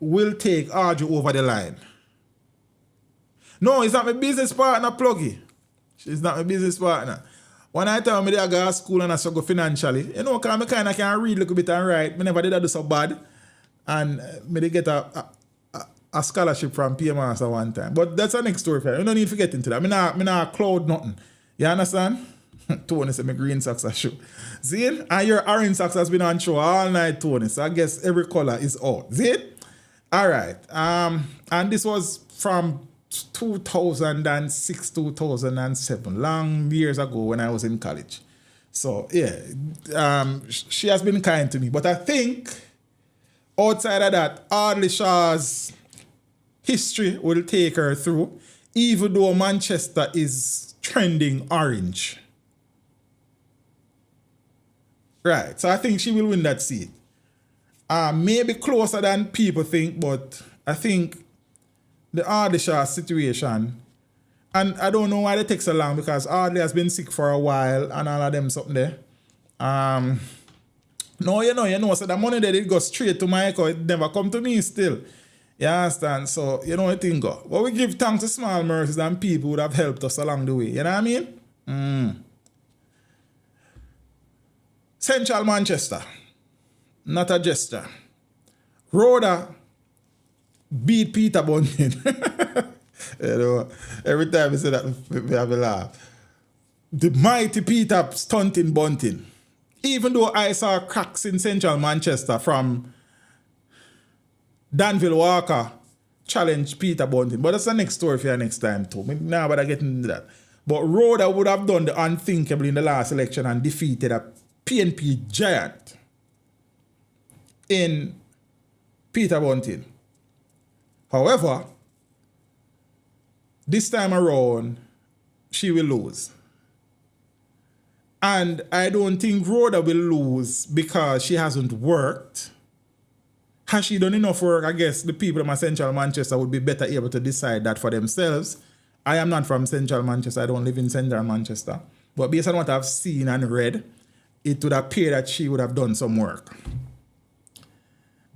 will take Audrey over the line. No, it's not my business partner, Pluggy. She's not my business partner. When I tell me I go to school and I struggle financially, you know, because I kind of can read a little bit and write. I never did that do so bad. And me did get a scholarship from PMS at one time. But that's the next story for you. You don't need to get into that. I not cloud nothing. You understand? Tony said my green socks are shoe. See it? And your orange socks has been on show all night, Tony. So I guess every color is out. See it? All right. And this was from 2006, 2007, long years ago when I was in college. So, yeah, she has been kind to me. But I think outside of that, Audley Shaw's history will take her through, even though Manchester is trending orange. Right, so I think she will win that seat. Maybe closer than people think, but I think the Audley Shaw situation, and I don't know why it takes so long because Audley has been sick for a while and all of them something there. No, you know, so the money that it goes straight to my account, it never come to me still. You understand? So, you know what thing go. But we give thanks to small mercies and people who have helped us along the way. You know what I mean? Central Manchester, not a jester. Rhoda beat Peter Bunting. You know, every time I say that, we have a laugh. The mighty Peter stunting Bunting. Even though I saw cracks in Central Manchester from Danville Walker challenge Peter Bunting. But that's the next story for you next time too. Now, but I get into that. But Rhoda would have done the unthinkable in the last election and defeated a PNP giant in Peter Bunting. However, this time around, she will lose. And I don't think Rhoda will lose because she hasn't worked. Has she done enough work? I guess the people of Central Manchester would be better able to decide that for themselves. I am not from Central Manchester. I don't live in Central Manchester. But based on what I've seen and read, it would appear that she would have done some work.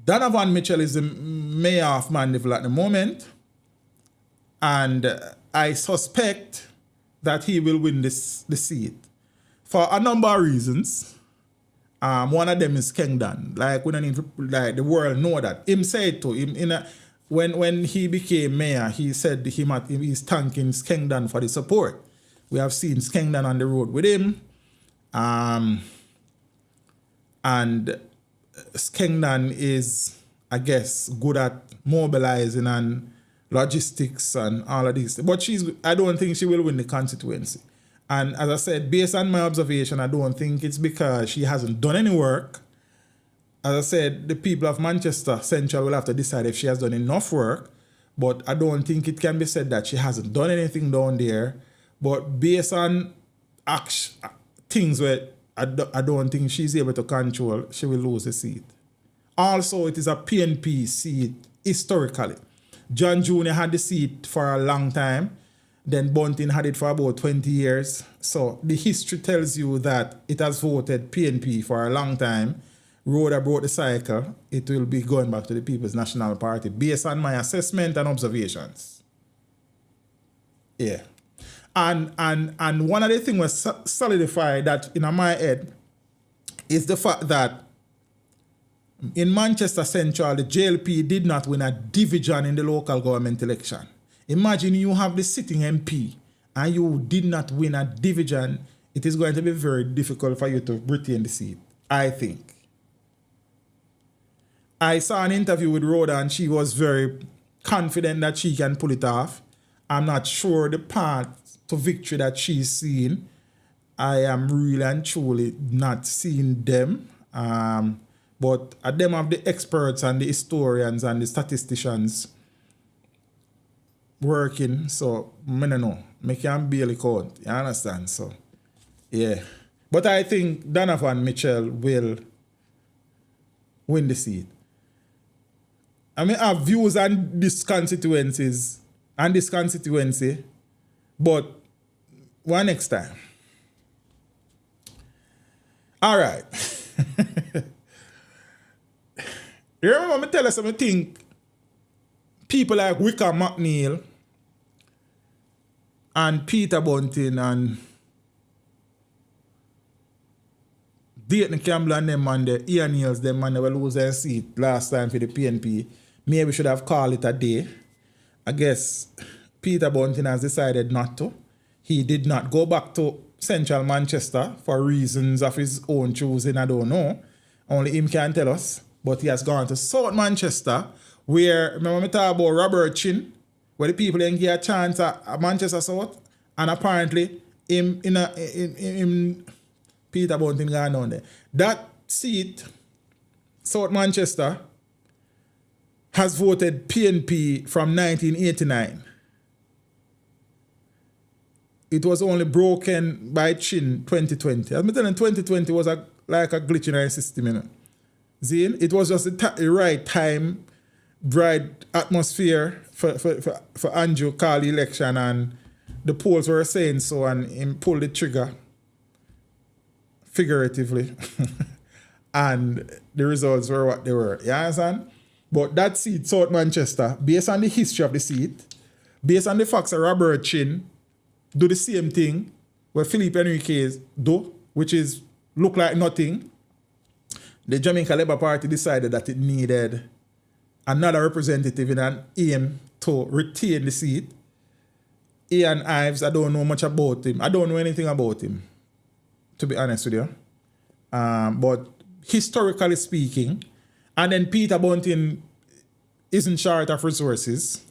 Donovan Mitchell is the mayor of Mandeville at the moment. And I suspect that he will win the seat for a number of reasons. One of them is Clarendon. Like, we don't need to, like, the world know that. Him said to him when he became mayor, he said he's thanking Clarendon for the support. We have seen Clarendon on the road with him. And Clarendon is, I guess, good at mobilizing and logistics and all of these. But I don't think she will win the constituency. And as I said, based on my observation, I don't think it's because she hasn't done any work. As I said, the people of Manchester Central will have to decide if she has done enough work. But I don't think it can be said that she hasn't done anything down there. But based on things where I don't think she's able to control, she will lose the seat. Also, it is a PNP seat historically. John Jr. had the seat for a long time. Then Bunting had it for about 20 years. So the history tells you that it has voted PNP for a long time. Rhoda broke the cycle. It will be going back to the People's National Party based on my assessment and observations. Yeah. And one of the things was solidified that in my head is the fact that in Manchester Central, the JLP did not win a division in the local government election. Imagine you have the sitting MP and you did not win a division. It is going to be very difficult for you to retain the seat, I think. I saw an interview with Rhoda and she was very confident that she can pull it off. I'm not sure the path to victory that she's seen. I am really and truly not seeing them. But at them of the experts and the historians and the statisticians working, so I don't know. I can barely count. You understand? So, yeah. But I think Donovan Mitchell will win the seat. I mean, I have views on these constituencies and this constituency, but one next time. All right. You remember me tell us something? I think people like Wickham McNeil and Peter Bunting and Dayton Campbell and them man, the Ian Niels, them man, they will lose their seat last time for the PNP. Maybe we should have called it a day. I guess Peter Bunting has decided not to. He did not go back to Central Manchester for reasons of his own choosing, I don't know. Only him can tell us. But he has gone to South Manchester, where, remember me talk about Robert Chin, where the people didn't get a chance at Manchester South, and apparently him Peter Bunting gone down there. That seat, South Manchester, has voted PNP from 1989. It was only broken by Chin 2020. I'm telling you, 2020 was like a glitch in our system, you know. See, it was just the right time, right atmosphere for Andrew call the election, and the polls were saying so, and him pulled the trigger figuratively. And the results were what they were. You understand? But that seat, South Manchester, based on the history of the seat, based on the facts that Robert Chin do the same thing where Philippe Henriquez do, which is look like nothing, the Jamaica Labour Party decided that it needed another representative in an aim to retain the seat. Ian Ives, I don't know much about him. I don't know anything about him, to be honest with you. But historically speaking, and then Peter Bunting isn't short of resources,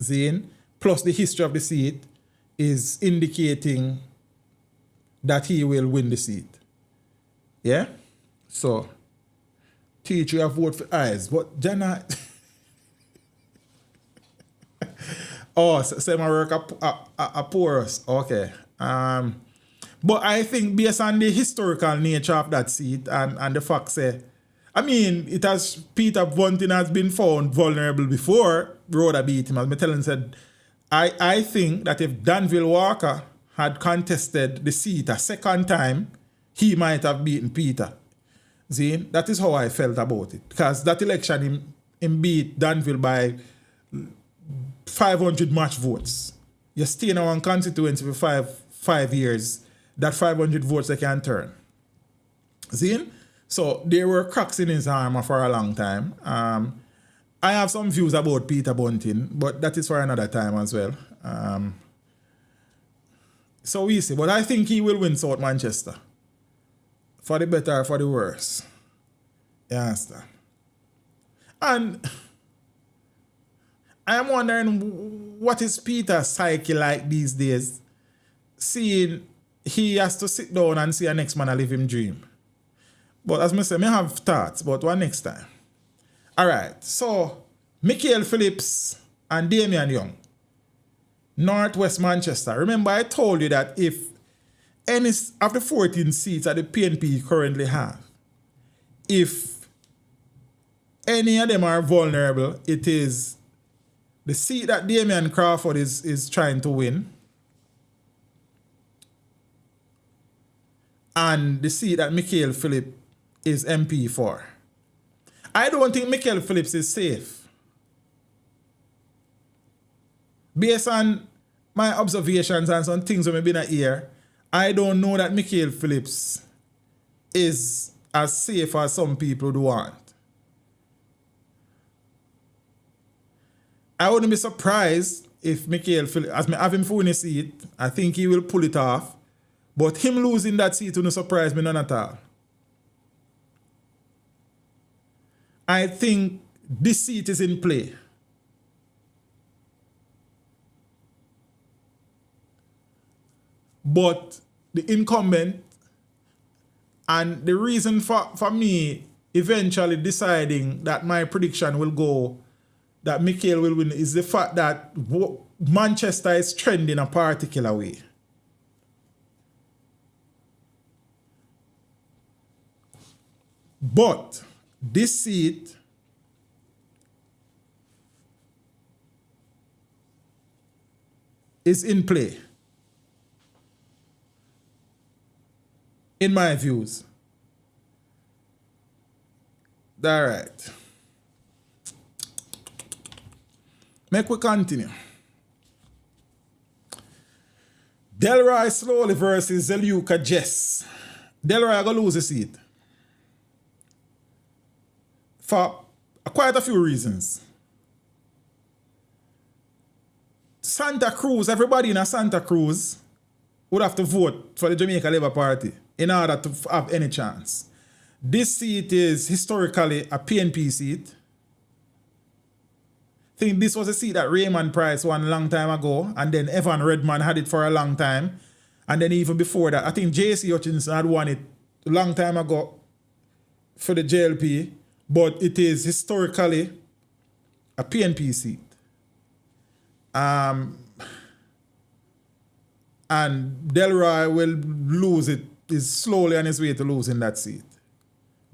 Zane, plus the history of the seat is indicating that he will win the seat. Yeah? So, teacher, have vote for eyes. But Jenna... oh, so my work a porous. Okay. But I think based on the historical nature of that seat and the fact say, I mean, it has Peter Bunting has been found vulnerable before Rhoda beat him. As me telling said, I think that if Danville Walker had contested the seat a second time, he might have beaten Peter. See, that is how I felt about it. Because that election, him beat Danville by 500 match votes. You stay in one constituency for five years, that 500 votes they can turn. See? So there were cracks in his armor for a long time. I have some views about Peter Bunting, but that is for another time as well. So we see. But I think he will win South Manchester. For the better or for the worse. You understand? And I am wondering what is Peter's psyche like these days, seeing he has to sit down and see a next man a live him dream. But as I say, I have thoughts, but one next time. All right, so Michael Phillips and Damian Young, Northwest Manchester. Remember, I told you that if any of the 14 seats that the PNP currently have, if any of them are vulnerable, it is the seat that Damian Crawford is trying to win, and the seat that Michael Phillips is MP for. I don't think Michael Phillips is safe. Based on my observations and some things that I've been here, I don't know that Michael Phillips is as safe as some people would want. I wouldn't be surprised if Michael Phillips, as I have him for a seat, I think he will pull it off. But him losing that seat wouldn't surprise me none at all. I think this seat is in play. But the incumbent, and the reason for me eventually deciding that my prediction will go, that Michael will win, is the fact that Manchester is trending a particular way. But this seat is in play, in my views. All right. Make we continue. Delroy Slowly versus Zeluka Jess. Delroy going to lose the seat. For quite a few reasons. Santa Cruz, everybody in Santa Cruz would have to vote for the Jamaica Labour Party in order to have any chance. This seat is historically a PNP seat. I think this was a seat that Raymond Price won a long time ago, and then Evan Redman had it for a long time. And then even before that, I think J.C. Hutchinson had won it a long time ago for the JLP, but it is historically a PNP seat. And Delroy will lose it, is slowly on his way to losing that seat.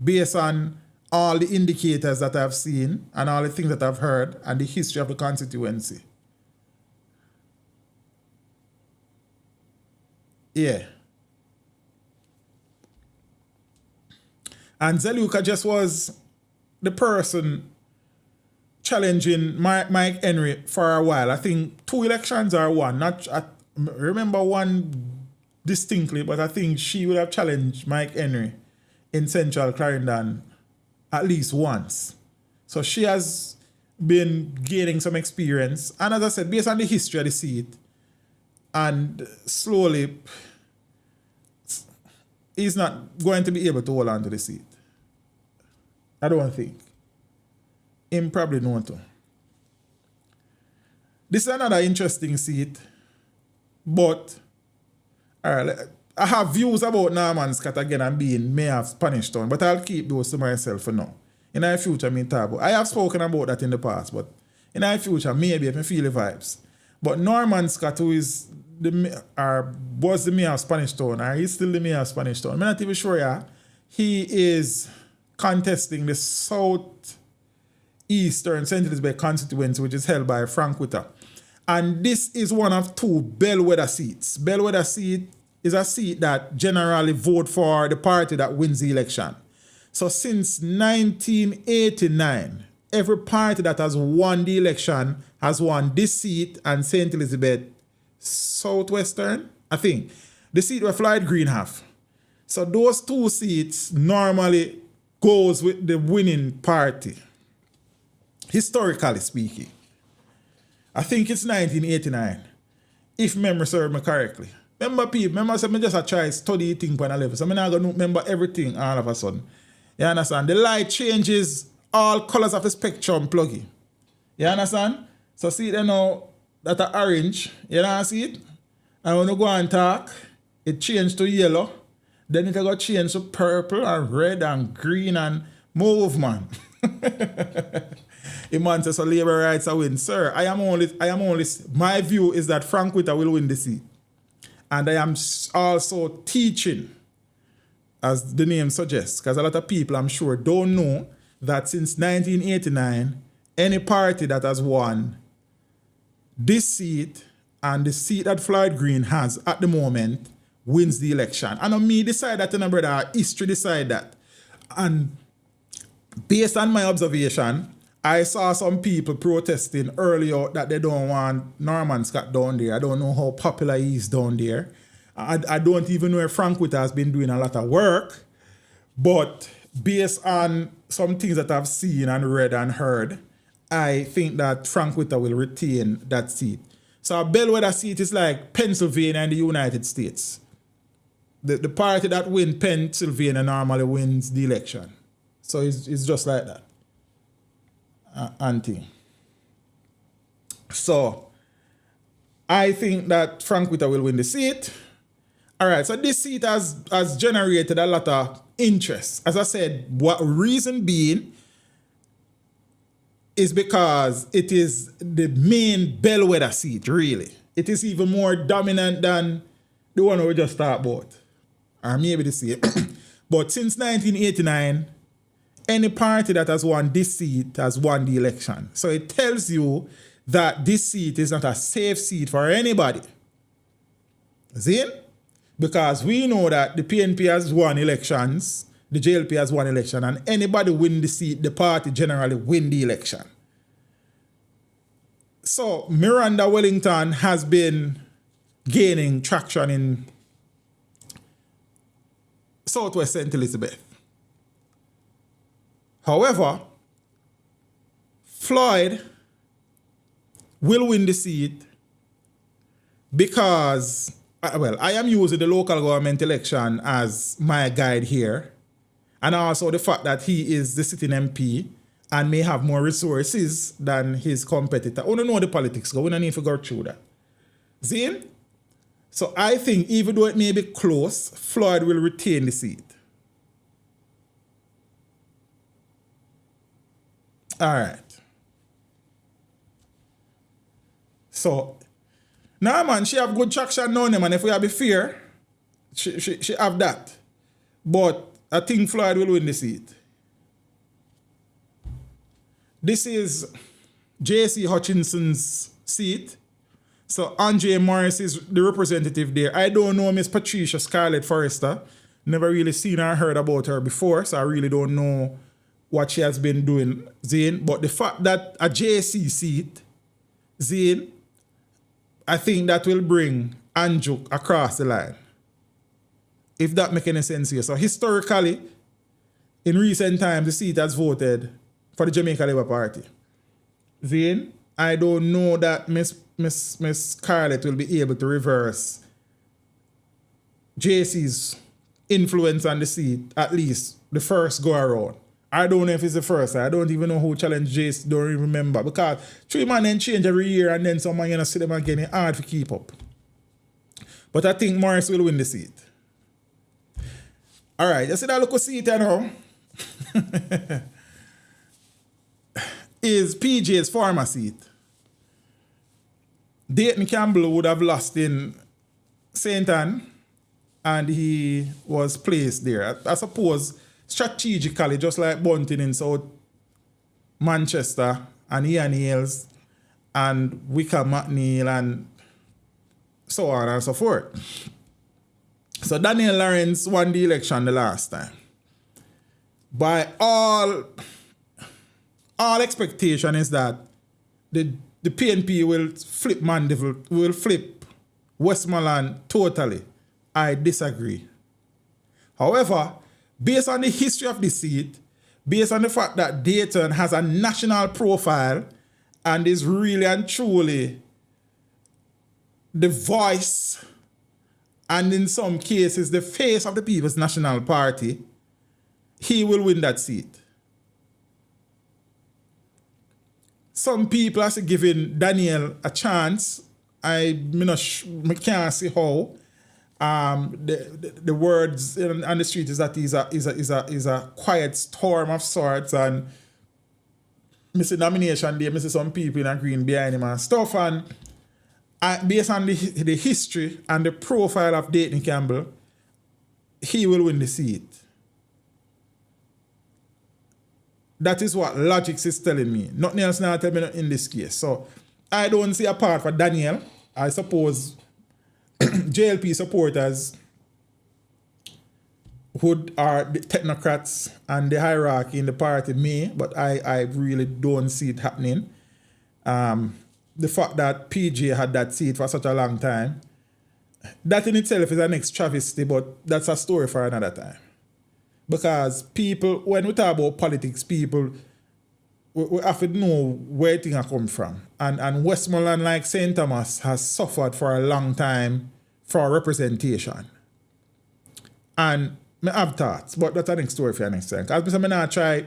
Based on all the indicators that I've seen and all the things that I've heard and the history of the constituency. Yeah. And Zeluka just was the person challenging Mike Henry for a while. I think 2 elections or one. I remember one distinctly, but I think she would have challenged Mike Henry in Central Clarendon at least once. So she has been gaining some experience. And as I said, based on the history of the seat, and slowly, he's not going to be able to hold on to the seat. I don't think. Him probably not to. This is another interesting seat, but all right, I have views about Norman Scott again and being mayor of Spanish Town, but I'll keep those to myself for now. In the future, I have spoken about that in the past, but in the future, maybe if I feel the vibes. But Norman Scott, who is was the mayor of Spanish Town, or he's still the mayor of Spanish Town, I'm not even sure, he is contesting the South Eastern St. Elizabeth constituency, which is held by Frank Witter. And this is one of 2 bellwether seats. Bellwether seat is a seat that generally vote for the party that wins the election. So since 1989, every party that has won the election has won this seat and St. Elizabeth Southwestern, I think. The seat where Floyd Green have. So those 2 seats normally goes with the winning party. Historically speaking. I think it's 1989. If memory serves me correctly. Remember people, I just try to study things on a level. So I'm not going to remember everything all of a sudden. You understand? The light changes all colors of the spectrum pluggy. You understand? So see it now that are orange. You know see it? And when you go and talk, it changed to yellow. Then it got changed to purple and red and green and move, man. The man says so Labour rights are win. Sir, I am only my view is that Frank Witter will win the seat. And I am also teaching, as the name suggests, because a lot of people, I'm sure, don't know that since 1989, any party that has won this seat and the seat that Floyd Green has at the moment wins the election. And on me decide that, brother, history decide that. And based on my observation, I saw some people protesting earlier that they don't want Norman Scott down there. I don't know how popular he is down there. I don't even know if Frank Witter has been doing a lot of work. But based on some things that I've seen and read and heard, I think that Frank Witter will retain that seat. So a bellwether seat is like Pennsylvania in the United States. The party that wins Pennsylvania normally wins the election. So it's just like that. Auntie. So I think that Frank Witter will win the seat. All right, so this seat has generated a lot of interest. As I said, what reason being is because it is the main bellwether seat, really. It is even more dominant than the one we just talked about. Or maybe the same. But since 1989, any party that has won this seat has won the election. So it tells you that this seat is not a safe seat for anybody. See? Because we know that the PNP has won elections, the JLP has won election, and anybody win the seat, the party generally win the election. So Miranda Wellington has been gaining traction Southwest St. Elizabeth. However, Floyd will win the seat because, I am using the local government election as my guide here, and also the fact that he is the sitting MP and may have more resources than his competitor. We don't know the politics, we don't need to go through that. See? So I think even though it may be close, Floyd will retain the seat. All right. So, nah, man, she have good traction now, man. If we have a fear, she have that. But I think Floyd will win the seat. This is J.C. Hutchinson's seat. So Andre Morris is the representative there. I don't know Miss Patricia Scarlett Forrester. Never really seen or heard about her before, so I really don't know what she has been doing, Zane. But the fact that a JC seat, Zane, I think that will bring Andrew across the line. If that makes any sense here. So historically, in recent times, the seat has voted for the Jamaica Labour Party. Zane, I don't know that Miss Scarlett will be able to reverse JC's influence on the seat, at least the first go around. I don't know if it's the first. I don't even know who challenged JC, don't even remember. Because 3 man then change every year and then someone see them again. It's hard to keep up. But I think Morris will win the seat. All right, you see that local seat now? Is PJ's former seat. Dayton Campbell would have lost in St. Ann and he was placed there. I suppose strategically, just like Bunting in South Manchester and Ian Hales and Wickham McNeil and so on and so forth. So Daniel Lawrence won the election the last time. By all expectation is that the PNP will flip Mandeville, will flip Westmoreland totally. I disagree. However, based on the history of the seat, based on the fact that Dayton has a national profile and is really and truly the voice and in some cases the face of the People's National Party, he will win that seat. Some people are giving Daniel a chance. I can't see how. The words on the street is that he's a quiet storm of sorts, and Mr. Nomination Day, Mr. Some people in a green behind him and stuff, and based on the history and the profile of Dayton Campbell, he will win the seat. That is what logic is telling me. Nothing else now tell me in this case. So I don't see a part for Daniel. I suppose JLP supporters who are the technocrats and the hierarchy in the party may, but I really don't see it happening. The fact that PJ had that seat for such a long time, that in itself is an next travesty, but that's a story for another time. Because people, when we talk about politics, people, we have to know where things come from. And Westmoreland, like St. Thomas, has suffered for a long time for representation. And I have thoughts, but that's a next story for next time. Because I'm not try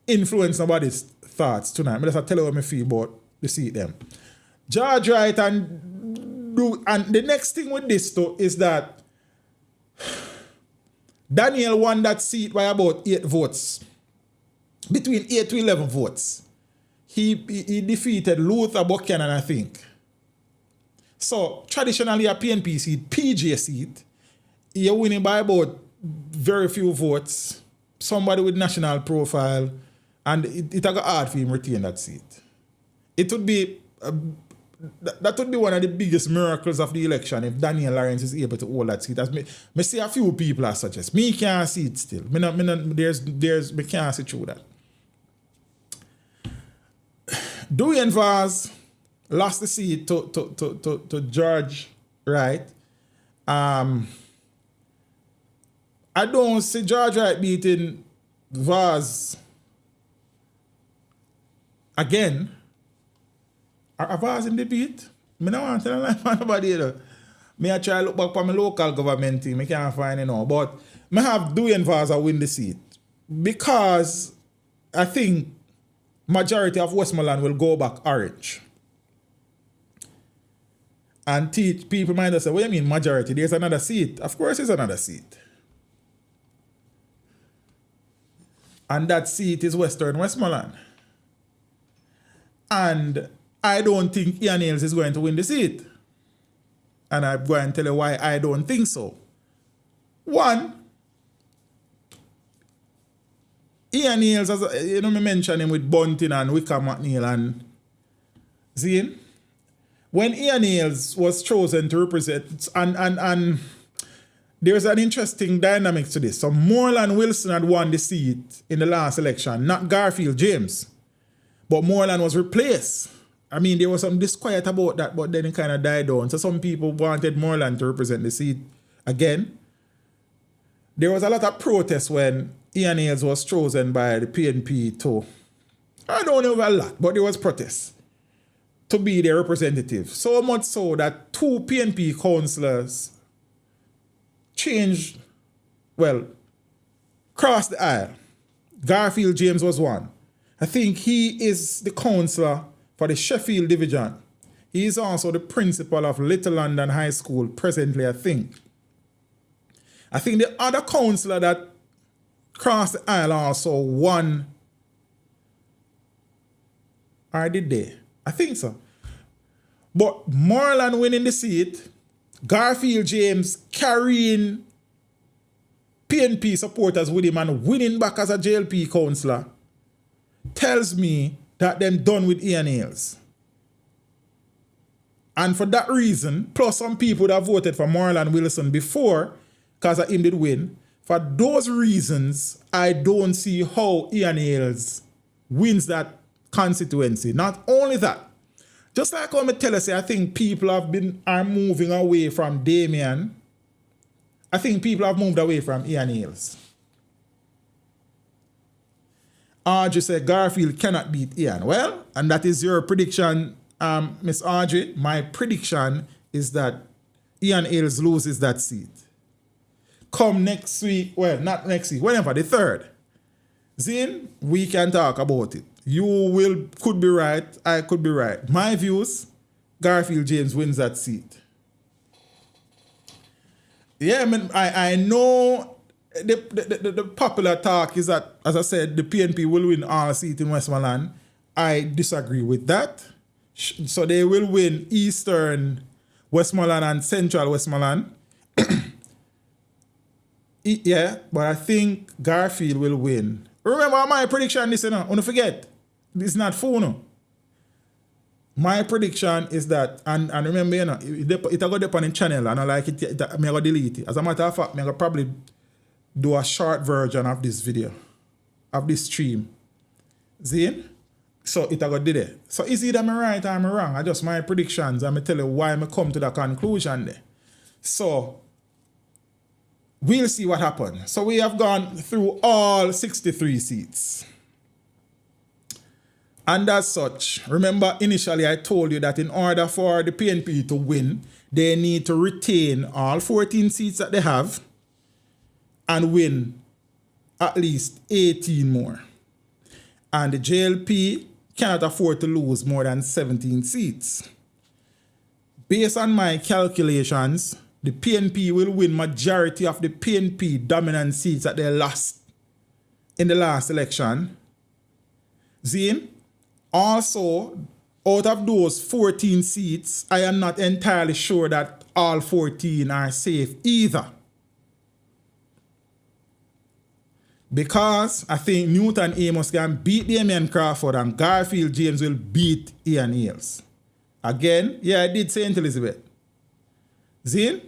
influence nobody's thoughts tonight. I just tell you what I feel about the seat them. George Wright and the next thing with this though is that Daniel won that seat by about 8 votes. Between 8 to 11 votes. He defeated Luther Buchanan, I think. So, traditionally a PNP seat, PJ seat, you're winning by about very few votes. Somebody with national profile, and it got hard for him to retain that seat. It would be... that would be one of the biggest miracles of the election if Daniel Lawrence is able to hold that seat. As me see a few people are suggest. Me can't see it still. Me can't see through that. Dwayne Vaz lost the seat to George Wright. I don't see George Wright beating Vaz again. Are Vaz in the beat? I don't want to tell nobody either. I try to look back for my local government team. I can't find it now. But I have Dwayne Vaz win the seat. Because I think majority of Westmoreland will go back orange. And people might say, what do you mean majority? There's another seat. Of course there's another seat. And that seat is Western Westmoreland. And I don't think Ian Hales is going to win the seat. And I'm going to tell you why I don't think so. One, Ian Hales, I mentioned him with Bunting and Wickham McNeil and Zane. When Ian Hales was chosen to represent, and there's an interesting dynamic to this. So Moreland Wilson had won the seat in the last election, not Garfield James. But Moreland was replaced. I mean, there was some disquiet about that, but then it kind of died down. So some people wanted Moreland to represent the seat again. There was a lot of protest when Ian Hales was chosen by the PNP to, I don't know a lot, but there was protest to be their representative. So much so that 2 PNP councillors crossed the aisle. Garfield James was one. I think he is the councillor for the Sheffield division. He is also the principal of Little London High School presently, I think. I think the other councillor that crossed the aisle also won. Or did they? I think so. But Moreland winning the seat, Garfield James carrying PNP supporters with him and winning back as a JLP councillor, tells me that them done with Ian Hales. And for that reason, plus some people that voted for Moreland Wilson before, because him did win, for those reasons, I don't see how Ian Hales wins that constituency. Not only that, just like how I tell you, I think people are moving away from Damien. I think people have moved away from Ian Hales. Audrey said Garfield cannot beat Ian. Well, and that is your prediction, Miss Audrey. My prediction is that Ian Hales loses that seat. Come next week, well, not next week, whenever, the 3rd. Zane, we can talk about it. You could be right, I could be right. My views, Garfield James wins that seat. Yeah, I know the popular talk is that, as I said, the PNP will win all seats in Westmoreland. I disagree with that. So they will win Eastern Westmoreland and Central Westmoreland. Yeah, but I think Garfield will win. Remember my prediction, this, don't forget. It's not phone. My prediction is that, and remember, it will go up on the channel, and I like it, I'm going to delete it. As a matter of fact, I'm going to probably do a short version of this video, of this stream. See? So it will go there. So is either I'm right or I'm wrong? I just my predictions, and I tell you why I come to the conclusion there. So we'll see what happens. So we have gone through all 63 seats. And as such, remember initially I told you that in order for the PNP to win, they need to retain all 14 seats that they have and win at least 18 more. And the JLP cannot afford to lose more than 17 seats. Based on my calculations, the PNP will win majority of the PNP dominant seats that they lost in the last election. Zane? Also, out of those 14 seats, I am not entirely sure that all 14 are safe either. Because I think Newton Amos can beat Damien Crawford and Garfield James will beat Ian Hales. Again, yeah, I did St. Elizabeth. Zane?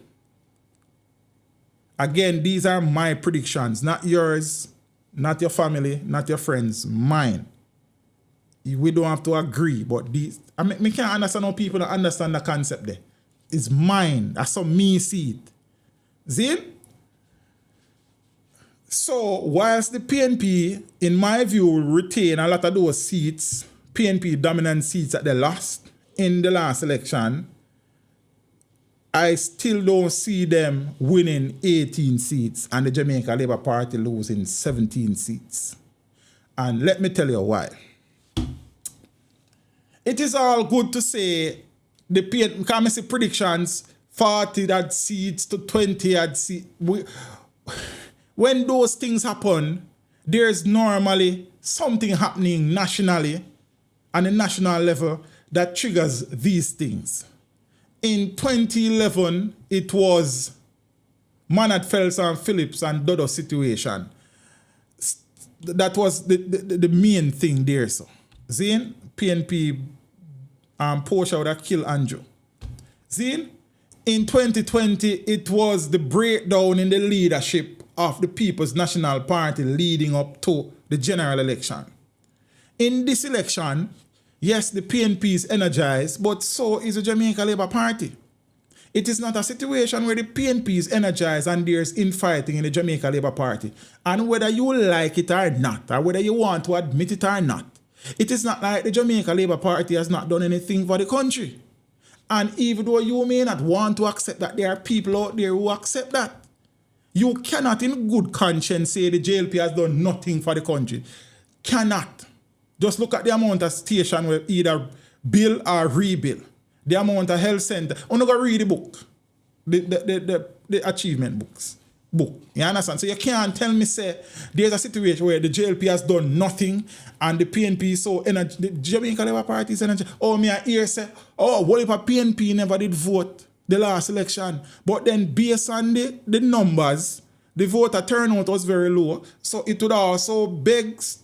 Again, these are my predictions, not yours, not your family, not your friends, mine. We don't have to agree, but these, I can't understand how people don't understand the concept there. It's mine. That's how me see it. Zane? So, whilst the PNP, in my view, will retain a lot of those seats, PNP dominant seats that they lost in the last election, I still don't see them winning 18 seats and the Jamaica Labour Party losing 17 seats. And let me tell you why. It is all good to say the PNP, because I see predictions, 40 odd seats to 20 odd seats. When those things happen, there's normally something happening nationally, on the national level, that triggers these things. In 2011, it was Manat Phelps and Phillips and Dodo situation. That was the main thing there. So, Zane, PNP Portia would have killed Andrew. Zane, in 2020, it was the breakdown in the leadership of the People's National Party leading up to the general election. In this election, yes, the PNP is energized, but so is the Jamaica Labour Party. It is not a situation where the PNP is energized and there's infighting in the Jamaica Labour Party. And whether you like it or not, or whether you want to admit it or not, it is not like the Jamaica Labour Party has not done anything for the country. And even though you may not want to accept that, there are people out there who accept that. You cannot in good conscience say the JLP has done nothing for the country. Cannot. Just look at the amount of station where either build or rebuild. The amount of health center. I'm not going to read the book. The achievement book. You understand? So you can't tell me, say, there's a situation where the JLP has done nothing and the PNP is so energy. The Jamaica Labour Party is energy. Oh, me I hear say, oh, what if a PNP never did vote the last election? But then based on the numbers, the voter turnout was very low. So it would also begs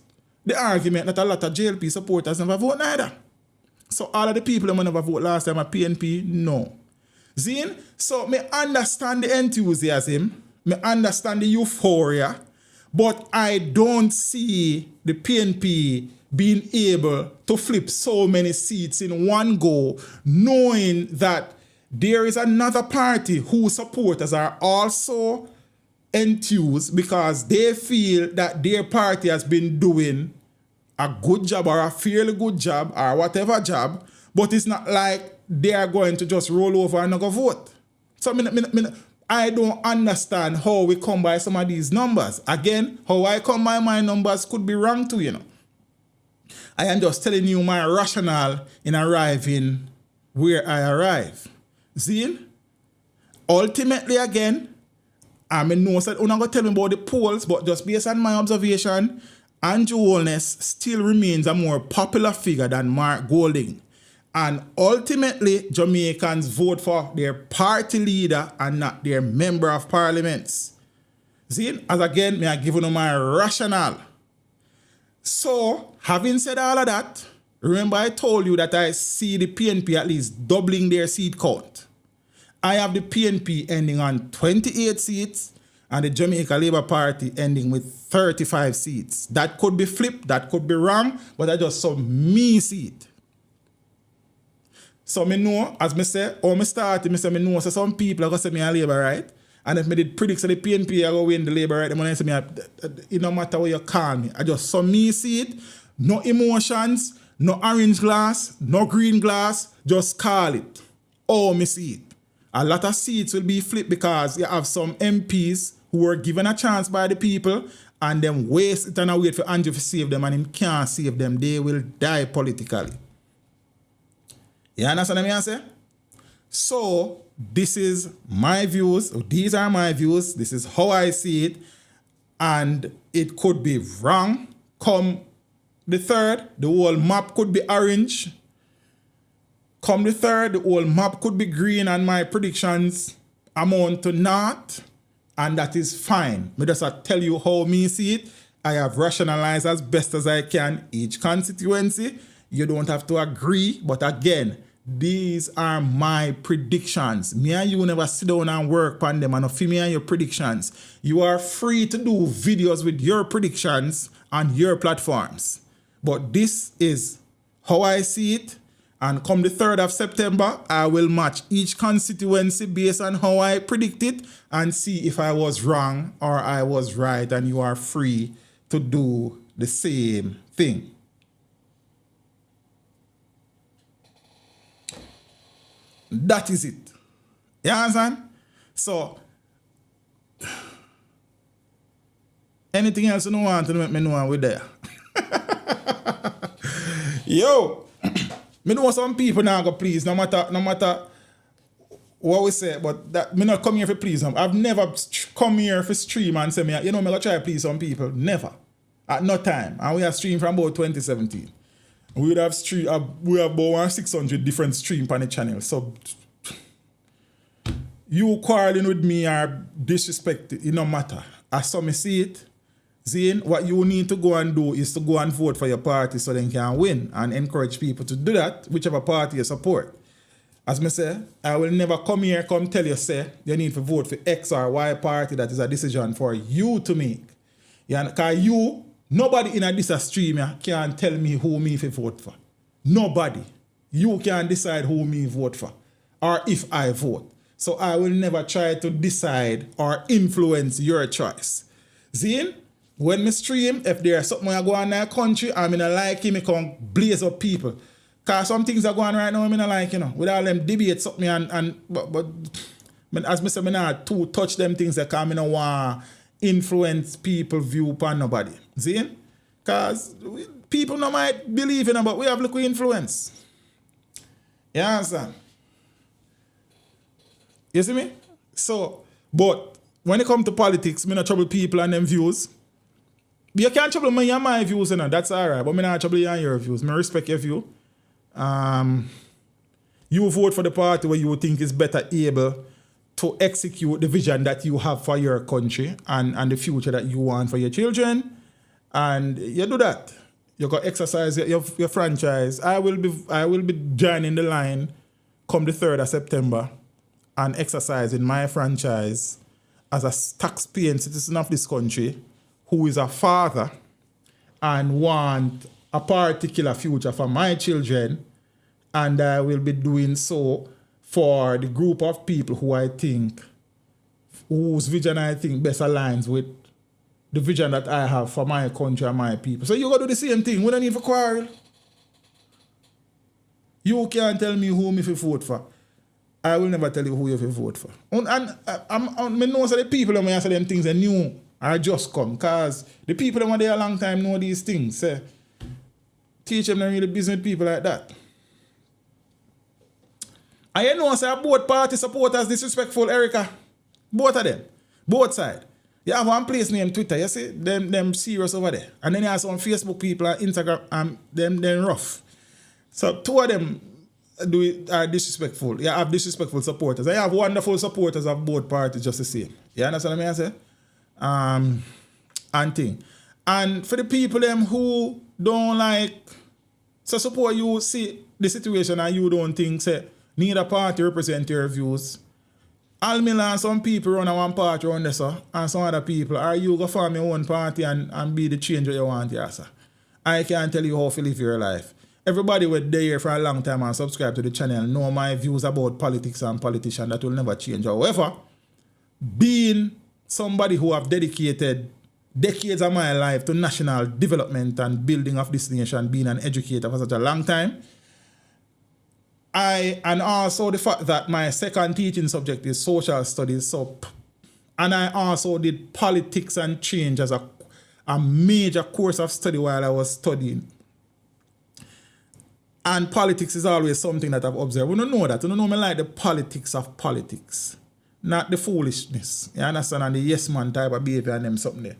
the argument that a lot of JLP supporters never vote neither. So all of the people who never vote last time at PNP, no. Zine, so me understand the enthusiasm, me understand the euphoria, but I don't see the PNP being able to flip so many seats in one go, knowing that there is another party whose supporters are also enthused because they feel that their party has been doing a good job or a fairly good job or whatever job, but it's not like they are going to just roll over and not go vote. So I don't understand how we come by some of these numbers. Again, how I come by my numbers could be wrong too, you know. I am just telling you my rationale in arriving where I arrive. See? Ultimately, again, I know that I'm not going to tell me about the polls, but just based on my observation, Andrew Holness still remains a more popular figure than Mark Golding. And ultimately, Jamaicans vote for their party leader and not their member of parliament. See, as again, I give you my rationale. So, having said all of that, remember I told you that I see the PNP at least doubling their seat count. I have the PNP ending on 28 seats and the Jamaica Labour Party ending with 35 seats. That could be flipped, that could be wrong, but I just saw me see it. So me know, as me say, or me started, me say me know, so some people are going to say me a Labour right. And if me did predict so the PNP are going to win the Labour right, then I say me, it no matter what you call me. I just saw me see it, no emotions, no orange glass, no green glass, just call it. Oh, me see it. A lot of seats will be flipped because you have some MPs who were given a chance by the people and then waste it and wait for Andrew to save them and him can't save them. They will die politically. You understand what I say? So, this is my views. These are my views. This is how I see it. And it could be wrong. Come the 3rd, the whole map could be orange. Come the 3rd, the whole map could be green and my predictions amount to naught. And that is fine. Me just tell you how me see it. I have rationalized as best as I can each constituency. You don't have to agree. But again, these are my predictions. Me and you never sit down and work on them and not me and your predictions. You are free to do videos with your predictions on your platforms. But this is how I see it. And come the 3rd of September, I will match each constituency based on how I predict it and see if I was wrong or I was right, and you are free to do the same thing. That is it. You understand? So, anything else you don't want to make me know we're there. Yo, me know some people now go please, no matter what we say, but that me not come here for please them. I've never come here for stream and say me, you know, me gonna try to please some people. Never. At no time. And we have streamed from about 2017. We would have we have about 600 different streams on the channel. So you quarreling with me or disrespect it no matter. As some see it, Zane, what you need to go and do is to go and vote for your party so they can win, and encourage people to do that, whichever party you support. As me say, I will never come here, tell you, say, you need to vote for X or Y party. That is a decision for you to make. Because nobody in this stream can tell me who me to vote for. Nobody. You can decide who me vote for or if I vote. So I will never try to decide or influence your choice. Zane, when me stream, if there's something I go on in the country, I'm in a like him, I can blaze up people. Because some things are going right now, I'm in a like, you know, with all them debates, something but as me say, I not to touch them things that come in a want influence people view upon nobody. See? Because people no might believe in it, but we have little influence. You understand? You see me? So, but when it comes to politics, I not trouble people and them views. You can't trouble me and my views, you know, that's alright, but I not trouble you and your views. I respect your view. You vote for the party where you think is better able to execute the vision that you have for your country and the future that you want for your children. And you do that. You got exercise your franchise. I will be joining the line come the 3rd of September and exercising my franchise as a tax-paying citizen of this country who is a father and want a particular future for my children, and I will be doing so for the group of people whose vision I think best aligns with the vision that I have for my country and my people. So you got to do the same thing. We don't need to quarrel. You can't tell me who me to vote for. I will never tell you who you to vote for. And I know that the people that say them things are new or just come, because the people that were there a long time know these things. Teach them not really business with people like that. And you know, say both party supporters disrespectful, Erica. Both of them. Both sides. You have one place named Twitter, you see? Them serious over there. And then you have some Facebook people and Instagram and them rough. So two of them are disrespectful. You have disrespectful supporters. And you have wonderful supporters of both parties just the same. You understand what I say? And thing. And for the people them who don't like, so suppose you see the situation and you don't think, say, neither party represent your views. I'll me and some people run a one party around there, sir, and some other people, are you go form your own party and be the change that you want, yeah, sir. I can't tell you how to live your life. Everybody with there for a long time and subscribe to the channel know my views about politics and politicians. That will never change. However, being somebody who have dedicated decades of my life to national development and building of this nation, being an educator for such a long time, and also the fact that my second teaching subject is social studies, and I also did politics and change as a major course of study while I was studying. And politics is always something that I've observed. We don't know that. We don't know me like the politics of politics, not the foolishness. You understand? And the yes man type of behavior and them something there.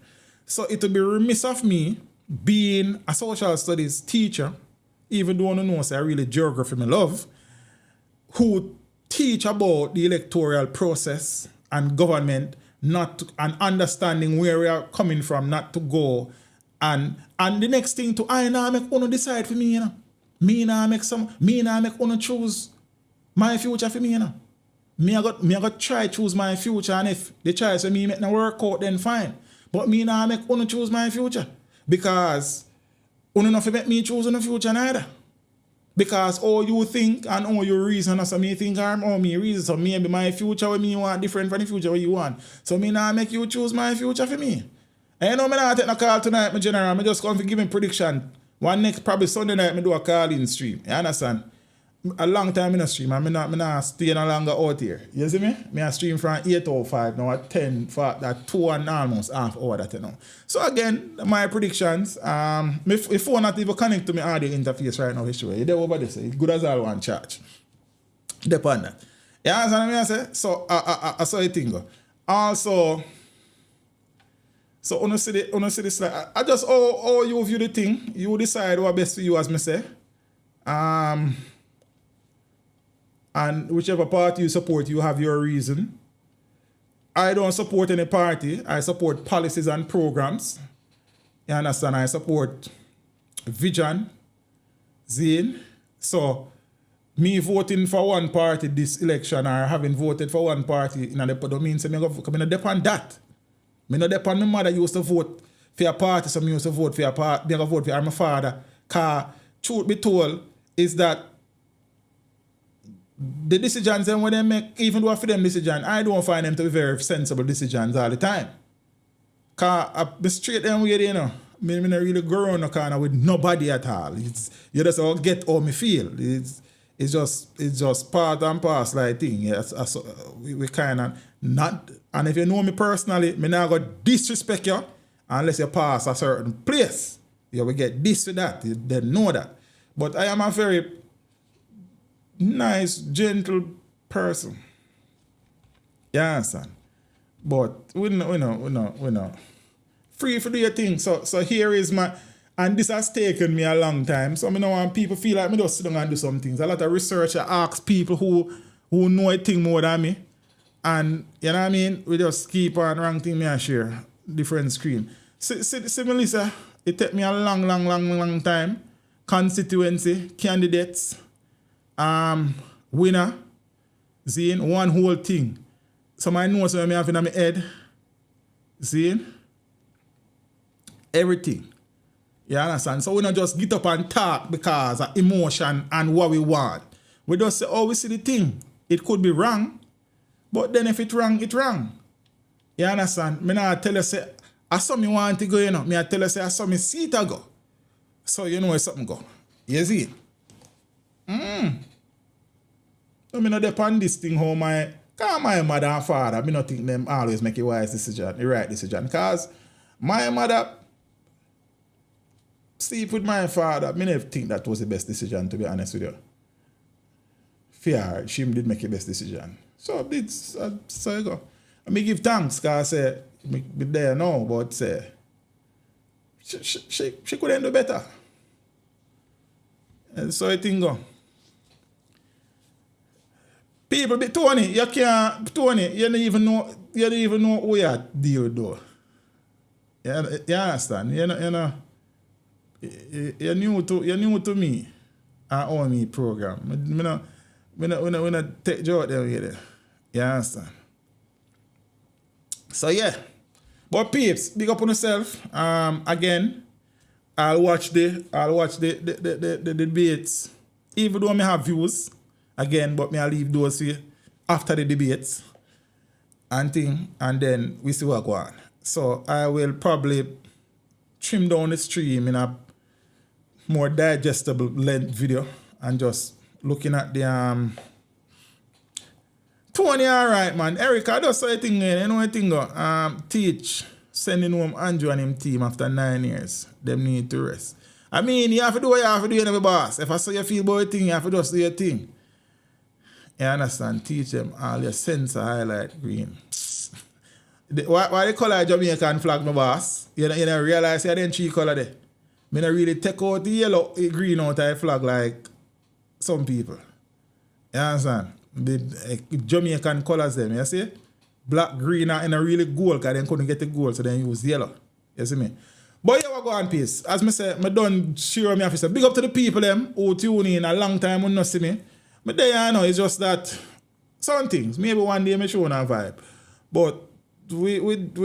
So it would be remiss of me being a social studies teacher, even though I don't know, say I really geography me love, who teach about the electoral process and government, and understanding where we are coming from, not to go. And the next thing to I now make one decide for me, you know. Me now make one choose my future for me, you know. Me I got try choose my future, and if the choice for me make no work out, then fine. But me now make one choose my future. Because you not make me choose in the future neither. Because all you think and all you reason, so me think I'm all me reason. So maybe my future with me want different from the future what you want. So me now make you choose my future for me. And you know me not take no call tonight, my general. Me just come to give me prediction. One next probably Sunday night me do a call-in stream. You understand? A long time in a stream and me not stay no longer out here. You see me? Me a stream from 8:05 now at 10 for that 2 and almost half hour that you know. So again, my predictions, my phone not even connect to my audio interface right now, history. You there over there, so it's good as all one charge. Depend that. You understand what I say? So I saw it thing go. Also, so when you see this like I just you view the thing, you decide what best for you as me say. And whichever party you support, you have your reason. I don't support any party. I support policies and programs. You understand? I support vision, zine. So, me voting for one party this election or having voted for one party in a don't mean so I depend that. I not depend my mother used to vote for a party, so I used to vote for a party. I vote for my father. Because, truth be told, is that the decisions and when they make, even though for them decisions, I don't find them to be very sensible decisions all the time. Because I'm straight them way, you know. I not really go around the corner with nobody at all. You just all get how me feel. It's just part and parcel like thing. Yes, we kind of not, and if you know me personally, me not go disrespect you unless you pass a certain place. You will get this to that. You then know that. But I am a very nice, gentle person. You understand? But we know. Free for do your thing. So here is my, and this has taken me a long time. So I know when people feel like me just sit down and do some things. A lot of research I ask people who know a thing more than me. And you know what I mean? We just keep on ranking me and share different screen. See Melissa, it take me a long time. Constituency, candidates, winner, seeing one whole thing. So I know so I have in my head, seeing everything. You understand? So we don't just get up and talk because of emotion and what we want. We just say, oh, we see the thing. It could be wrong, but then if it's wrong, it's wrong. You understand? Me not tell you say, I saw me want to go, you know. Me I tell you say, I saw me see it go. So you know where something go. You see it? I mean, I depend this thing how my mother and father, I not think them always make a wise decision, the right decision. Because my mother sleep with my father, I never think that was the best decision, to be honest with you. Fear, she did make the best decision. So you go. I give thanks because I say, be there now, but say, she couldn't do better. And so I think go. People be Tony, you don't even know who you deal with though. You understand? You know, you're new to me and all me program. We not take you out there with it. You understand? So yeah. But peeps, big up on yourself. Again, I'll watch the debates. Even though I have views, again, but I'll leave those here after the debates and then we see what go on. So I will probably trim down the stream in a more digestible length video and just looking at the Tony, alright man. Eric, I just saw a thing, you know a thing go. Teach sending home Andrew and him team after 9 years. Them need to rest. I mean, you have to do what you have to do, you know, boss. If I say you feel about a thing, you have to just do your thing. You understand? Teach them all your sensor highlight green. Why they color Jamaican flag, my boss? You know realize you didn't 3 color there. I don't really take out the yellow, green out of the flag like some people. You understand? The Jamaican colors them, you see? Black, green, and a really gold, because they couldn't get the gold, so they use yellow. You see me? But yeah, we go on peace. As I say, I done sure me officer. Big up to the people them who tune in a long time who not see me. But there you know, it's just that some things. Maybe one day I show a vibe. But we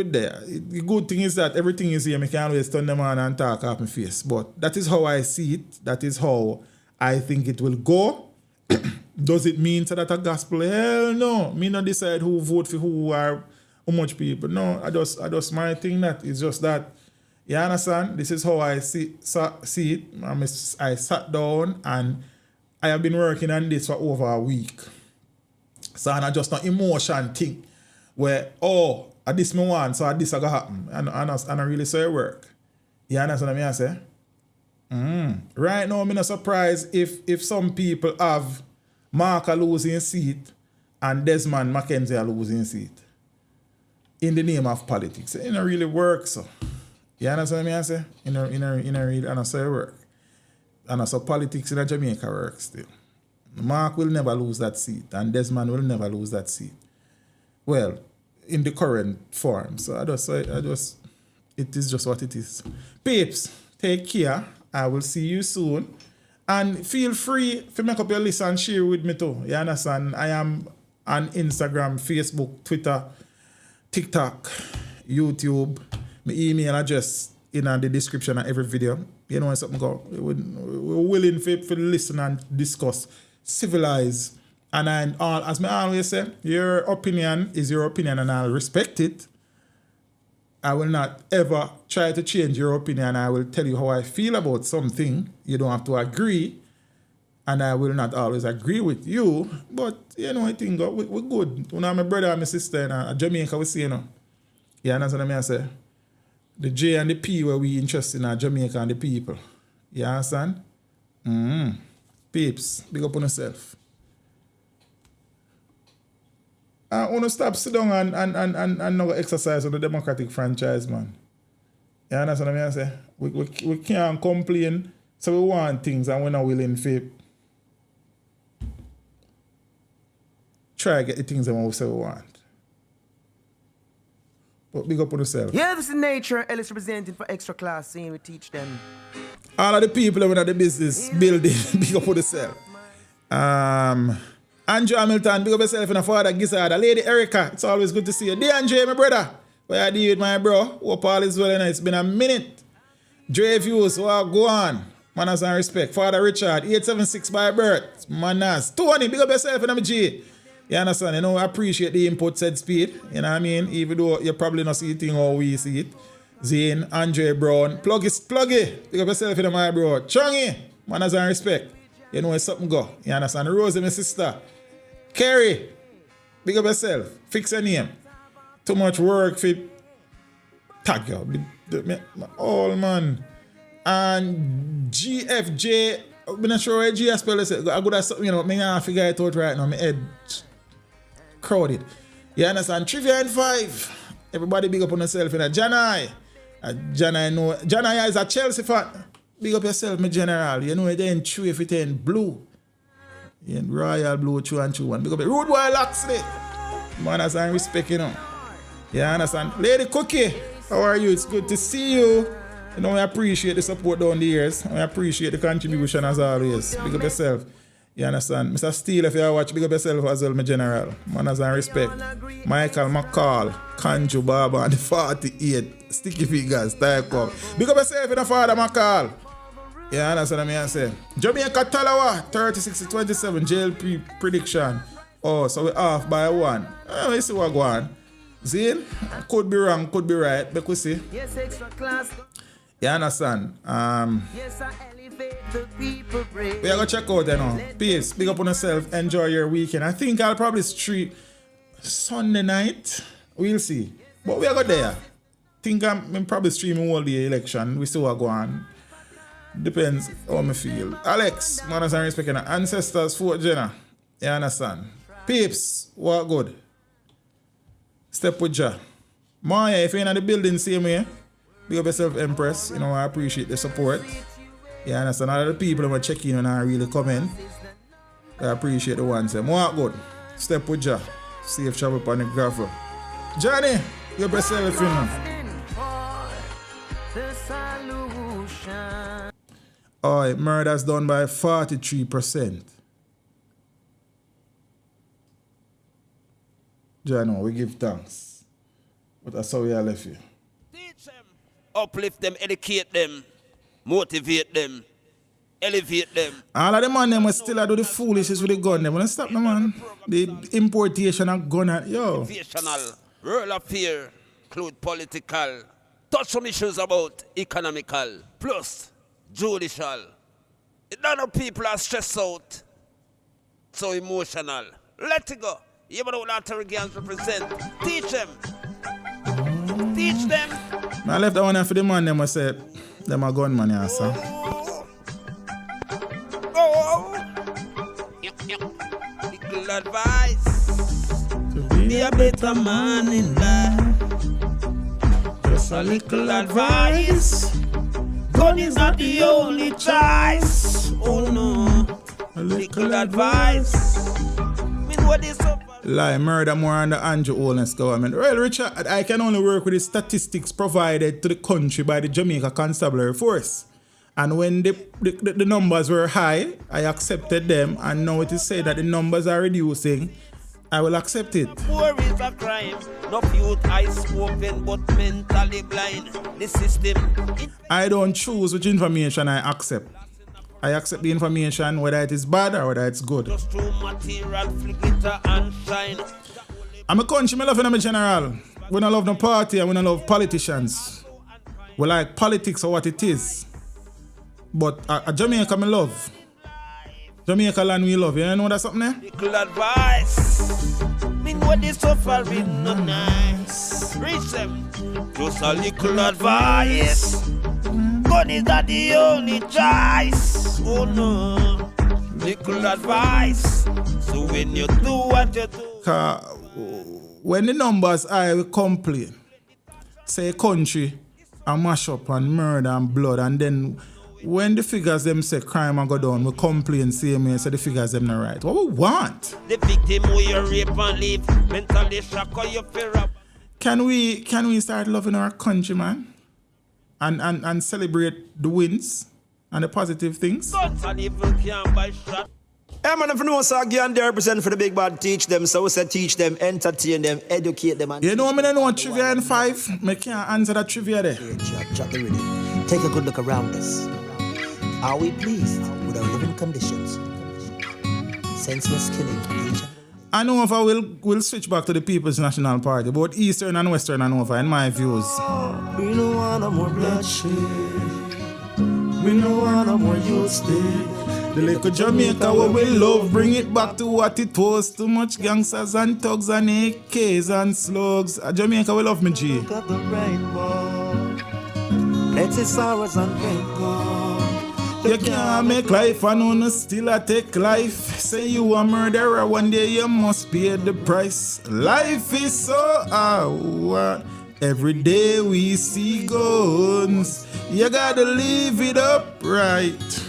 there. The good thing is that everything is here. I can always turn them on and talk off my face. But that is how I see it. That is how I think it will go. Does it mean that a gospel? Hell no. Me not decide who vote for who or how much people. No, I just my thing that is just that. You understand? This is how I see it. I sat down and I have been working on this for over a week. So I just not emotion thing where, at this me want, so this I go happen. And I really say work. You understand what I say? Right now, I'm not surprised if some people have Mark a losing seat and Desmond Mackenzie a losing seat in the name of politics. It don't really work, so. You understand what I say? In a really, and I say work. And I say politics in Jamaica work still. Mark will never lose that seat, and Desmond will never lose that seat. Well, in the current form. So it is just what it is. Peeps, take care. I will see you soon. And feel free to make up your list and share with me too. You understand? I am on Instagram, Facebook, Twitter, TikTok, YouTube. My email address in the description of every video. You know when something go. We're willing for listen and discuss, civilize. And as I always say, your opinion is your opinion and I'll respect it. I will not ever try to change your opinion. I will tell you how I feel about something. You don't have to agree. And I will not always agree with you. But, you know, I think we're good. You know, my brother and my sister in Jamaica, we see, you know. You understand what I say? The J and the P where we interested in Jamaica and the people. You understand? Peeps, big up on yourself. I want to stop sit down and not exercise on the democratic franchise, man. You understand what I say? We can't complain, so we want things and we're not willing to try to get the things that we say we want. But big up on yourself. Yeah, this is Nature. Ellis representing for Extra Class Scene. We teach them. All of the people that are the business building, big up on yourself. Andrew Hamilton, big up yourself in a father Gizzard. Lady Erica, it's always good to see you. DeAndre, my brother. Where I deal with my bro. Hope all is well and it's been a minute. Dre Views, go on. Manners and respect. Father Richard, 876 by birth. Manners. Tony, big up yourself in a G. You understand? You know, I appreciate the input said speed. You know what I mean? Even though you probably not see it how we see it. Zane, Andre Brown. Pluggy. Big up yourself in my bro. Chungy. Manners and respect. You know where something go. You understand? Rosie, my sister. Kerry. Big up yourself. Fix your name. Too much work for tag you. Oh man. And GFJ. I'm not sure where G spell is. I could have something, you know, I can't figure it out right now. My head crowded. You understand? Trivia in 5. Everybody big up on yourself. Janai. Janai is a Chelsea fan. Big up yourself, my general. You know it ain't true if it ain't blue. You ain't royal blue, true and true. And big up the Rude Boy Loxley. Manners and respect, you know. You understand? Lady Cookie, how are you? It's good to see you. You know, I appreciate the support down the years. I appreciate the contribution as always. Big up yourself. You understand? Mr. Steele, if you watch, big up yourself as well, my general. Manners and respect. Michael McCall, Kanju Baba, and the 48 Sticky Figures, type up. Big up yourself in the father, McCall. You understand what I say? Jamaica Talawa, 36-27, JLP prediction. Oh, so we're off by 1. Let's see what go on. Zane, could be wrong, could be right, but we see. Yes, Extra Class. You understand? Yes, I elevate the people brave. We are going to check out, you know. Peace. Big up on yourself. Enjoy your weekend. I think I'll probably stream Sunday night. We'll see. But we are going there. I think I'm probably streaming all the election. We still will go on. Depends how I feel. Alex, manners and respect. Ancestors, Fort Jenna. You understand? Peeps, what good? Step with ya. Maya, if you're in the building, same way. Big up yourself, Empress. You know, I appreciate the support. You understand? All the people who are checking and are really coming. I appreciate the ones. What good? Step with ya. Safe travel upon the gravel. Johnny, big up yourself, you know. Oh, murder's done by 43%. Johnny, we give thanks. But that's how we are left you. Teach them, uplift them, educate them, motivate them, elevate them. All of the man them will still do the foolishness with the gun. They want to stop the man. The importation of gun. Yo. Situational, world affair, include political, touch some issues about economical, plus judicial. None of people are stressed out, so emotional. Let it go. You know what Terrigans represent. Teach them. Teach them. I left that one for the man them I said them a gunman, yeah, sir. Little advice. To be a better man in life. Just a little advice. Gun is not the only choice. Oh no. A little advice. Lie, murder more under Andrew Holness government. Well, Richard, I can only work with the statistics provided to the country by the Jamaica Constabulary Force. And when the numbers were high, I accepted them. And now it is said that the numbers are reducing. I will accept it. Poor is a crime. No youth eyes open but mentally blind. The system. I don't choose which information I accept. I accept the information whether it is bad or whether it's good. Just through material, glitter and shine. I'm a country, I love in general. We don't love no party and we don't love politicians. We like politics or what it is. But a Jamaica me love. Jamaica land we love. You know that's something there? Little advice. Me know this suffering no nice. Reach them. Just a little advice. Gun is not the only choice. Oh no. Little advice. So when you do what you do. When the numbers high, we complain. Say a country and mash up and murder and blood, and then when the figures them say crime and go down, we complain same way, say the figures them not right. What we want? The victim who you rape and leave, mentally shock or you fear up. Can we start loving our country, man? And celebrate the wins and the positive things? Guns and evil can't buy shot. Hey man, if you know so again, they represent for the big bad, teach them. So we say teach them, entertain them, educate them. And you know me don't know trivia in 5? I can't answer that trivia there. Chat the rhythm. Take a good look around us. Are we pleased with our living conditions? Senseless killing each other. Hanover will switch back to the People's National Party, both Eastern and Western Hanover, in my views. We don't want no more bloodshed. We don't want no more youth dead. The little Jamaica where we love, bring it back to what it was. Too much gangsters and thugs and AKs and slugs. Jamaica we love me, G. Look at the rainbow. Let its sorrows and pain go. You can't make life and no still a take life. Say you a murderer, one day you must pay the price. Life is so hard. Every day we see guns. You gotta live it up right.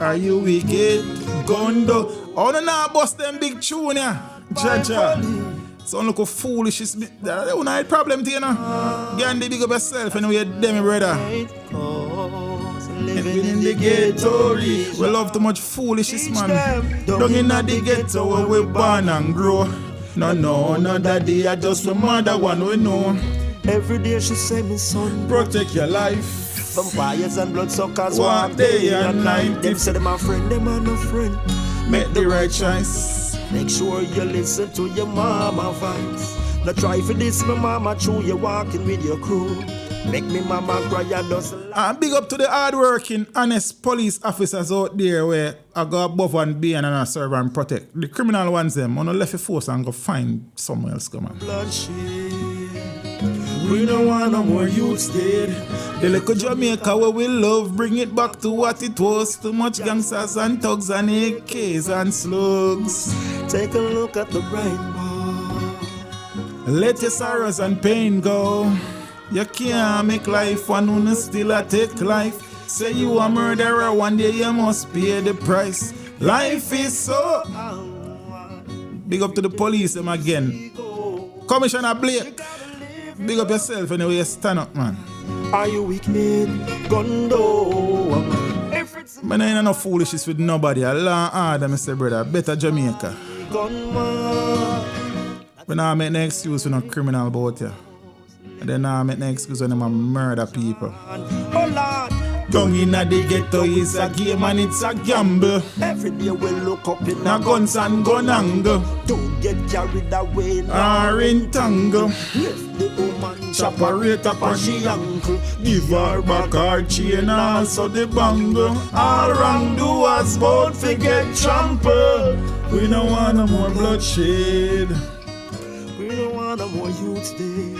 Are you wicked? Gondo. Oh no, nah, bust them big tune, yeah. Jaja. Sound like a foolish. That don't have problem to you, know. Gandhi, big up yourself and we're them, brother. Living in the ghetto, we love too much foolishness, man. Down in the ghetto where we born and grow. No, daddy, I just my mother one we know. Every day she say me son, protect your life. Vampires and bloodsuckers walk day and night. Them say them a friend, them are no friend. Make the right choice. Make sure you listen to your mama voice. Not try for this, my mama true. You walking with your crew. Make me mama cry and doesn't. And big up to the hardworking, honest police officers out there where I go above and beyond and I serve and protect. The criminal ones them, on the left force and go find somewhere else, come on. We don't want no more youths dead. The little Jamaica where we love, bring it back to what it was. Too much gangsters and thugs and AKs and slugs. Take a look at the rainbow. Let your sorrows and pain go. You can't make life one who still a take life. Say you a murderer, one day you must pay the price. Life is so. Big up to the police them again. Commissioner Blake. Big up yourself anyway, you stand up, man. Are you weak, man? Gondo. Man, I ain't no foolishness with nobody. I law and order, Mr. Brother. Better Jamaica. When I make no excuse for no criminal about you. And then I make no excuse when I'm murder people. Oh Lord, Down in the ghetto is a game and it's a gamble. Every day we look up in Now guns and gun angle. Don't get carried away. Are in tangle. Left the woman Chop her right up on she ankle. Give her back her chain also the bangle. All wrongdoers both forget trample. We don't want no more bloodshed. We don't want no more youth day.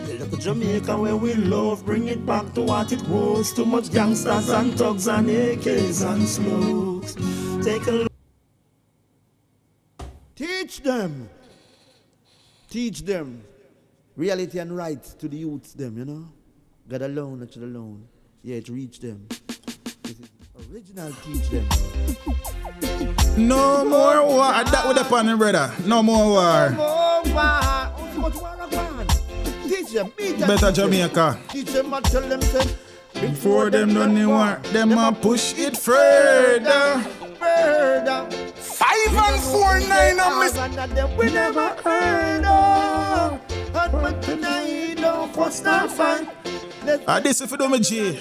The little Jamaica where we love, bring it back to what it was. Too much gangsters and thugs and AKs and slugs. Take a look. Teach them. Teach them. Reality and rights to the youths them, you know. God alone, not alone. Yeah, it reach them. This is original teach them. No more war. That would happen, brother. No more war. More war. What war again? Teach them. Better Jamaica. Teach them and tell them say, Before them done the war, them a push it further. Further. 5 and 4, 9 and miss. We never heard of. But tonight, don't fuss not fight. This if you do me G.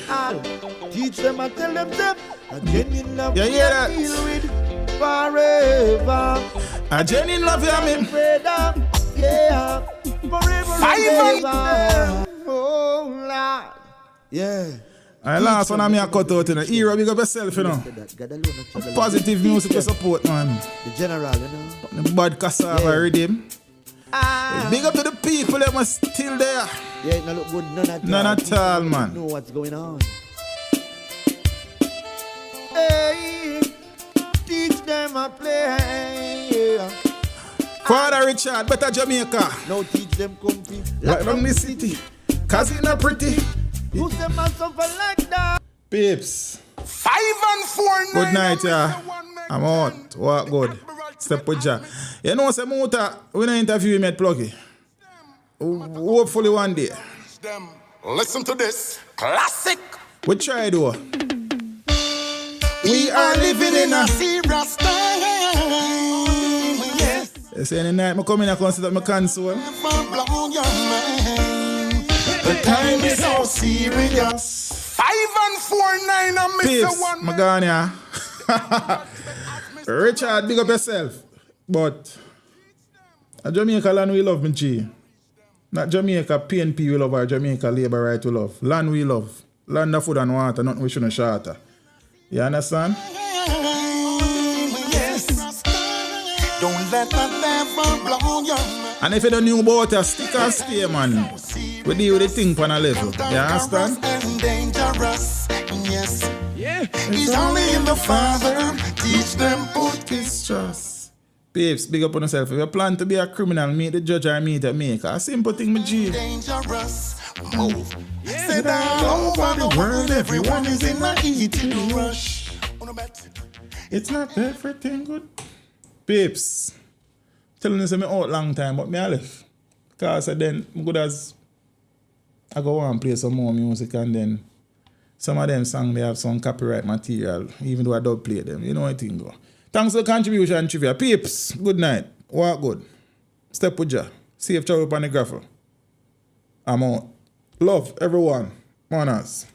Teach them and tell them them. Again in love, You hear that? deal with forever. A Jenny love you, me. Freedom, yeah. Forever 5 and and oh, Lord. Yeah. I last one of me a cut out in the hero, big up yourself, you know. God alone, not trouble. Positive music to support, man. The general, you know. The bad cassava rhythm. Ah. Big up to the people that are still there. Yeah, it no look good, none at all. None at all, man. Know what's going on. Hey, teach them a play. Father Richard, better Jamaica. Now teach them comfy. Like from the city. Cause it not pretty. Who's them a suffer like that? Peeps. 5 and 4, 9 Good night, yeah. and miss. I'm out. Walk good. Step with ya. You know, say Muta, when I interview him at Pluggy. Hopefully one day. Them. Listen to this. Classic. We try though. We are living in a serious time. Yes. You see, any night I come in and consider my console. Blow your mind. The time is so serious. 5 and 4, 9 and miss Peace, one. my gone here. Richard, big up yourself. But a Jamaica land we love, me G. Not Jamaica PNP we love or Jamaica Labour Right we love. Land we love. Land of food and water, nothing we shouldn't shatter. You understand? Yes. Don't let the devil blow your mind. And if you don't know about it, stick and stay, man. We deal with the thing on a level. You understand? And dangerous. Yes. Yeah. He's only in the Father. Teach them put his trust. Babes, big up on yourself. If you plan to be a criminal, meet the judge or meet the maker. A simple thing, my G. Dangerous. Move. Yeah. Said all over the world, everyone is in a eating rush. It's not everything good. Babes, telling you me out long time, but me I left. Because then, good as I go on and play some more music and then some of them songs, they have some copyright material, even though I don't play them. You know what I think, go. Thanks for the contribution, Trivia. Peeps, good night. Walk good. Step with ya. Safe travel upon the gravel. I'm out. Love everyone. Manners.